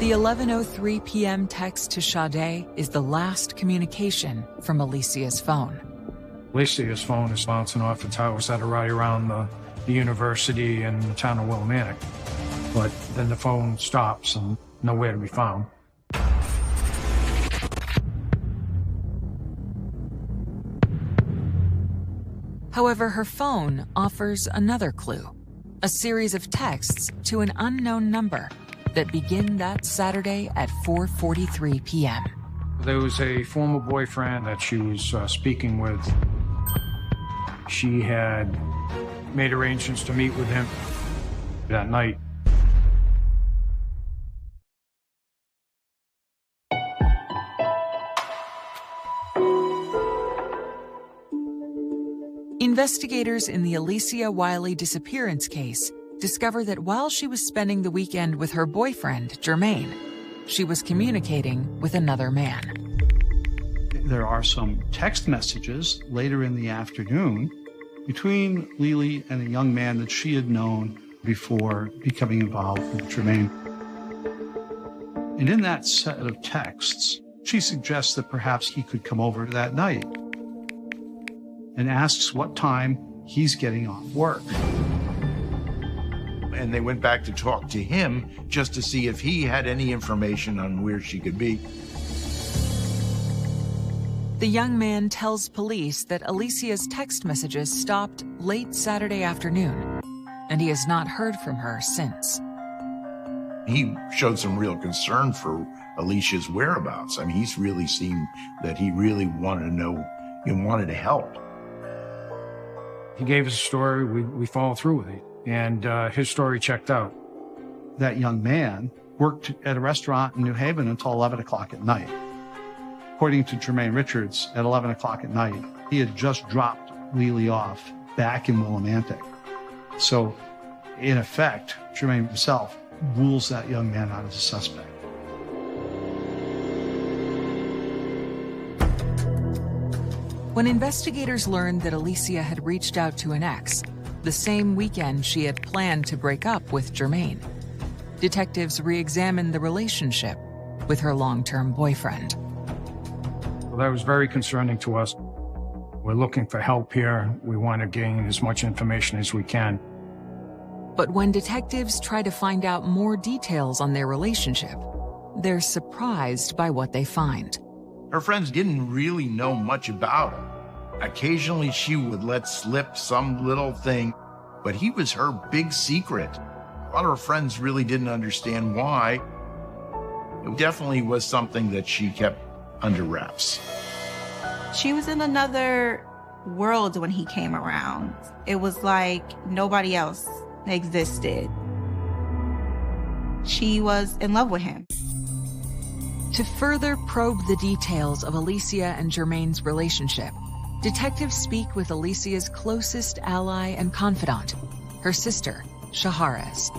The 11:03 p.m. text to Sade is the last communication from Alicia's phone. Alicia's phone is bouncing off the towers that are right around the university and the town of Willimantic. But then the phone stops and nowhere to be found. However, her phone offers another clue, a series of texts to an unknown number that begin that Saturday at 4:43 p.m. There was a former boyfriend that she was speaking with. She had made arrangements to meet with him that night. Investigators in the Alicia Wiley disappearance case discover that while she was spending the weekend with her boyfriend, Jermaine, she was communicating with another man. There are some text messages later in the afternoon between Lily and a young man that she had known before becoming involved with Jermaine. And in that set of texts, she suggests that perhaps he could come over that night and asks what time he's getting off work. And they went back to talk to him just to see if he had any information on where she could be. The young man tells police that Alicia's text messages stopped late Saturday afternoon, and he has not heard from her since. He showed some real concern for Alicia's whereabouts. I mean, he's really seemed that he really wanted to know and wanted to help. He gave us a story, we followed through with it, and his story checked out. That young man worked at a restaurant in New Haven until 11 o'clock at night. According to Jermaine Richards, at 11 o'clock at night, he had just dropped Lily off back in Willimantic. So, in effect, Jermaine himself rules that young man out as a suspect. When investigators learned that Alicia had reached out to an ex, the same weekend she had planned to break up with Jermaine, detectives re-examined the relationship with her long-term boyfriend. Well, that was very concerning to us. We're looking for help here. We want to gain as much information as we can. But when detectives try to find out more details on their relationship, they're surprised by what they find. Her friends didn't really know much about him. Occasionally she would let slip some little thing, but he was her big secret. A lot of her friends really didn't understand why. It definitely was something that she kept under wraps. She was in another world when he came around. It was like nobody else existed. She was in love with him. To further probe the details of Alicia and Jermaine's relationship, detectives speak with Alicia's closest ally and confidant, her sister, Shaharez.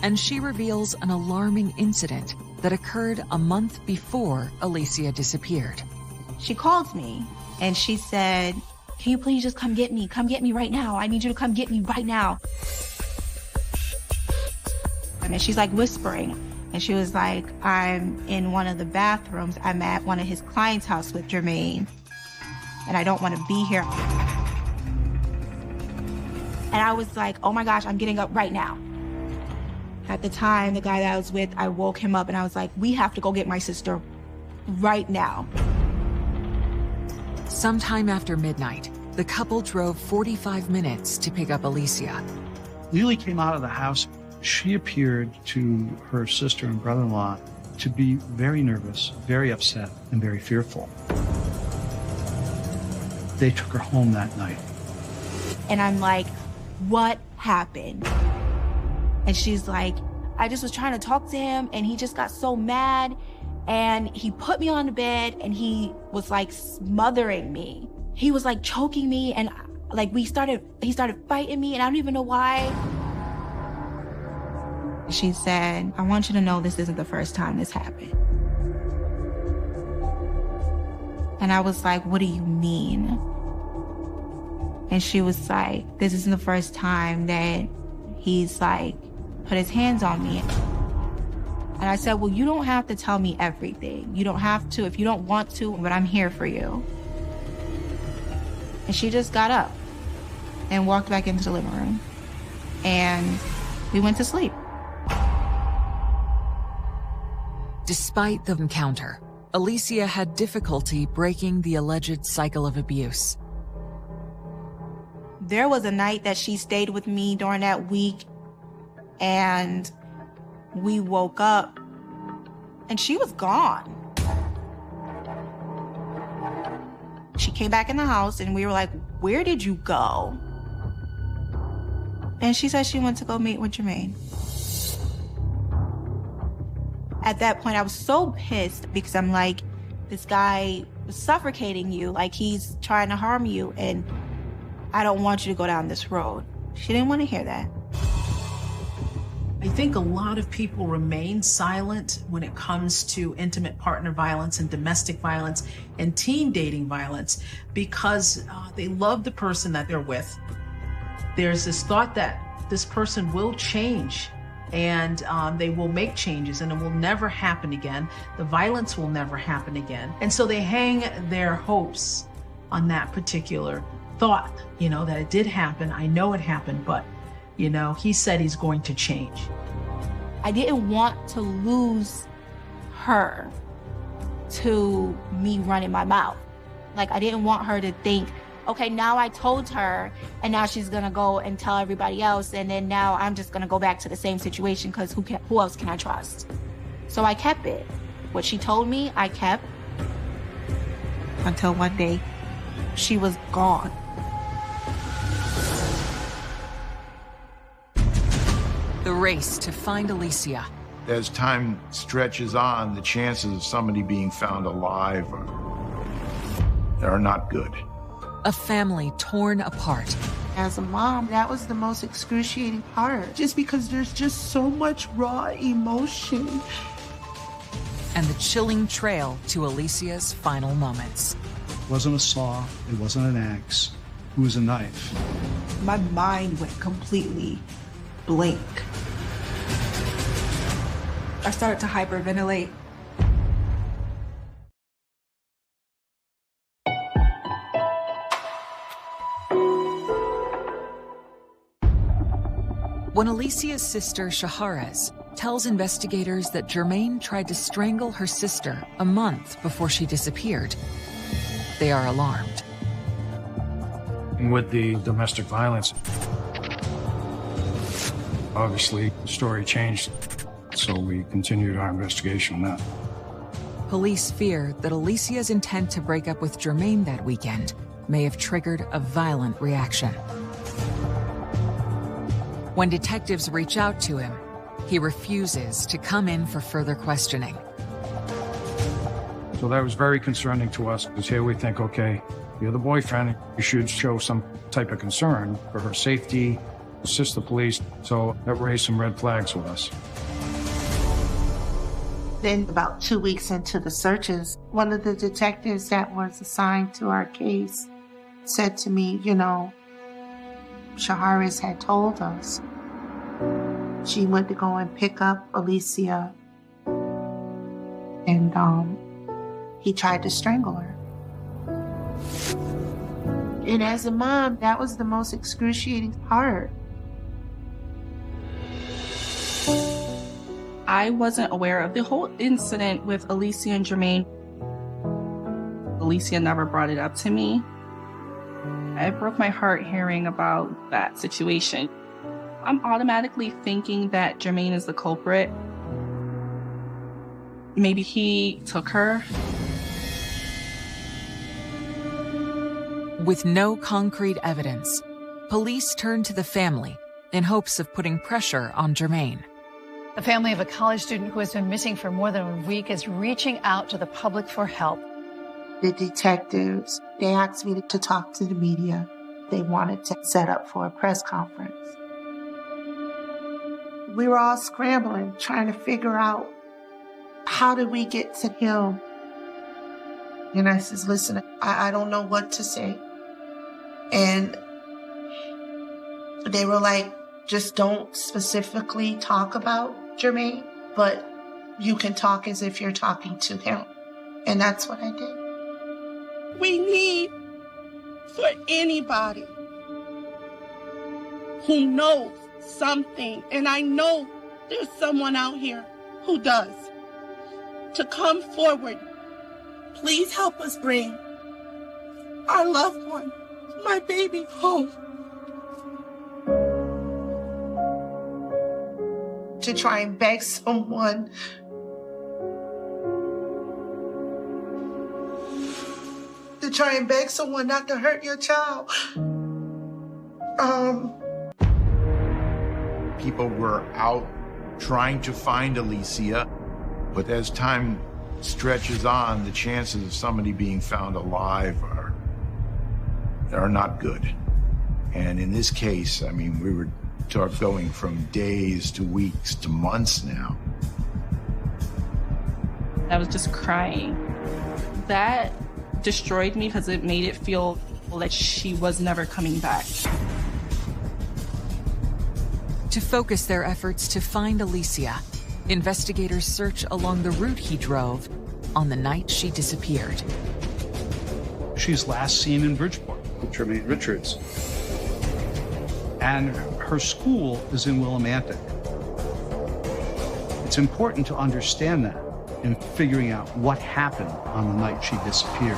And she reveals an alarming incident that occurred a month before Alicia disappeared. She called me and she said, "Can you please just come get me? Come get me right now. I need you to come get me right now." And she's like whispering. And she was like, "I'm in one of the bathrooms. I'm at one of his clients' house with Jermaine. And I don't want to be here." And I was like, "Oh my gosh, I'm getting up right now." At the time, the guy that I was with, I woke him up and I was like, "We have to go get my sister right now. Sometime after midnight, the couple drove 45 minutes to pick up Alicia. Lily came out of the house. She appeared to her sister and brother-in-law to be very nervous, very upset, and very fearful. They took her home that night. And I'm like, what happened? And she's like, I just was trying to talk to him and he just got so mad and he put me on the bed and he was like smothering me. He was like choking me and like he started fighting me and I don't even know why. She said, I want you to know this isn't the first time this happened. And I was like, what do you mean? And she was like, this isn't the first time that he's like put his hands on me. And I said, well, you don't have to tell me everything. You don't have to if you don't want to, but I'm here for you. And she just got up and walked back into the living room. And we went to sleep. Despite the encounter, Alicia had difficulty breaking the alleged cycle of abuse. There was a night that she stayed with me during that week, and we woke up, and she was gone. She came back in the house, and we were like, where did you go? And she said she went to go meet with Jermaine. At that point, I was so pissed because I'm like, this guy was suffocating you, like he's trying to harm you, and I don't want you to go down this road. She didn't want to hear that. I think a lot of people remain silent when it comes to intimate partner violence and domestic violence and teen dating violence because they love the person that they're with. There's this thought that this person will change and they will make changes and it will never happen again. The violence will never happen again. And so they hang their hopes on that particular thought, you know, that it did happen. I know it happened, but, you know, he said he's going to change. I didn't want to lose her to me running my mouth. Like, I didn't want her to think, okay, now I told her and now she's gonna go and tell everybody else and then now I'm just gonna go back to the same situation because who else can I trust? So I kept it. What she told me, I kept until one day she was gone. The race to find Alicia. As time stretches on, the chances of somebody being found alive are not good. A family torn apart. As a mom, that was the most excruciating part, just because there's just so much raw emotion. And the chilling trail to Alicia's final moments. It wasn't a saw, it wasn't an axe, it was a knife. My mind went completely blank. I started to hyperventilate. When Alicia's sister, Shaharez, tells investigators that Jermaine tried to strangle her sister a month before she disappeared, they are alarmed. With the domestic violence, obviously the story changed, so we continued our investigation on that. Police fear that Alicia's intent to break up with Jermaine that weekend may have triggered a violent reaction. When detectives reach out to him, he refuses to come in for further questioning. So that was very concerning to us, because here we think, okay, you're the boyfriend, you should show some type of concern for her safety, assist the police, so that raised some red flags with us. Then about 2 weeks into the searches, one of the detectives that was assigned to our case said to me, you know, Shaharez had told us she went to go and pick up Alicia and he tried to strangle her. And as a mom, that was the most excruciating part. I wasn't aware of the whole incident with Alicia and Jermaine. Alicia never brought it up to me. It broke my heart hearing about that situation. I'm automatically thinking that Jermaine is the culprit. Maybe he took her. With no concrete evidence, police turned to the family in hopes of putting pressure on Jermaine. The family of a college student who has been missing for more than a week is reaching out to the public for help. The detectives, they asked me to talk to the media. They wanted to set up for a press conference. We were all scrambling, trying to figure out, how did we get to him? And I says, listen, I don't know what to say. And they were like, just don't specifically talk about Jermaine, but you can talk as if you're talking to him. And that's what I did. We need for anybody who knows something, and I know there's someone out here who does, to come forward. Please help us bring our loved one, my baby, home. To try and beg someone not to hurt your child. People were out trying to find Alicia, but as time stretches on, the chances of somebody being found alive are not good. And in this case, I mean, we were going from days to weeks to months now. I was just crying. That destroyed me because it made it feel like she was never coming back. To focus their efforts to find Alicia, investigators search along the route he drove on the night she disappeared. She's last seen in Bridgeport with Jermaine Richards. And her school is in Willimantic. It's important to understand that in figuring out what happened on the night she disappeared.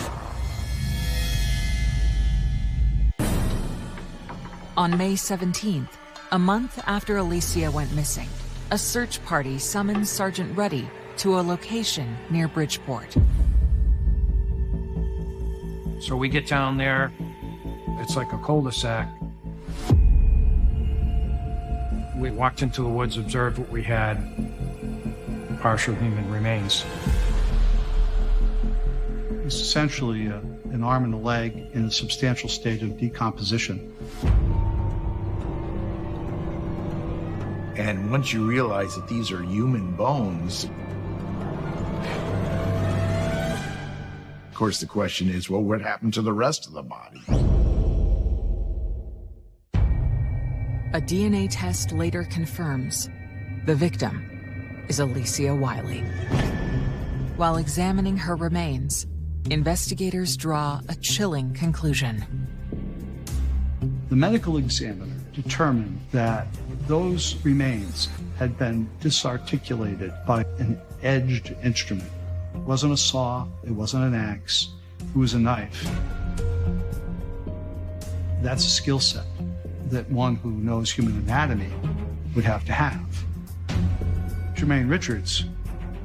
On May 17th, a month after Alicia went missing, a search party summoned Sergeant Ruddy to a location near Bridgeport. So we get down there, it's like a cul-de-sac. We walked into the woods, observed what we had, partial human remains. It's essentially an arm and a leg in a substantial state of decomposition. And once you realize that these are human bones, of course the question is, well, what happened to the rest of the body? A DNA test later confirms the victim is Alicia Wiley. While examining her remains, investigators draw a chilling conclusion. The medical examiner determined that those remains had been disarticulated by an edged instrument. It wasn't a saw, it wasn't an axe, it was a knife. That's a skill set that one who knows human anatomy would have to have. Jermaine Richards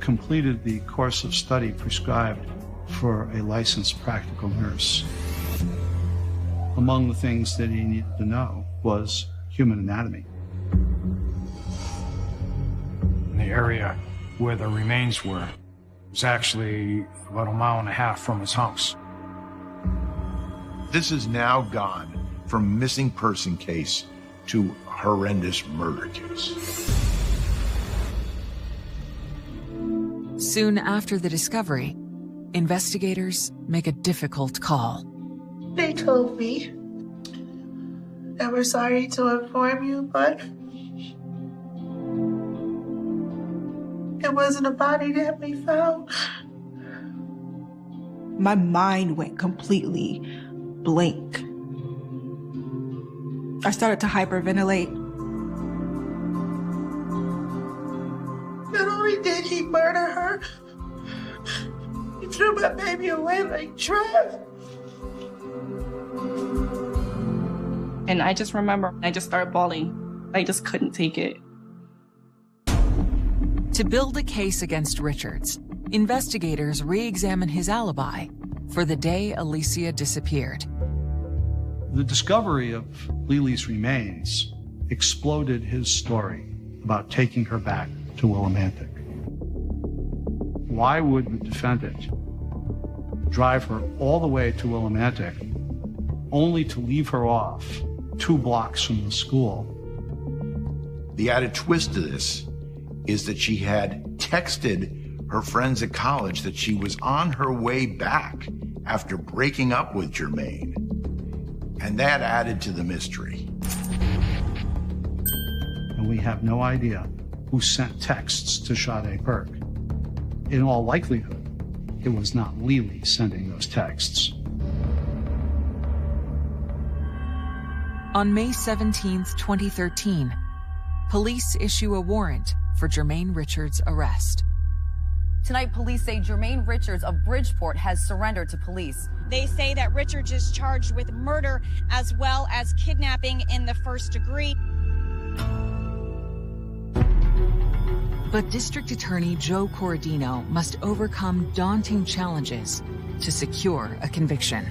completed the course of study prescribed for a licensed practical nurse. Among the things that he needed to know was human anatomy. The area where the remains were was actually about 1.5 miles from his house. This has now gone from missing person case to horrendous murder case. Soon after the discovery, investigators make a difficult call. They told me that we're sorry to inform you, but it wasn't a body that we found. My mind went completely blank. I started to hyperventilate. Not only did he murder her, he threw my baby away like trash. And I just remember, I just started bawling. I just couldn't take it. To build a case against Richards, investigators re-examine his alibi for the day Alicia disappeared. The discovery of Lili's remains exploded his story about taking her back to Willimantic. Why would the defendant drive her all the way to Willimantic only to leave her off 2 blocks from the school? The added twist to this is that she had texted her friends at college that she was on her way back after breaking up with Jermaine. And that added to the mystery. And we have no idea who sent texts to Sade Burke. In all likelihood, it was not Lili sending those texts. On May 17, 2013, police issue a warrant for Jermaine Richards' arrest. Tonight, police say Jermaine Richards of Bridgeport has surrendered to police. They say that Richards is charged with murder as well as kidnapping in the first degree. But District Attorney Joe Corradino must overcome daunting challenges to secure a conviction.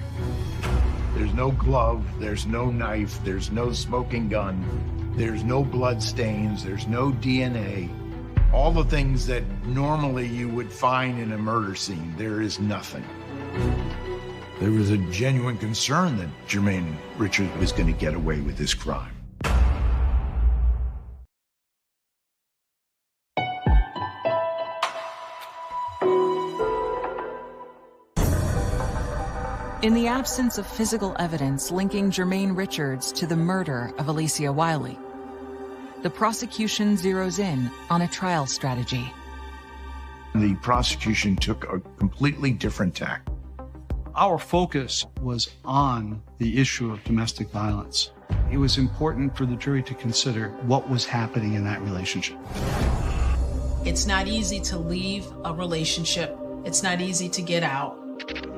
There's no glove, there's no knife, there's no smoking gun, there's no blood stains, there's no DNA. All the things that normally you would find in a murder scene, there is nothing. There was a genuine concern that Jermaine Richards was going to get away with this crime. In the absence of physical evidence linking Jermaine Richards to the murder of Alicia Wiley, the prosecution zeroes in on a trial strategy. The prosecution took a completely different tack. Our focus was on the issue of domestic violence. It was important for the jury to consider what was happening in that relationship. It's not easy to leave a relationship. It's not easy to get out.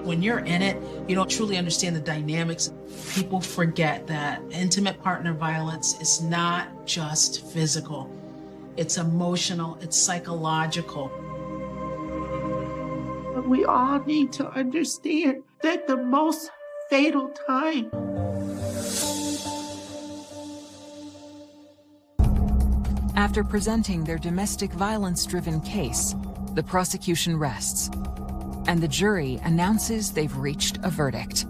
When you're in it, you don't truly understand the dynamics. People forget that intimate partner violence is not just physical. It's emotional, it's psychological. But we all need to understand that the most fatal time After presenting their domestic violence-driven case, the prosecution rests, and the jury announces they've reached a verdict.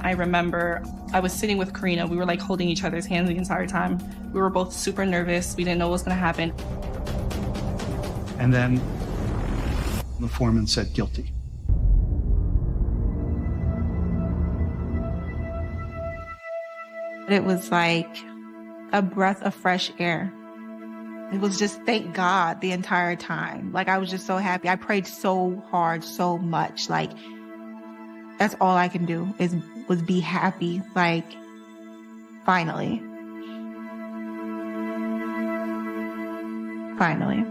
I remember I was sitting with Karina. We were like holding each other's hands the entire time. We were both super nervous. We didn't know what was going to happen. And then the foreman said guilty. It was like a breath of fresh air. It was just thank God the entire time. Like, I was just so happy. I prayed so hard, so much. Like, that's all I can do was be happy. Like, finally. Finally.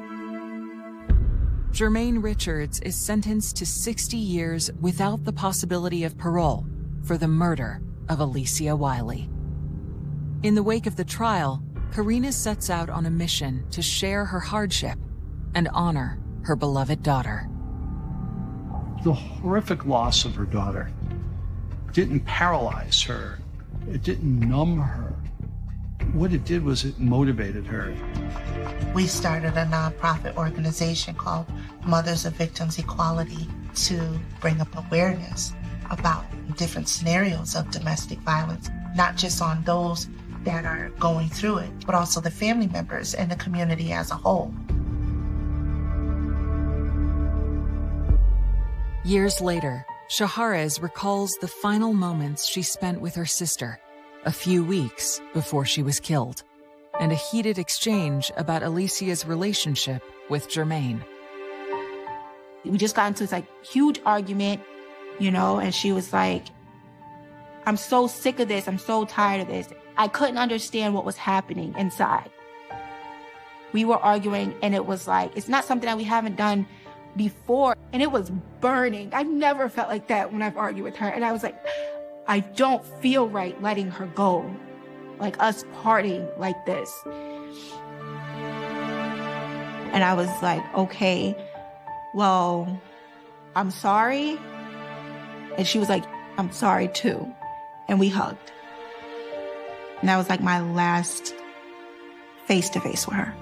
Jermaine Richards is sentenced to 60 years without the possibility of parole for the murder of Alicia Wiley. In the wake of the trial, Karina sets out on a mission to share her hardship and honor her beloved daughter. The horrific loss of her daughter didn't paralyze her. It didn't numb her. What it did was it motivated her. We started a nonprofit organization called Mothers of Victims Equality to bring up awareness about different scenarios of domestic violence, not just on those that are going through it, but also the family members and the community as a whole. Years later, Shaharez recalls the final moments she spent with her sister a few weeks before she was killed, and a heated exchange about Alicia's relationship with Jermaine. We just got into this like huge argument, you know, and she was like, I'm so sick of this. I'm so tired of this. I couldn't understand what was happening inside. We were arguing, and it was like, it's not something that we haven't done before, and it was burning. I've never felt like that when I've argued with her. And I was like, I don't feel right letting her go, like us parting like this. And I was like, okay, well, I'm sorry. And she was like, I'm sorry too. And we hugged. And that was like my last face-to-face with her.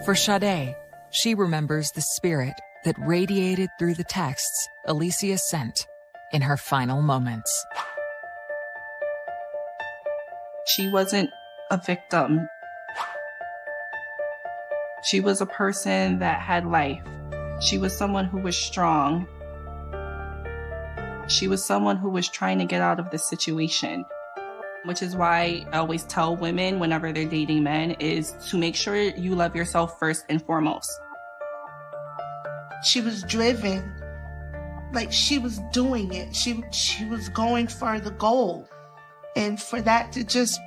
For Sade, she remembers the spirit that radiated through the texts Alicia sent in her final moments. She wasn't a victim. She was a person that had life. She was someone who was strong. She was someone who was trying to get out of the situation, which is why I always tell women whenever they're dating men is to make sure you love yourself first and foremost. She was driven, like she was doing it. She was going for the goal. And for that to just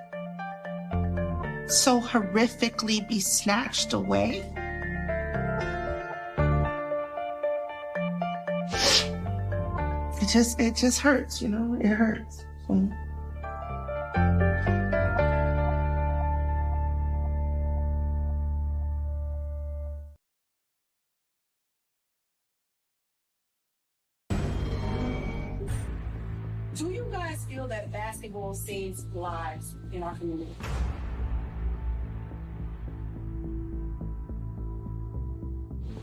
so horrifically be snatched away. It just hurts, you know, it hurts. Do you guys feel that basketball saves lives in our community?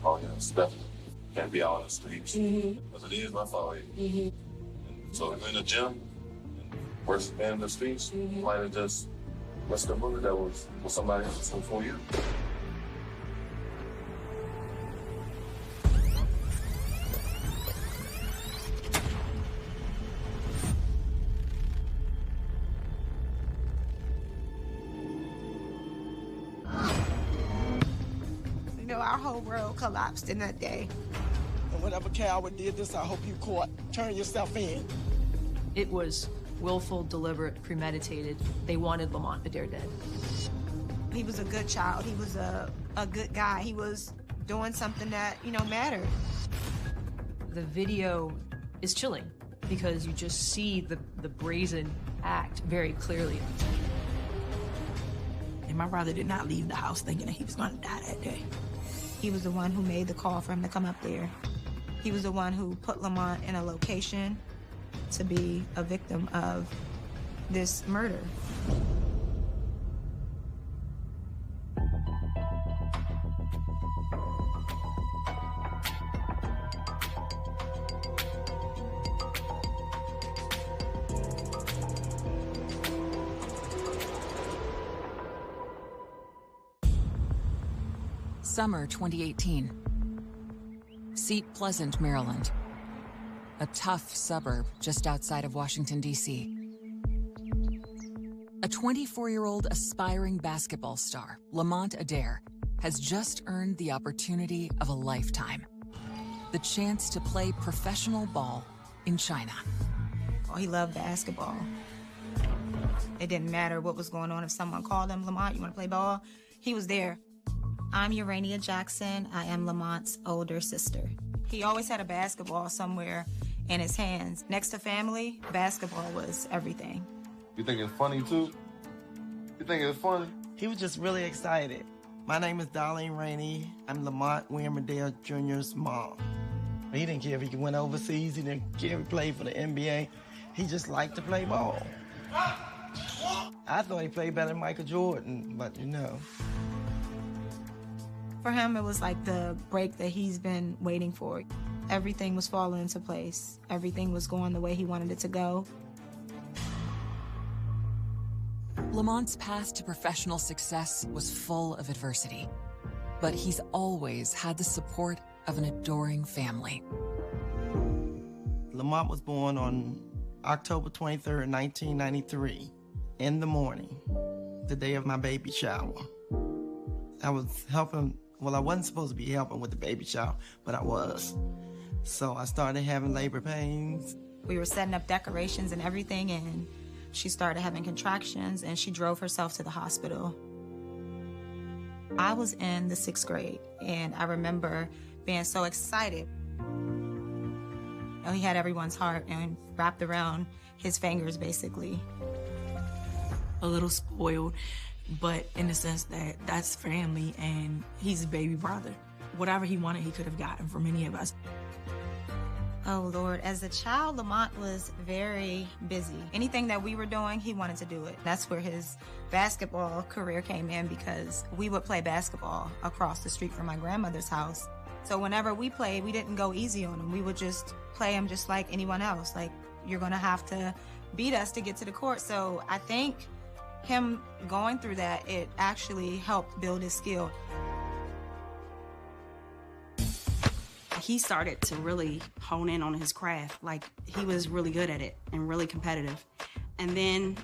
Oh, yeah, it's definitely. Can't be all in the streets. Because it is my fault. So if you're in the gym, and worse than in the streets, you might have just messed up bullet that was for somebody else before you. You know, our whole world collapsed in that day. And whatever coward did this, I hope you caught. Turn yourself in. It was willful, deliberate, premeditated. They wanted Lamont Adair dead. He was a good child. He was a good guy. He was doing something that, you know, mattered. The video is chilling because you just see the brazen act very clearly. And my brother did not leave the house thinking that he was going to die that day. He was the one who made the call for him to come up there. He was the one who put Lamont in a location to be a victim of this murder. Summer 2018. Seat Pleasant, Maryland. A tough suburb just outside of Washington, D.C. A 24-year-old aspiring basketball star, Lamont Adair, has just earned the opportunity of a lifetime. The chance to play professional ball in China. Oh, he loved basketball. It didn't matter what was going on. If someone called him, Lamont, you want to play ball? He was there. I'm Urania Jackson. I am Lamont's older sister. He always had a basketball somewhere in his hands. Next to family, basketball was everything. You think it's funny, too? You think it's funny? He was just really excited. My name is Darlene Rainey. I'm Lamont William Adair Jr.'s mom. He didn't care if he went overseas. He didn't care if he played for the NBA. He just liked to play ball. I thought he played better than Michael Jordan, but you know. For him, it was like the break that he's been waiting for. Everything was falling into place. Everything was going the way he wanted it to go. Lamont's path to professional success was full of adversity, but he's always had the support of an adoring family. Lamont was born on October 23rd, 1993, in the morning, the day of my baby shower. I was helping. Well, I wasn't supposed to be helping with the baby shower, but I was. So I started having labor pains. We were setting up decorations and everything, and she started having contractions, and she drove herself to the hospital. I was in the 6th grade, and I remember being so excited. He had everyone's heart and wrapped around his fingers, basically. A little spoiled, but in the sense that that's family and he's a baby brother. Whatever he wanted, he could have gotten from any of us. Oh, Lord. As a child, Lamont was very busy. Anything that we were doing, he wanted to do it. That's where his basketball career came in, because we would play basketball across the street from my grandmother's house. So whenever we played, we didn't go easy on him. We would just play him just like anyone else. Like, you're going to have to beat us to get to the court. So I think him going through that, it actually helped build his skill. He started to really hone in on his craft. Like, he was really good at it and really competitive. And then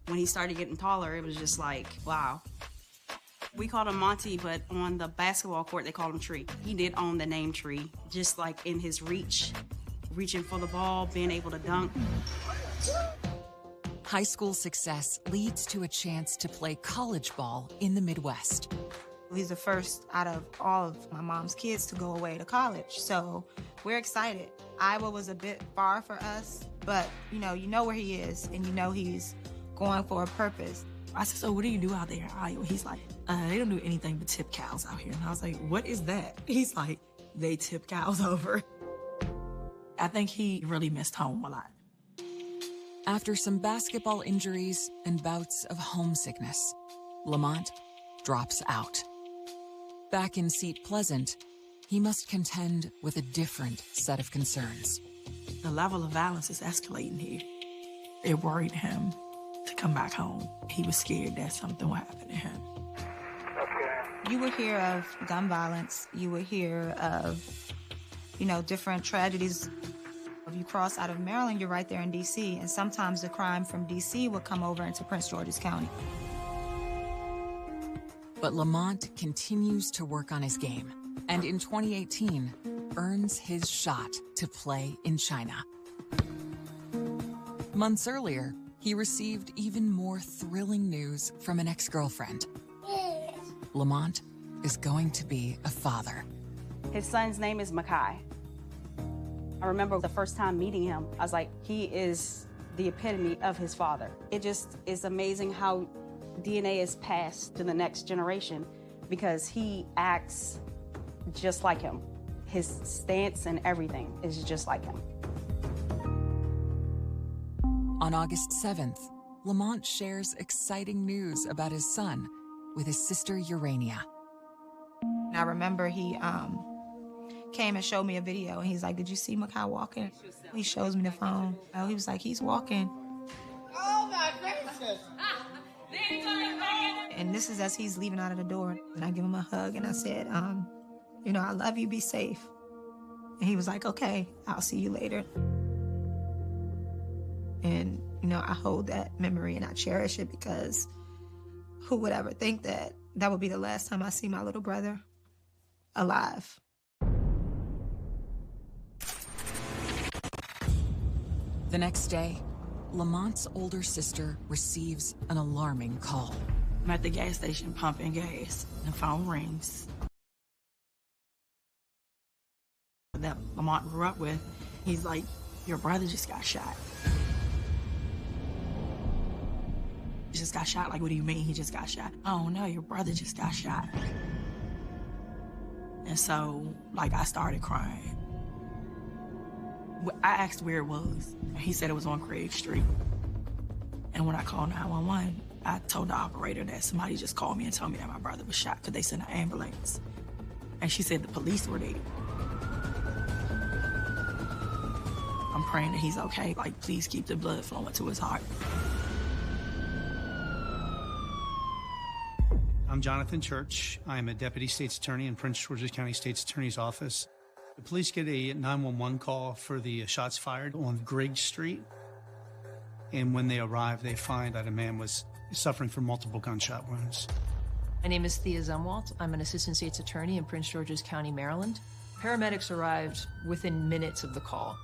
when he started getting taller, it was just like, wow. We called him Monty, but on the basketball court, they called him Tree. He did own the name Tree, just like in his reach, reaching for the ball, being able to dunk. High school success leads to a chance to play college ball in the Midwest. He's the first out of all of my mom's kids to go away to college, so we're excited. Iowa was a bit far for us, but you know where he is, and you know he's going for a purpose. I said, so what do you do out there in Iowa? He's like, they don't do anything but tip cows out here. And I was like, what is that? He's like, they tip cows over. I think he really missed home a lot. After some basketball injuries and bouts of homesickness, Lamont drops out. Back in Seat Pleasant, he must contend with a different set of concerns. The level of violence is escalating here. It worried him to come back home. He was scared that something would happen to him. You would hear of gun violence. You would hear of, different tragedies. If you cross out of Maryland, you're right there in D.C., and sometimes the crime from D.C. would come over into Prince George's County. But Lamont continues to work on his game, and in 2018, earns his shot to play in China. Months earlier, he received even more thrilling news from an ex-girlfriend. Lamont is going to be a father. His son's name is Makai. I remember the first time meeting him, I was like, he is the epitome of his father. It just is amazing how DNA is passed to the next generation, because he acts just like him. His stance and everything is just like him. On August 7th, Lamont shares exciting news about his son with his sister Urania. I remember he came and showed me a video, and he's like, did you see Makai walking? He shows me the phone. He was like, he's walking. Oh my gracious! And this is as he's leaving out of the door. And I give him a hug, and I said, I love you, be safe. And he was like, okay, I'll see you later. And, I hold that memory and I cherish it, because who would ever think that that would be the last time I see my little brother alive? The next day, Lamont's older sister receives an alarming call. I'm at the gas station pumping gas. The phone rings. That Lamont grew up with, he's like, your brother just got shot. He just got shot? Like, what do you mean he just got shot? Oh no, your brother just got shot. And so, I started crying. I asked where it was. He said it was on Craig Street. And when I called 911, I told the operator that somebody just called me and told me that my brother was shot because they sent an ambulance. And she said the police were there. I'm praying that he's okay. Please keep the blood flowing to his heart. I'm Jonathan Church. I'm a deputy state's attorney in Prince George's County State's Attorney's Office. The police get a 911 call for the shots fired on Grigg Street. And when they arrive, they find that a man was suffering from multiple gunshot wounds. My name is Thea Zumwalt. I'm an assistant state's attorney in Prince George's County, Maryland. Paramedics arrived within minutes of the call.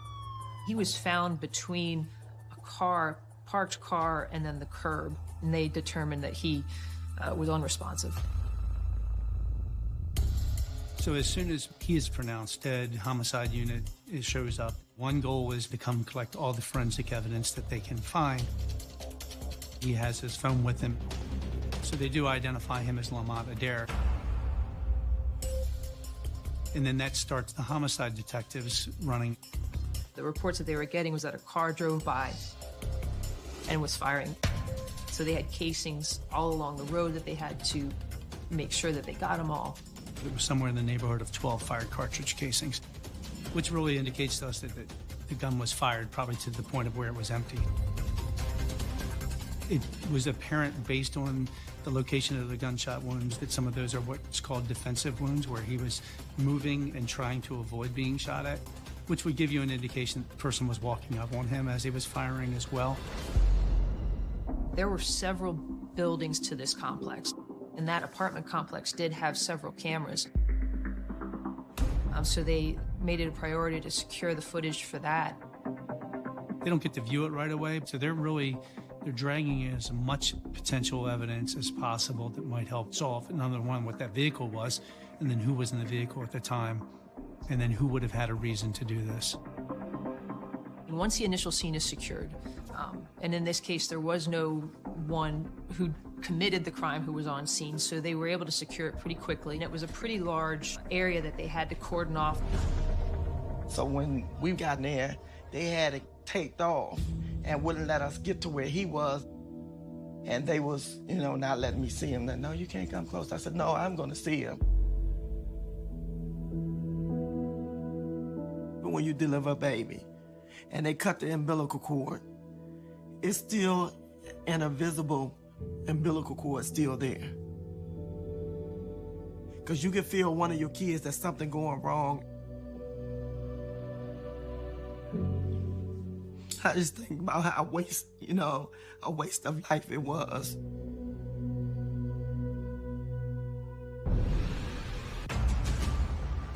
He was found between a parked car, and then the curb, and they determined that he was unresponsive. So as soon as he is pronounced dead, homicide unit shows up. One goal is to come collect all the forensic evidence that they can find. He has his phone with him. So they do identify him as Lamont Adair. And then that starts the homicide detectives running. The reports that they were getting was that a car drove by and was firing. So they had casings all along the road that they had to make sure that they got them all. It was somewhere in the neighborhood of 12 fired cartridge casings, which really indicates to us that the gun was fired probably to the point of where it was empty. It was apparent based on the location of the gunshot wounds that some of those are what's called defensive wounds, where he was moving and trying to avoid being shot at, which would give you an indication that the person was walking up on him as he was firing as well. There were several buildings to this complex, and that apartment complex did have several cameras. So they made it a priority to secure the footage for that. They don't get to view it right away, so they're dragging in as much potential evidence as possible that might help solve, number one, what that vehicle was, and then who was in the vehicle at the time, and then who would have had a reason to do this. And once the initial scene is secured, and in this case there was no one who committed the crime who was on scene, so they were able to secure it pretty quickly, and it was a pretty large area that they had to cordon off. So when we got in there, they had it taped off and wouldn't let us get to where he was. And they was, not letting me see him. No, you can't come close. I said, no, I'm gonna see him. But when you deliver a baby and they cut the umbilical cord, it's still an invisible umbilical cord still there. Because you can feel one of your kids, there's something going wrong. I just think about how a waste of life it was.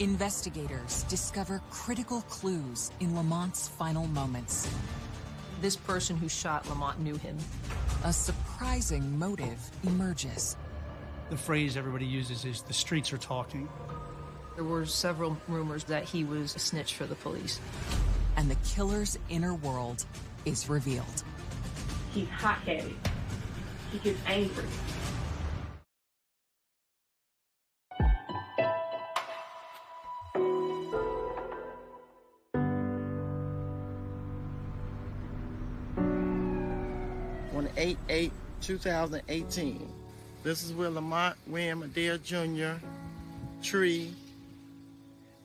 Investigators discover critical clues in Lamont's final moments. This person who shot Lamont knew him. A surprising motive emerges. The phrase everybody uses is, the streets are talking. There were several rumors that he was a snitch for the police. And the killer's inner world is revealed. He's hot-headed. He gets angry. On 8/8/2018, this is where Lamont William Adair Jr., Tree,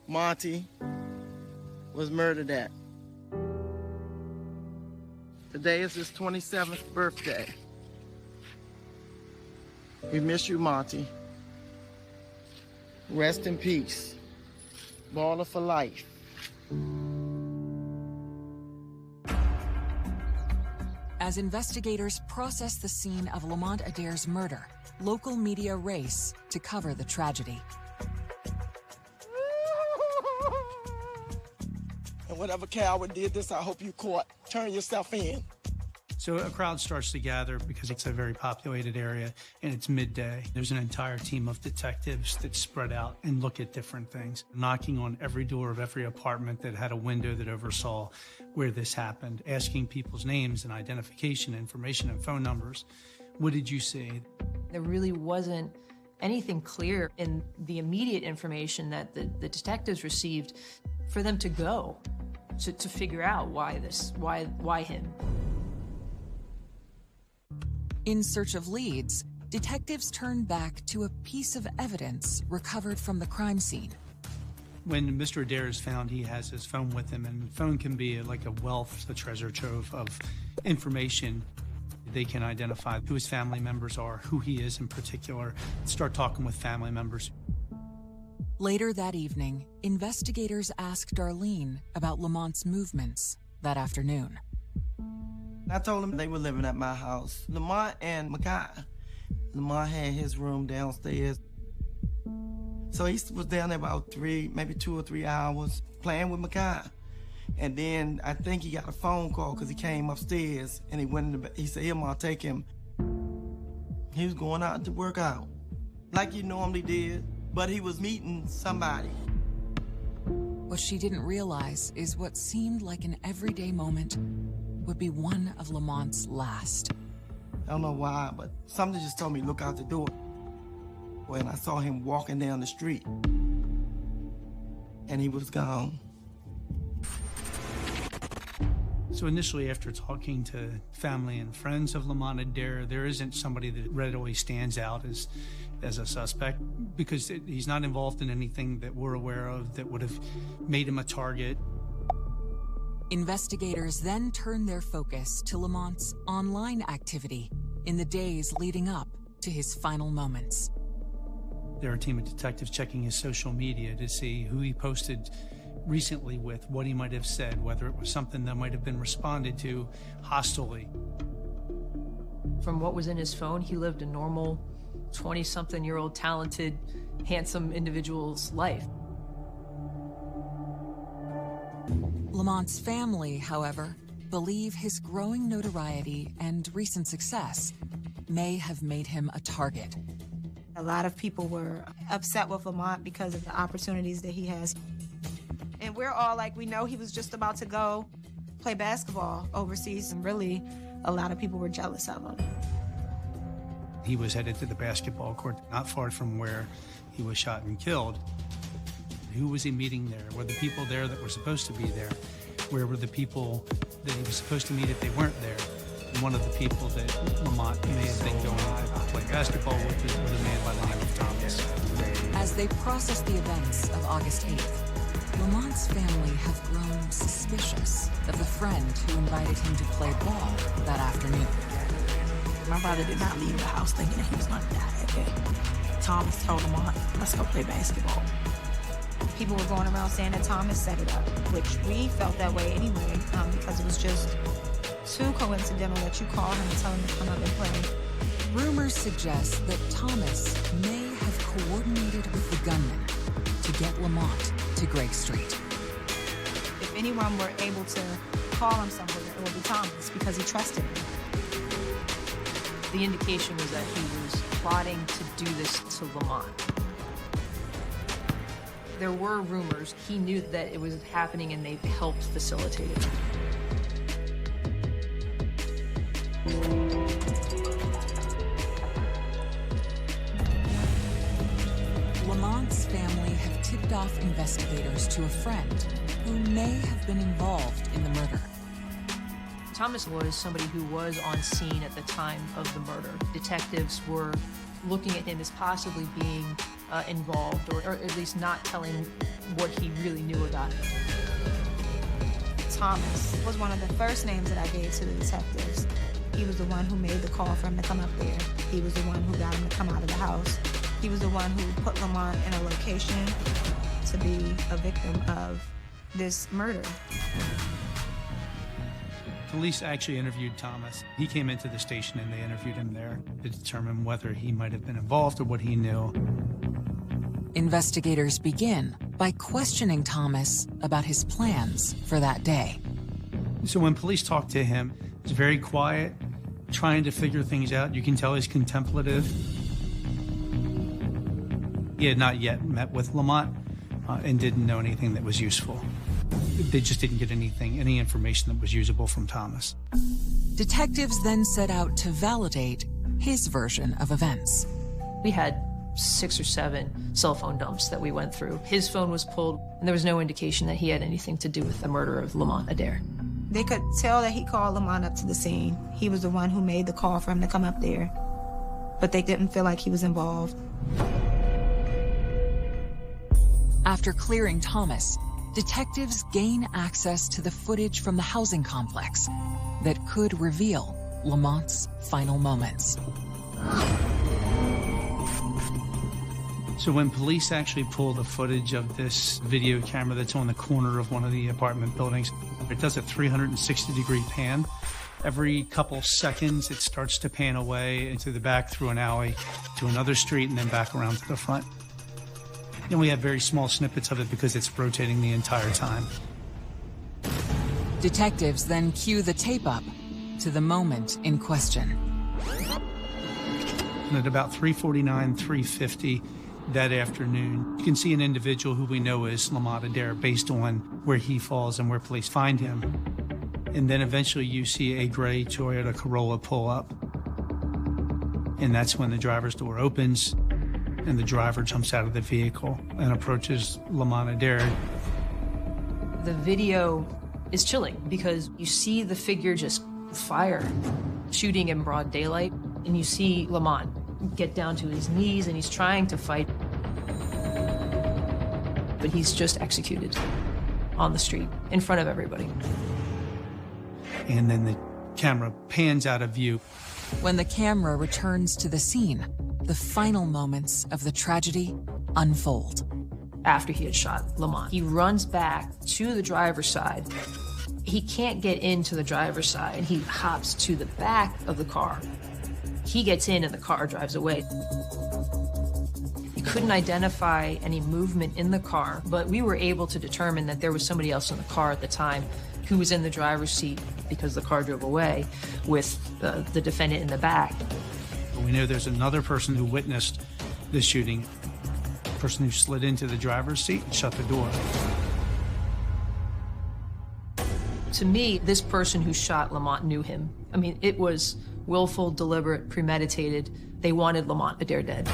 Monty was murdered at. Today is his 27th birthday. We miss you, Monty. Rest in peace. Baller for life. As investigators process the scene of Lamont Adair's murder, local media race to cover the tragedy. And whatever coward did this, I hope you caught. Turn yourself in. So a crowd starts to gather because it's a very populated area and it's midday. There's an entire team of detectives that spread out and look at different things, knocking on every door of every apartment that had a window that oversaw where this happened, asking people's names and identification information and phone numbers. What did you see? There really wasn't anything clear in the immediate information that the detectives received for them to go to figure out why him. In search of leads, detectives turn back to a piece of evidence recovered from the crime scene. When Mr. Adair is found, he has his phone with him, and the phone can be like a wealth, a treasure trove of information. They can identify who his family members are, who he is in particular, start talking with family members. Later that evening, investigators asked Darlene about Lamont's movements that afternoon. I told them they were living at my house. Lamont and Makai. Lamont had his room downstairs. So he was down there about maybe 2 or 3 hours playing with Makai. And then I think he got a phone call because he came upstairs and he went in he said, "Here, Mom, take him." He was going out to work out like he normally did. but he was meeting somebody. What she didn't realize is what seemed like an everyday moment would be one of Lamont's last. I don't know why, but something just told me look out the door. When I saw him walking down the street, and he was gone. So initially, after talking to family and friends of Lamont Adair, there isn't somebody that readily stands out as a suspect because he's not involved in anything that we're aware of that would have made him a target. Investigators then turn their focus to Lamont's online activity in the days leading up to his final moments. There are a team of detectives checking his social media to see who he posted recently with, what he might have said, whether it was something that might have been responded to hostilely. From what was in his phone, he lived a normal 20-something-year-old, talented, handsome individual's life. Lamont's family, however, believe his growing notoriety and recent success may have made him a target. A lot of people were upset with Lamont because of the opportunities that he has. And we're all like, we know he was just about to go play basketball overseas, and really, a lot of people were jealous of him. He was headed to the basketball court not far from where he was shot and killed. Who was he meeting there? Were the people there that were supposed to be there? Where were the people that he was supposed to meet if they weren't there? And one of the people that Lamont may have been going to play basketball with was a man by the name of Thomas. As they process the events of August 8th, Lamont's family have grown suspicious of the friend who invited him to play ball that afternoon. My brother did not leave the house thinking that he was going to die that day. Thomas told Lamont, let's go play basketball. People were going around saying that Thomas set it up, which we felt that way anyway, because it was just too coincidental that you call him and tell him to come up and play. Rumors suggest that Thomas may have coordinated with the gunman to get Lamont to Greg Street. If anyone were able to call him somewhere, it would be Thomas because he trusted him. The indication was that he was plotting to do this to Lamont. There were rumors. He knew that it was happening and they helped facilitate it. Lamont's family have tipped off investigators to a friend who may have been involved in the murder. Thomas was somebody who was on scene at the time of the murder. Detectives were looking at him as possibly being involved, or at least not telling what he really knew about it. Thomas was one of the first names that I gave to the detectives. He was the one who made the call for him to come up there. He was the one who got him to come out of the house. He was the one who put Lamont in a location to be a victim of this murder. Police actually interviewed Thomas. He came into the station and they interviewed him there to determine whether he might have been involved or what he knew. Investigators begin by questioning Thomas about his plans for that day. So when police talked to him, he's very quiet, trying to figure things out. You can tell he's contemplative. He had not yet met with Lamont and didn't know anything that was useful. They just didn't get any information that was usable from Thomas. Detectives then set out to validate his version of events. We had 6 or 7 cell phone dumps that we went through. His phone was pulled, and there was no indication that he had anything to do with the murder of Lamont Adair. They could tell that he called Lamont up to the scene. He was the one who made the call for him to come up there. But they didn't feel like he was involved. After clearing Thomas, detectives gain access to the footage from the housing complex that could reveal Lamont's final moments. So when police actually pull the footage of this video camera that's on the corner of one of the apartment buildings, it does a 360-degree pan. Every couple seconds, it starts to pan away into the back through an alley to another street and then back around to the front. And we have very small snippets of it because it's rotating the entire time. Detectives then cue the tape up to the moment in question. And at about 3:49, 3:50, that afternoon. You can see an individual who we know is Lamont Adair based on where he falls and where police find him. And then eventually you see a gray Toyota Corolla pull up. And that's when the driver's door opens and the driver jumps out of the vehicle and approaches Lamont Adair. The video is chilling because you see the figure just fire, shooting in broad daylight, and you see Lamont get down to his knees and he's trying to fight, but he's just executed on the street in front of everybody. And then the camera pans out of view. When the camera returns to the scene, the final moments of the tragedy unfold. After he had shot Lamont, he runs back to the driver's side. He can't get into the driver's side. He hops to the back of the car. He gets in and the car drives away. You couldn't identify any movement in the car, but we were able to determine that there was somebody else in the car at the time who was in the driver's seat because the car drove away with the defendant in the back. We know there's another person who witnessed the shooting, a person who slid into the driver's seat and shut the door. To me, this person who shot Lamont knew him. I mean, it was willful, deliberate, premeditated. They wanted Lamont Adair dead.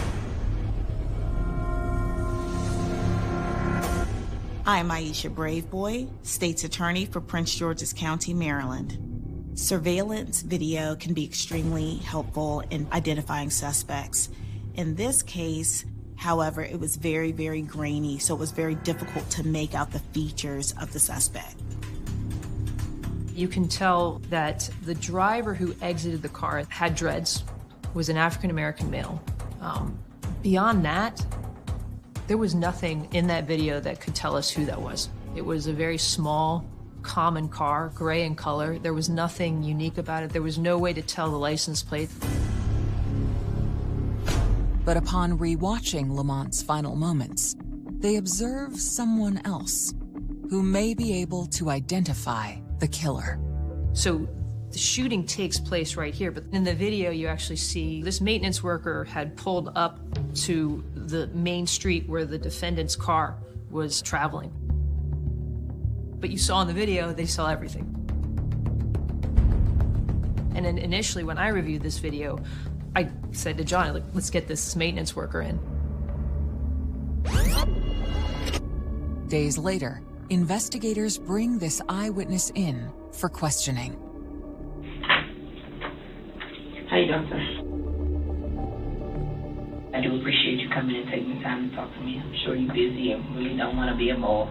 I'm Aisha Braveboy, State's Attorney for Prince George's County, Maryland. Surveillance video can be extremely helpful in identifying suspects. In this case, however, it was very, very grainy, so it was very difficult to make out the features of the suspect. You can tell that the driver who exited the car had dreads, was an African-American male. Beyond that, there was nothing in that video that could tell us who that was. It was a very small, common car, gray in color. There was nothing unique about it. There was no way to tell the license plate. But upon rewatching Lamont's final moments, they observe someone else who may be able to identify the killer. So the shooting takes place right here, but in the video you actually see this maintenance worker had pulled up to the main street where the defendant's car was traveling. But you saw in the video, they saw everything. And then initially when I reviewed this video, I said to John, like, let's get this maintenance worker in. Days later, investigators bring this eyewitness in for questioning. How you doing, sir? I do appreciate you coming and taking the time to talk to me. I'm sure you're busy and really don't want to be a mole.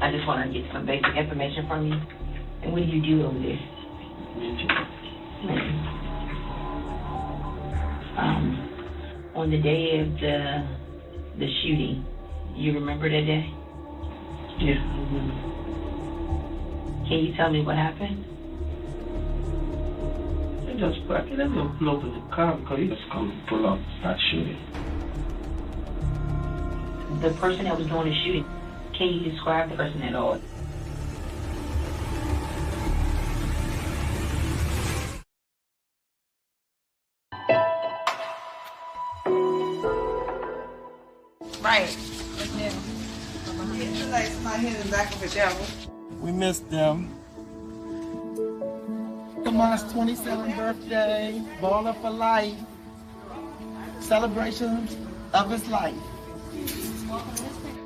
I just want to get some basic information from you. And what do you do over there? On the day of the shooting, you remember that day? Yeah. Can you tell me what happened? I just let them pull up in the car because he just come pull up, start shooting. The person that was doing the shooting, can you describe the person at all? Right. We missed them. Lamont's 27th birthday, baller for life, celebrations of his life.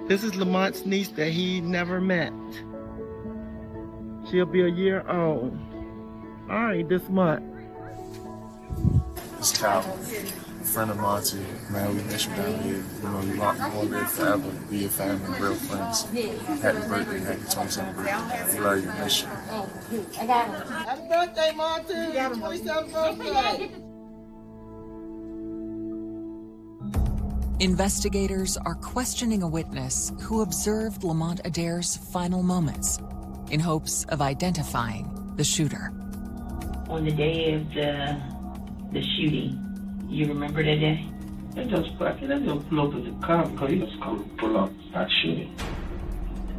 This is Lamont's niece that he never met. She'll be a year old. All right, this month. It's Calvin, a friend of Monty. Man, we miss you down here. You know, we want to live forever, be your family, real friends. Happy birthday, happy 27th birthday. We love you, miss you. Happy birthday, Monty! 27th birthday! Investigators are questioning a witness who observed Lamont Adair's final moments in hopes of identifying the shooter. On the day of the shooting, you remember that day? I just let them pull up in the car because he just come pull up, start shooting.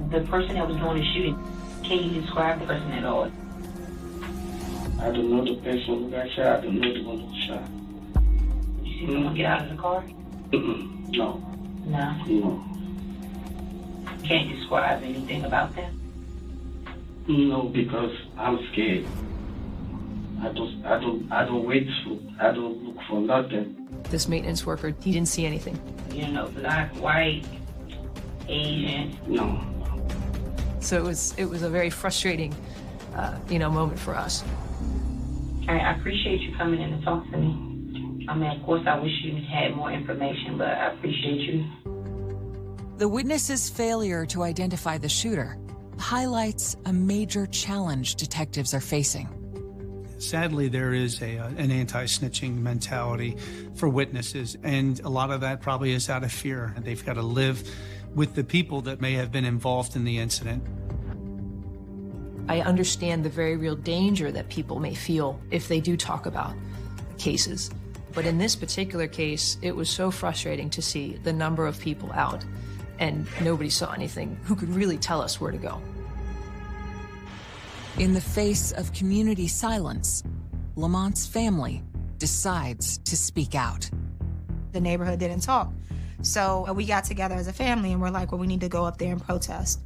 The person that was doing the shooting, can you describe the person at all? I don't know the person who got shot. I don't know the one who shot. Did you see someone get out of the car? No. No? No. Can't describe anything about them? No, because I'm scared. I don't wait for, I don't look for nothing. This maintenance worker, he didn't see anything. You know, black, white, Asian. No. So it was a very frustrating, moment for us. I appreciate you coming in to talk to me. I mean, of course, I wish you had more information, but I appreciate you. The witness's failure to identify the shooter highlights a major challenge detectives are facing. Sadly, there is an anti-snitching mentality for witnesses, and a lot of that probably is out of fear. They've got to live with the people that may have been involved in the incident. I understand the very real danger that people may feel if they do talk about cases. But in this particular case, it was so frustrating to see the number of people out, and nobody saw anything who could really tell us where to go. In the face of community silence, Lamont's family decides to speak out. The neighborhood didn't talk. So we got together as a family and we're like, well, we need to go up there and protest.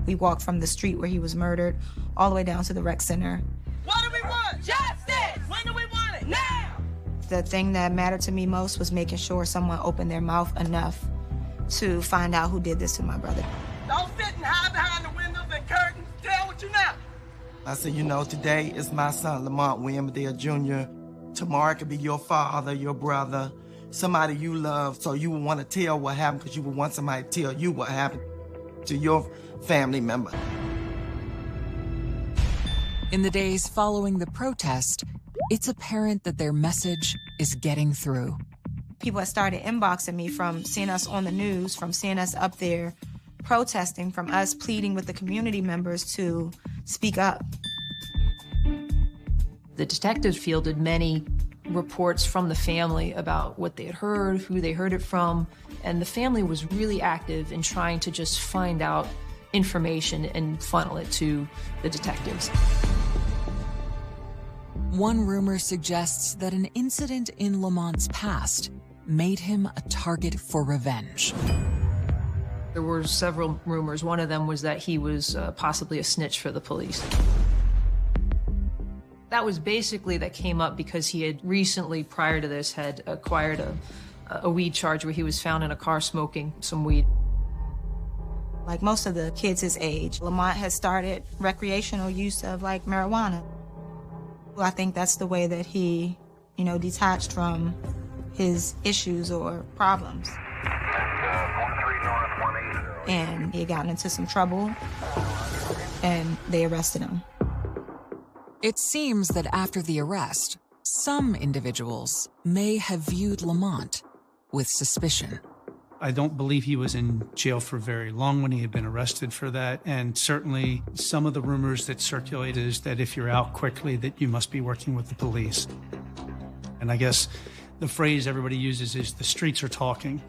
We walked from the street where he was murdered all the way down to the rec center. What do we want? Justice! When do we want it? Now! The thing that mattered to me most was making sure someone opened their mouth enough to find out who did this to my brother. Don't sit and hide behind the windows and curtains. Tell what you know. I said, today is my son, Lamont Williams Jr. Tomorrow it could be your father, your brother, somebody you love, so you would want to tell what happened because you would want somebody to tell you what happened to your family member. In the days following the protest, it's apparent that their message is getting through. People had started inboxing me from seeing us on the news, from seeing us up there protesting, from us pleading with the community members to speak up. The detectives fielded many reports from the family about what they had heard, who they heard it from, and the family was really active in trying to just find out information and funnel it to the detectives. One rumor suggests that an incident in Lamont's past made him a target for revenge. There were several rumors. One of them was that he was possibly a snitch for the police. That was basically, that came up because he had recently, prior to this, had acquired a weed charge where he was found in a car smoking some weed. Like most of the kids his age, Lamont has started recreational use of marijuana. Well, I think that's the way that he, detached from his issues or problems. And he had gotten into some trouble, and they arrested him. It seems that after the arrest, some individuals may have viewed Lamont with suspicion. I don't believe he was in jail for very long when he had been arrested for that, and certainly some of the rumors that circulate is that if you're out quickly, that you must be working with the police. And I guess the phrase everybody uses is the streets are talking.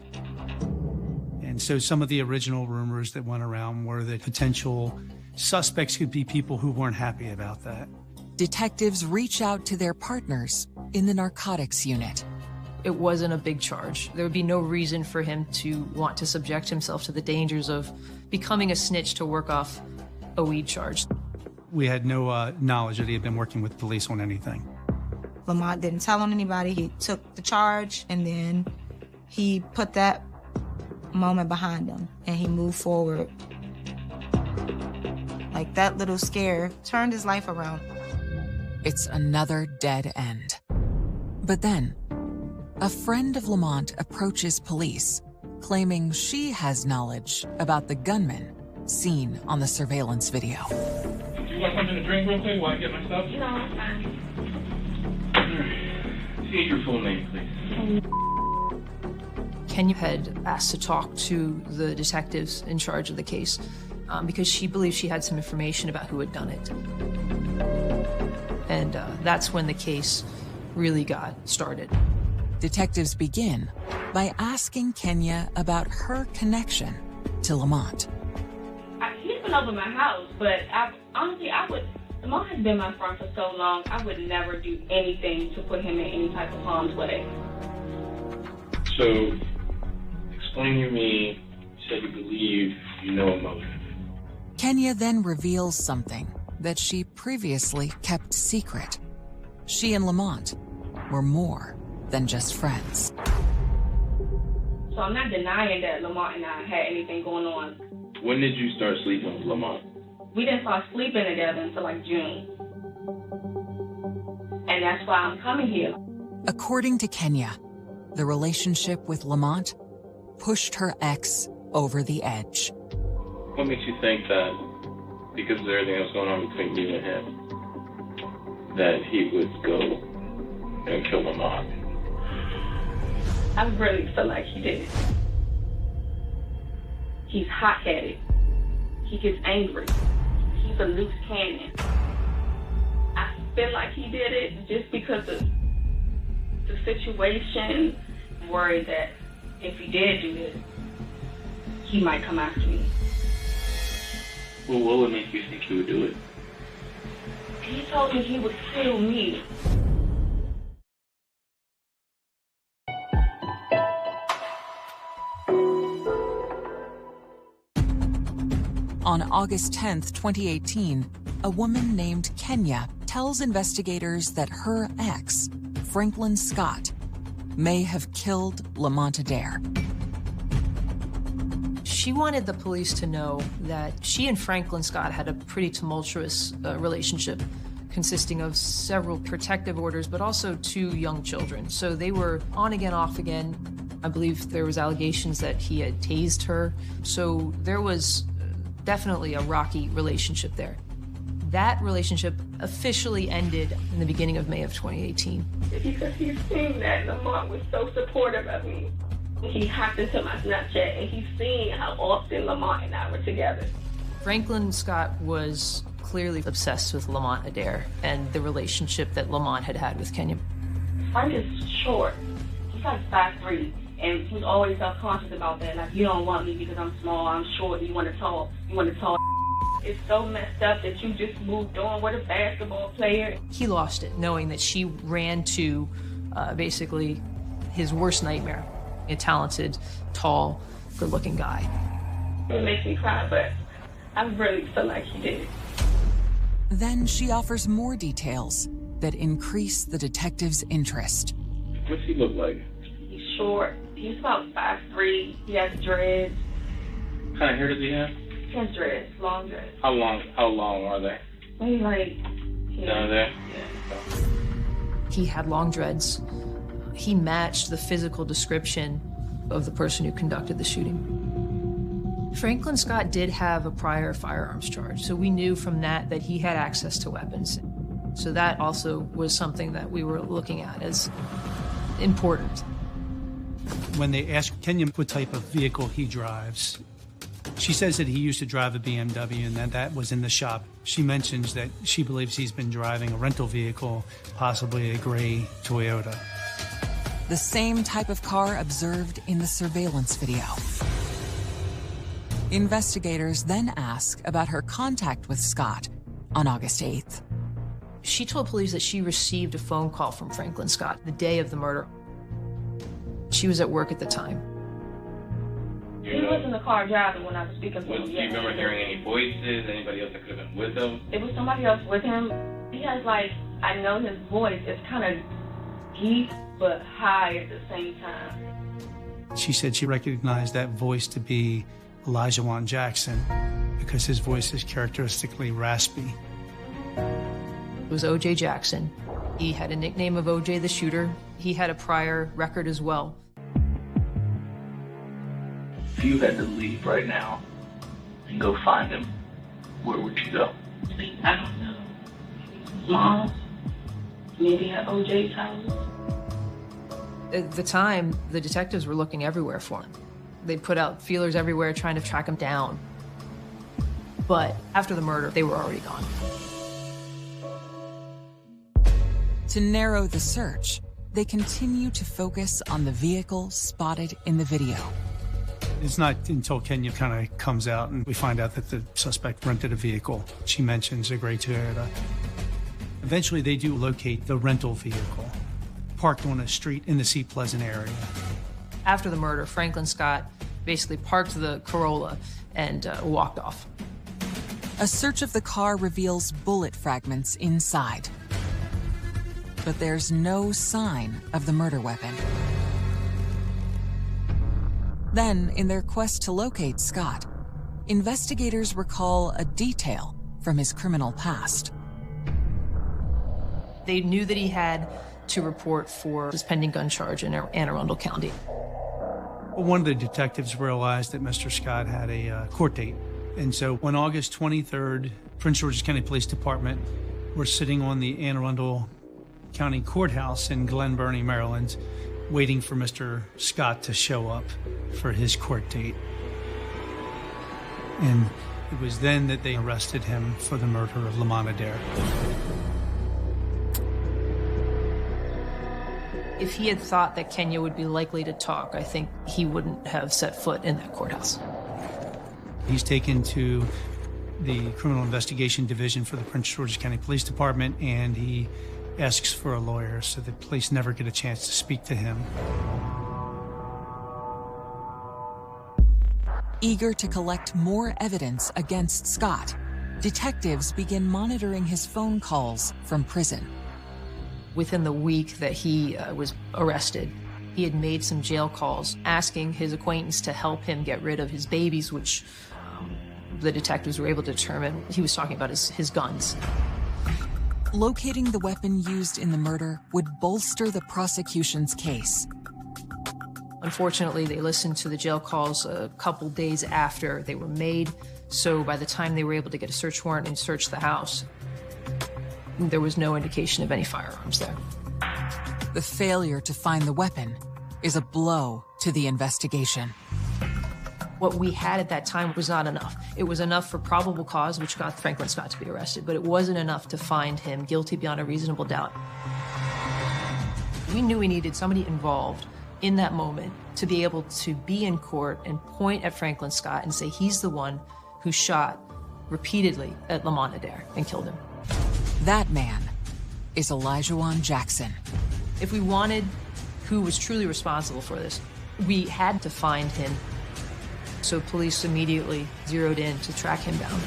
And so some of the original rumors that went around were that potential suspects could be people who weren't happy about that. Detectives reach out to their partners in the narcotics unit. It wasn't a big charge. There would be no reason for him to want to subject himself to the dangers of becoming a snitch to work off a weed charge. We had no knowledge that he had been working with police on anything. Lamont didn't tell on anybody. He took the charge, and then he put that moment behind him, and he moved forward. Like, that little scare turned his life around. It's another dead end. But then, a friend of Lamont approaches police, claiming she has knowledge about the gunman seen on the surveillance video. You want something to drink real quick while I get my stuff? No, I'm fine. Say your full name, please. Kenya had asked to talk to the detectives in charge of the case because she believed she had some information about who had done it. And that's when the case really got started. Detectives begin by asking Kenya about her connection to Lamont. He's been over my house, but Lamont has been my friend for so long, I would never do anything to put him in any type of harm's way. So, explain to me, you said you believe you know a motive. Kenya then reveals something that she previously kept secret. She and Lamont were more than just friends. So I'm not denying that Lamont and I had anything going on. When did you start sleeping with Lamont? We didn't start sleeping together until like June. And that's why I'm coming here. According to Kenya, the relationship with Lamont pushed her ex over the edge. What makes you think that, because of everything that was going on between you and him, that he would go and kill Lamont? I really feel like he did. He's hot-headed. He gets angry. He's a loose cannon. I feel like he did it just because of the situation. I'm worried that if he did do this, he might come after me. Well, what would make you think he would do it? He told me he would kill me. On August 10th, 2018, a woman named Kenya tells investigators that her ex, Franklin Scott, may have killed Lamont Adair. She wanted the police to know that she and Franklin Scott had a pretty tumultuous relationship consisting of several protective orders, but also 2 young children. So they were on again, off again. I believe there was allegations that he had tased her. So there was definitely a rocky relationship there. That relationship officially ended in the beginning of May of 2018. Because he's seen that Lamont was so supportive of me. He hacked into my Snapchat and he's seen how often Lamont and I were together. Franklin Scott was clearly obsessed with Lamont Adair and the relationship that Lamont had had with Kenya. Frank is short. He's like 5'3", and he's always self-conscious about that. Like, you don't want me because I'm small, I'm short, you want to talk. It's so messed up that you just moved on with a basketball player. He lost it, knowing that she ran to basically his worst nightmare, a talented, tall, good-looking guy. It makes me cry, but I really feel like he did. Then she offers more details that increase the detective's interest. What's he look like? He's short. He's about 5'3". He has dreads. What kind of hair does he have? He has dreads, long dreads. How long are they? Maybe like... Down there? Yeah. He had long dreads. He matched the physical description of the person who conducted the shooting. Franklin Scott did have a prior firearms charge, so we knew from that he had access to weapons. So that also was something that we were looking at as important. When they asked Kenya what type of vehicle he drives, she says that he used to drive a BMW and that was in the shop. She mentions that she believes he's been driving a rental vehicle, possibly a gray Toyota. The same type of car observed in the surveillance video. Investigators then ask about her contact with Scott on August 8th. She told police that she received a phone call from Franklin Scott the day of the murder. She was at work at the time. He was in the car driving when I was speaking to him. Do you remember hearing any voices, anybody else that could have been with him? It was somebody else with him. He has like, I know his voice. It's kind of deep, but high at the same time. She said she recognized that voice to be Elijah Jackson because his voice is characteristically raspy. It was O.J. Jackson. He had a nickname of O.J. the Shooter. He had a prior record as well. If you had to leave right now and go find him, where would you go? I don't know. Mom, maybe at OJ's house. At the time, the detectives were looking everywhere for him. They put out feelers everywhere trying to track him down. But after the murder, they were already gone. To narrow the search, they continue to focus on the vehicle spotted in the video. It's not until Kenya kind of comes out and we find out that the suspect rented a vehicle. She mentions a gray Toyota. Eventually, they do locate the rental vehicle, parked on a street in the Seat Pleasant area. After the murder, Franklin Scott basically parked the Corolla and walked off. A search of the car reveals bullet fragments inside. But there's no sign of the murder weapon. Then, in their quest to locate Scott, investigators recall a detail from his criminal past. They knew that he had to report for his pending gun charge in Anne Arundel County. One of the detectives realized that Mr. Scott had a court date. And so on August 23rd, Prince George's County Police Department were sitting on the Anne Arundel County Courthouse in Glen Burnie, Maryland, waiting for Mr. Scott to show up for his court date. And it was then that they arrested him for the murder of Lamont Adair. If he had thought that Kenya would be likely to talk, I think he wouldn't have set foot in that courthouse. He's taken to the Criminal Investigation Division for the Prince George's County Police Department, and he asks for a lawyer so that police never get a chance to speak to him. Eager to collect more evidence against Scott, detectives begin monitoring his phone calls from prison. Within the week that he was arrested, he had made some jail calls asking his acquaintance to help him get rid of his babies, which the detectives were able to determine he was talking about his guns. Locating the weapon used in the murder would bolster the prosecution's case. Unfortunately, they listened to the jail calls a couple days after they were made, so by the time they were able to get a search warrant and search the house, there was no indication of any firearms there. The failure to find the weapon is a blow to the investigation. What we had at that time was not enough. It was enough for probable cause, which got Franklin Scott to be arrested, but it wasn't enough to find him guilty beyond a reasonable doubt. We knew we needed somebody involved in that moment to be able to be in court and point at Franklin Scott and say he's the one who shot repeatedly at Lamont Adair and killed him. That man is Elijah Jackson. If we wanted who was truly responsible for this, we had to find him. So police immediately zeroed in to track him down.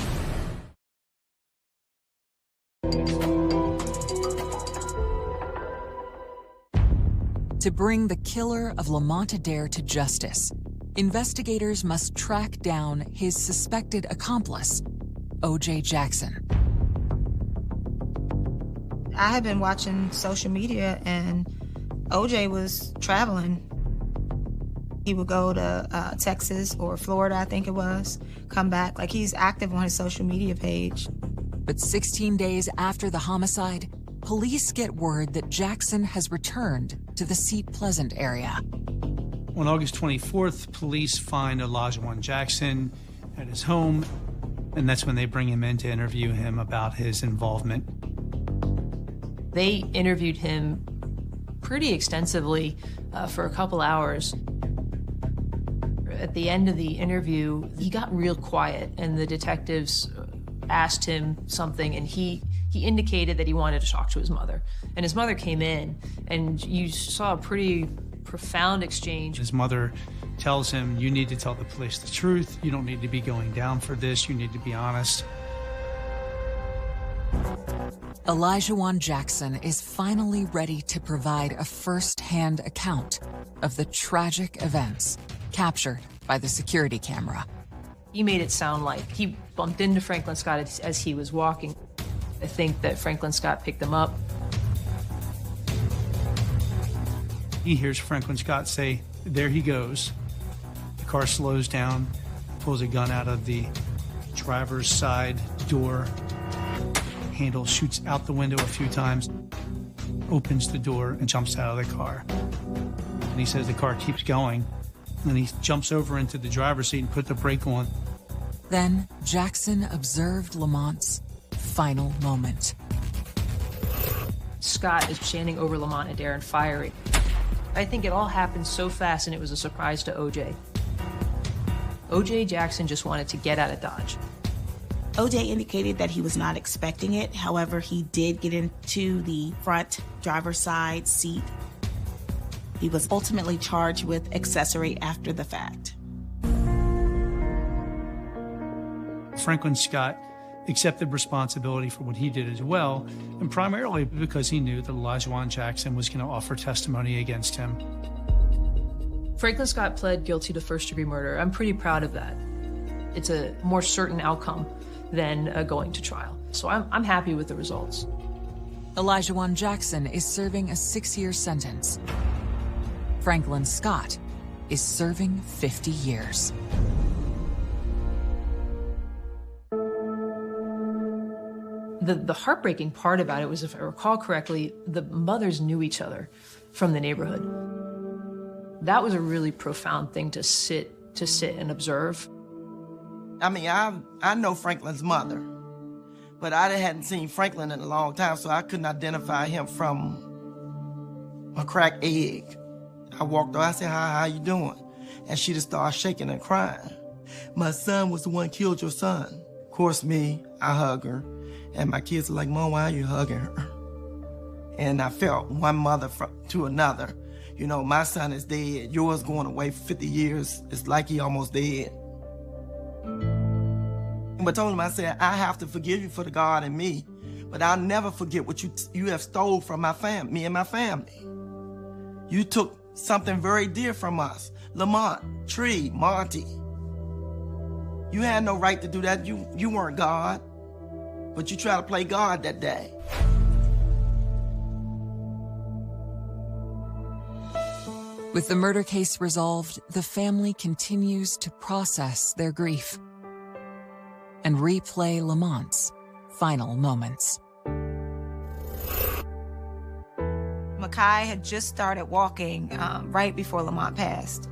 To bring the killer of Lamont Adair to justice, investigators must track down his suspected accomplice, O.J. Jackson. I had been watching social media, and OJ was traveling. He would go to Texas or Florida, I think it was, come back. Like, he's active on his social media page. But 16 days after the homicide, police get word that Jackson has returned to the Seat Pleasant area. On August 24th, police find Elijah Jackson at his home, and that's when they bring him in to interview him about his involvement. They interviewed him pretty extensively for a couple hours. At the end of the interview, he got real quiet, and the detectives asked him something, and he indicated that he wanted to talk to his mother. And his mother came in, and you saw a pretty profound exchange. His mother tells him, you need to tell the police the truth. You don't need to be going down for this. You need to be honest. Elijah Jackson is finally ready to provide a first-hand account of the tragic events captured by the security camera. He made it sound like he bumped into Franklin Scott as he was walking. I think that Franklin Scott picked him up. He hears Franklin Scott say, there he goes. The car slows down, pulls a gun out of the driver's side door, handle shoots out the window a few times, opens the door and jumps out of the car. And he says the car keeps going. And he jumps over into the driver's seat and put the brake on. Then Jackson observed Lamont's final moment. Scott is standing over Lamont Adair and firing. I think it all happened so fast, and it was a surprise to OJ. OJ Jackson just wanted to get out of Dodge. OJ indicated that he was not expecting it. However, he did get into the front driver's side seat. He was ultimately charged with accessory after the fact. Franklin Scott accepted responsibility for what he did as well, and primarily because he knew that Olajuwon Jackson was going to offer testimony against him. Franklin Scott pled guilty to first-degree murder. I'm pretty proud of that. It's a more certain outcome than going to trial. So I'm happy with the results. Olajuwon Jackson is serving a 6-year sentence. Franklin Scott is serving 50 years. The heartbreaking part about it was, if I recall correctly, the mothers knew each other from the neighborhood. That was a really profound thing to sit and observe. I mean, I know Franklin's mother, but I hadn't seen Franklin in a long time, so I couldn't identify him from a cracked egg. I walked over, I said, how you doing? And she just started shaking and crying. My son was the one who killed your son. Of course, I hug her, and my kids are like, Mom, why are you hugging her? And I felt one mother to another. You know, my son is dead. Yours going away for 50 years. It's like he almost dead. But I told him, I said, I have to forgive you for the God in me, but I'll never forget what you have stole from me and my family. You took something very dear from us. Lamont, Tree, Monty. You had no right to do that. You weren't God, but you tried to play God that day. With the murder case resolved, the family continues to process their grief and replay Lamont's final moments. Makai had just started walking right before Lamont passed.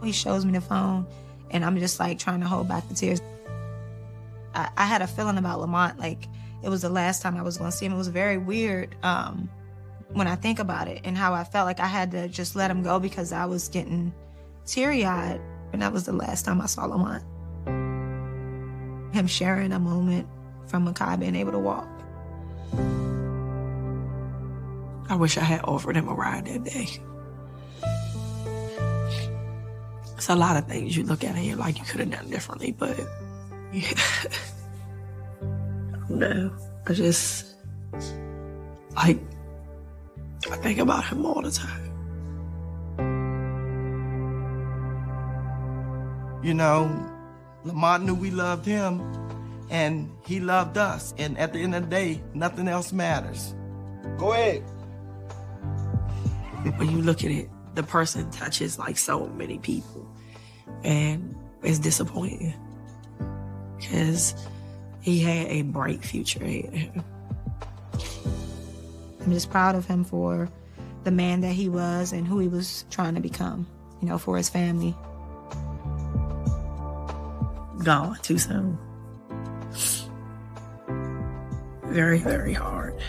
He shows me the phone, and I'm just like trying to hold back the tears. I had a feeling about Lamont, like it was the last time I was going to see him. It was very weird when I think about it, and how I felt like I had to just let him go because I was getting teary-eyed, and that was the last time I saw Lamont. Him sharing a moment from Makai being able to walk. I wish I had offered him a ride that day. It's a lot of things you look at and you're like, you could have done differently, but yeah. No, I just, I think about him all the time. You know, Lamont knew we loved him, and he loved us. And at the end of the day, nothing else matters. Go ahead. When you look at it, the person touches like so many people, and it's disappointing because he had a bright future ahead of him. I'm just proud of him for the man that he was and who he was trying to become, you know, for his family. Gone too soon. Very, very hard.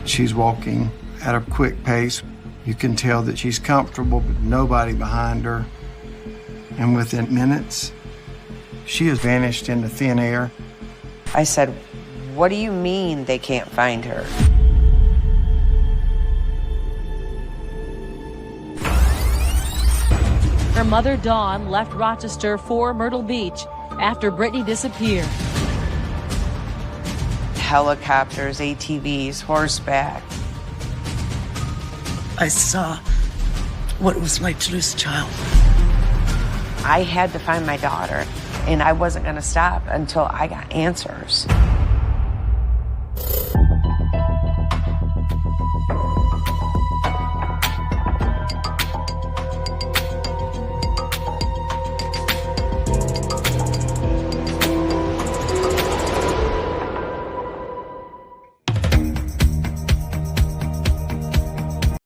She's walking at a quick pace. You can tell that she's comfortable, but nobody behind her. And within minutes, she has vanished into thin air. I said, "What do you mean they can't find her?" Her mother, Dawn, left Rochester for Myrtle Beach after Brittany disappeared. Helicopters, ATVs, horseback. I saw what it was like to lose a child. I had to find my daughter, and I wasn't going to stop until I got answers.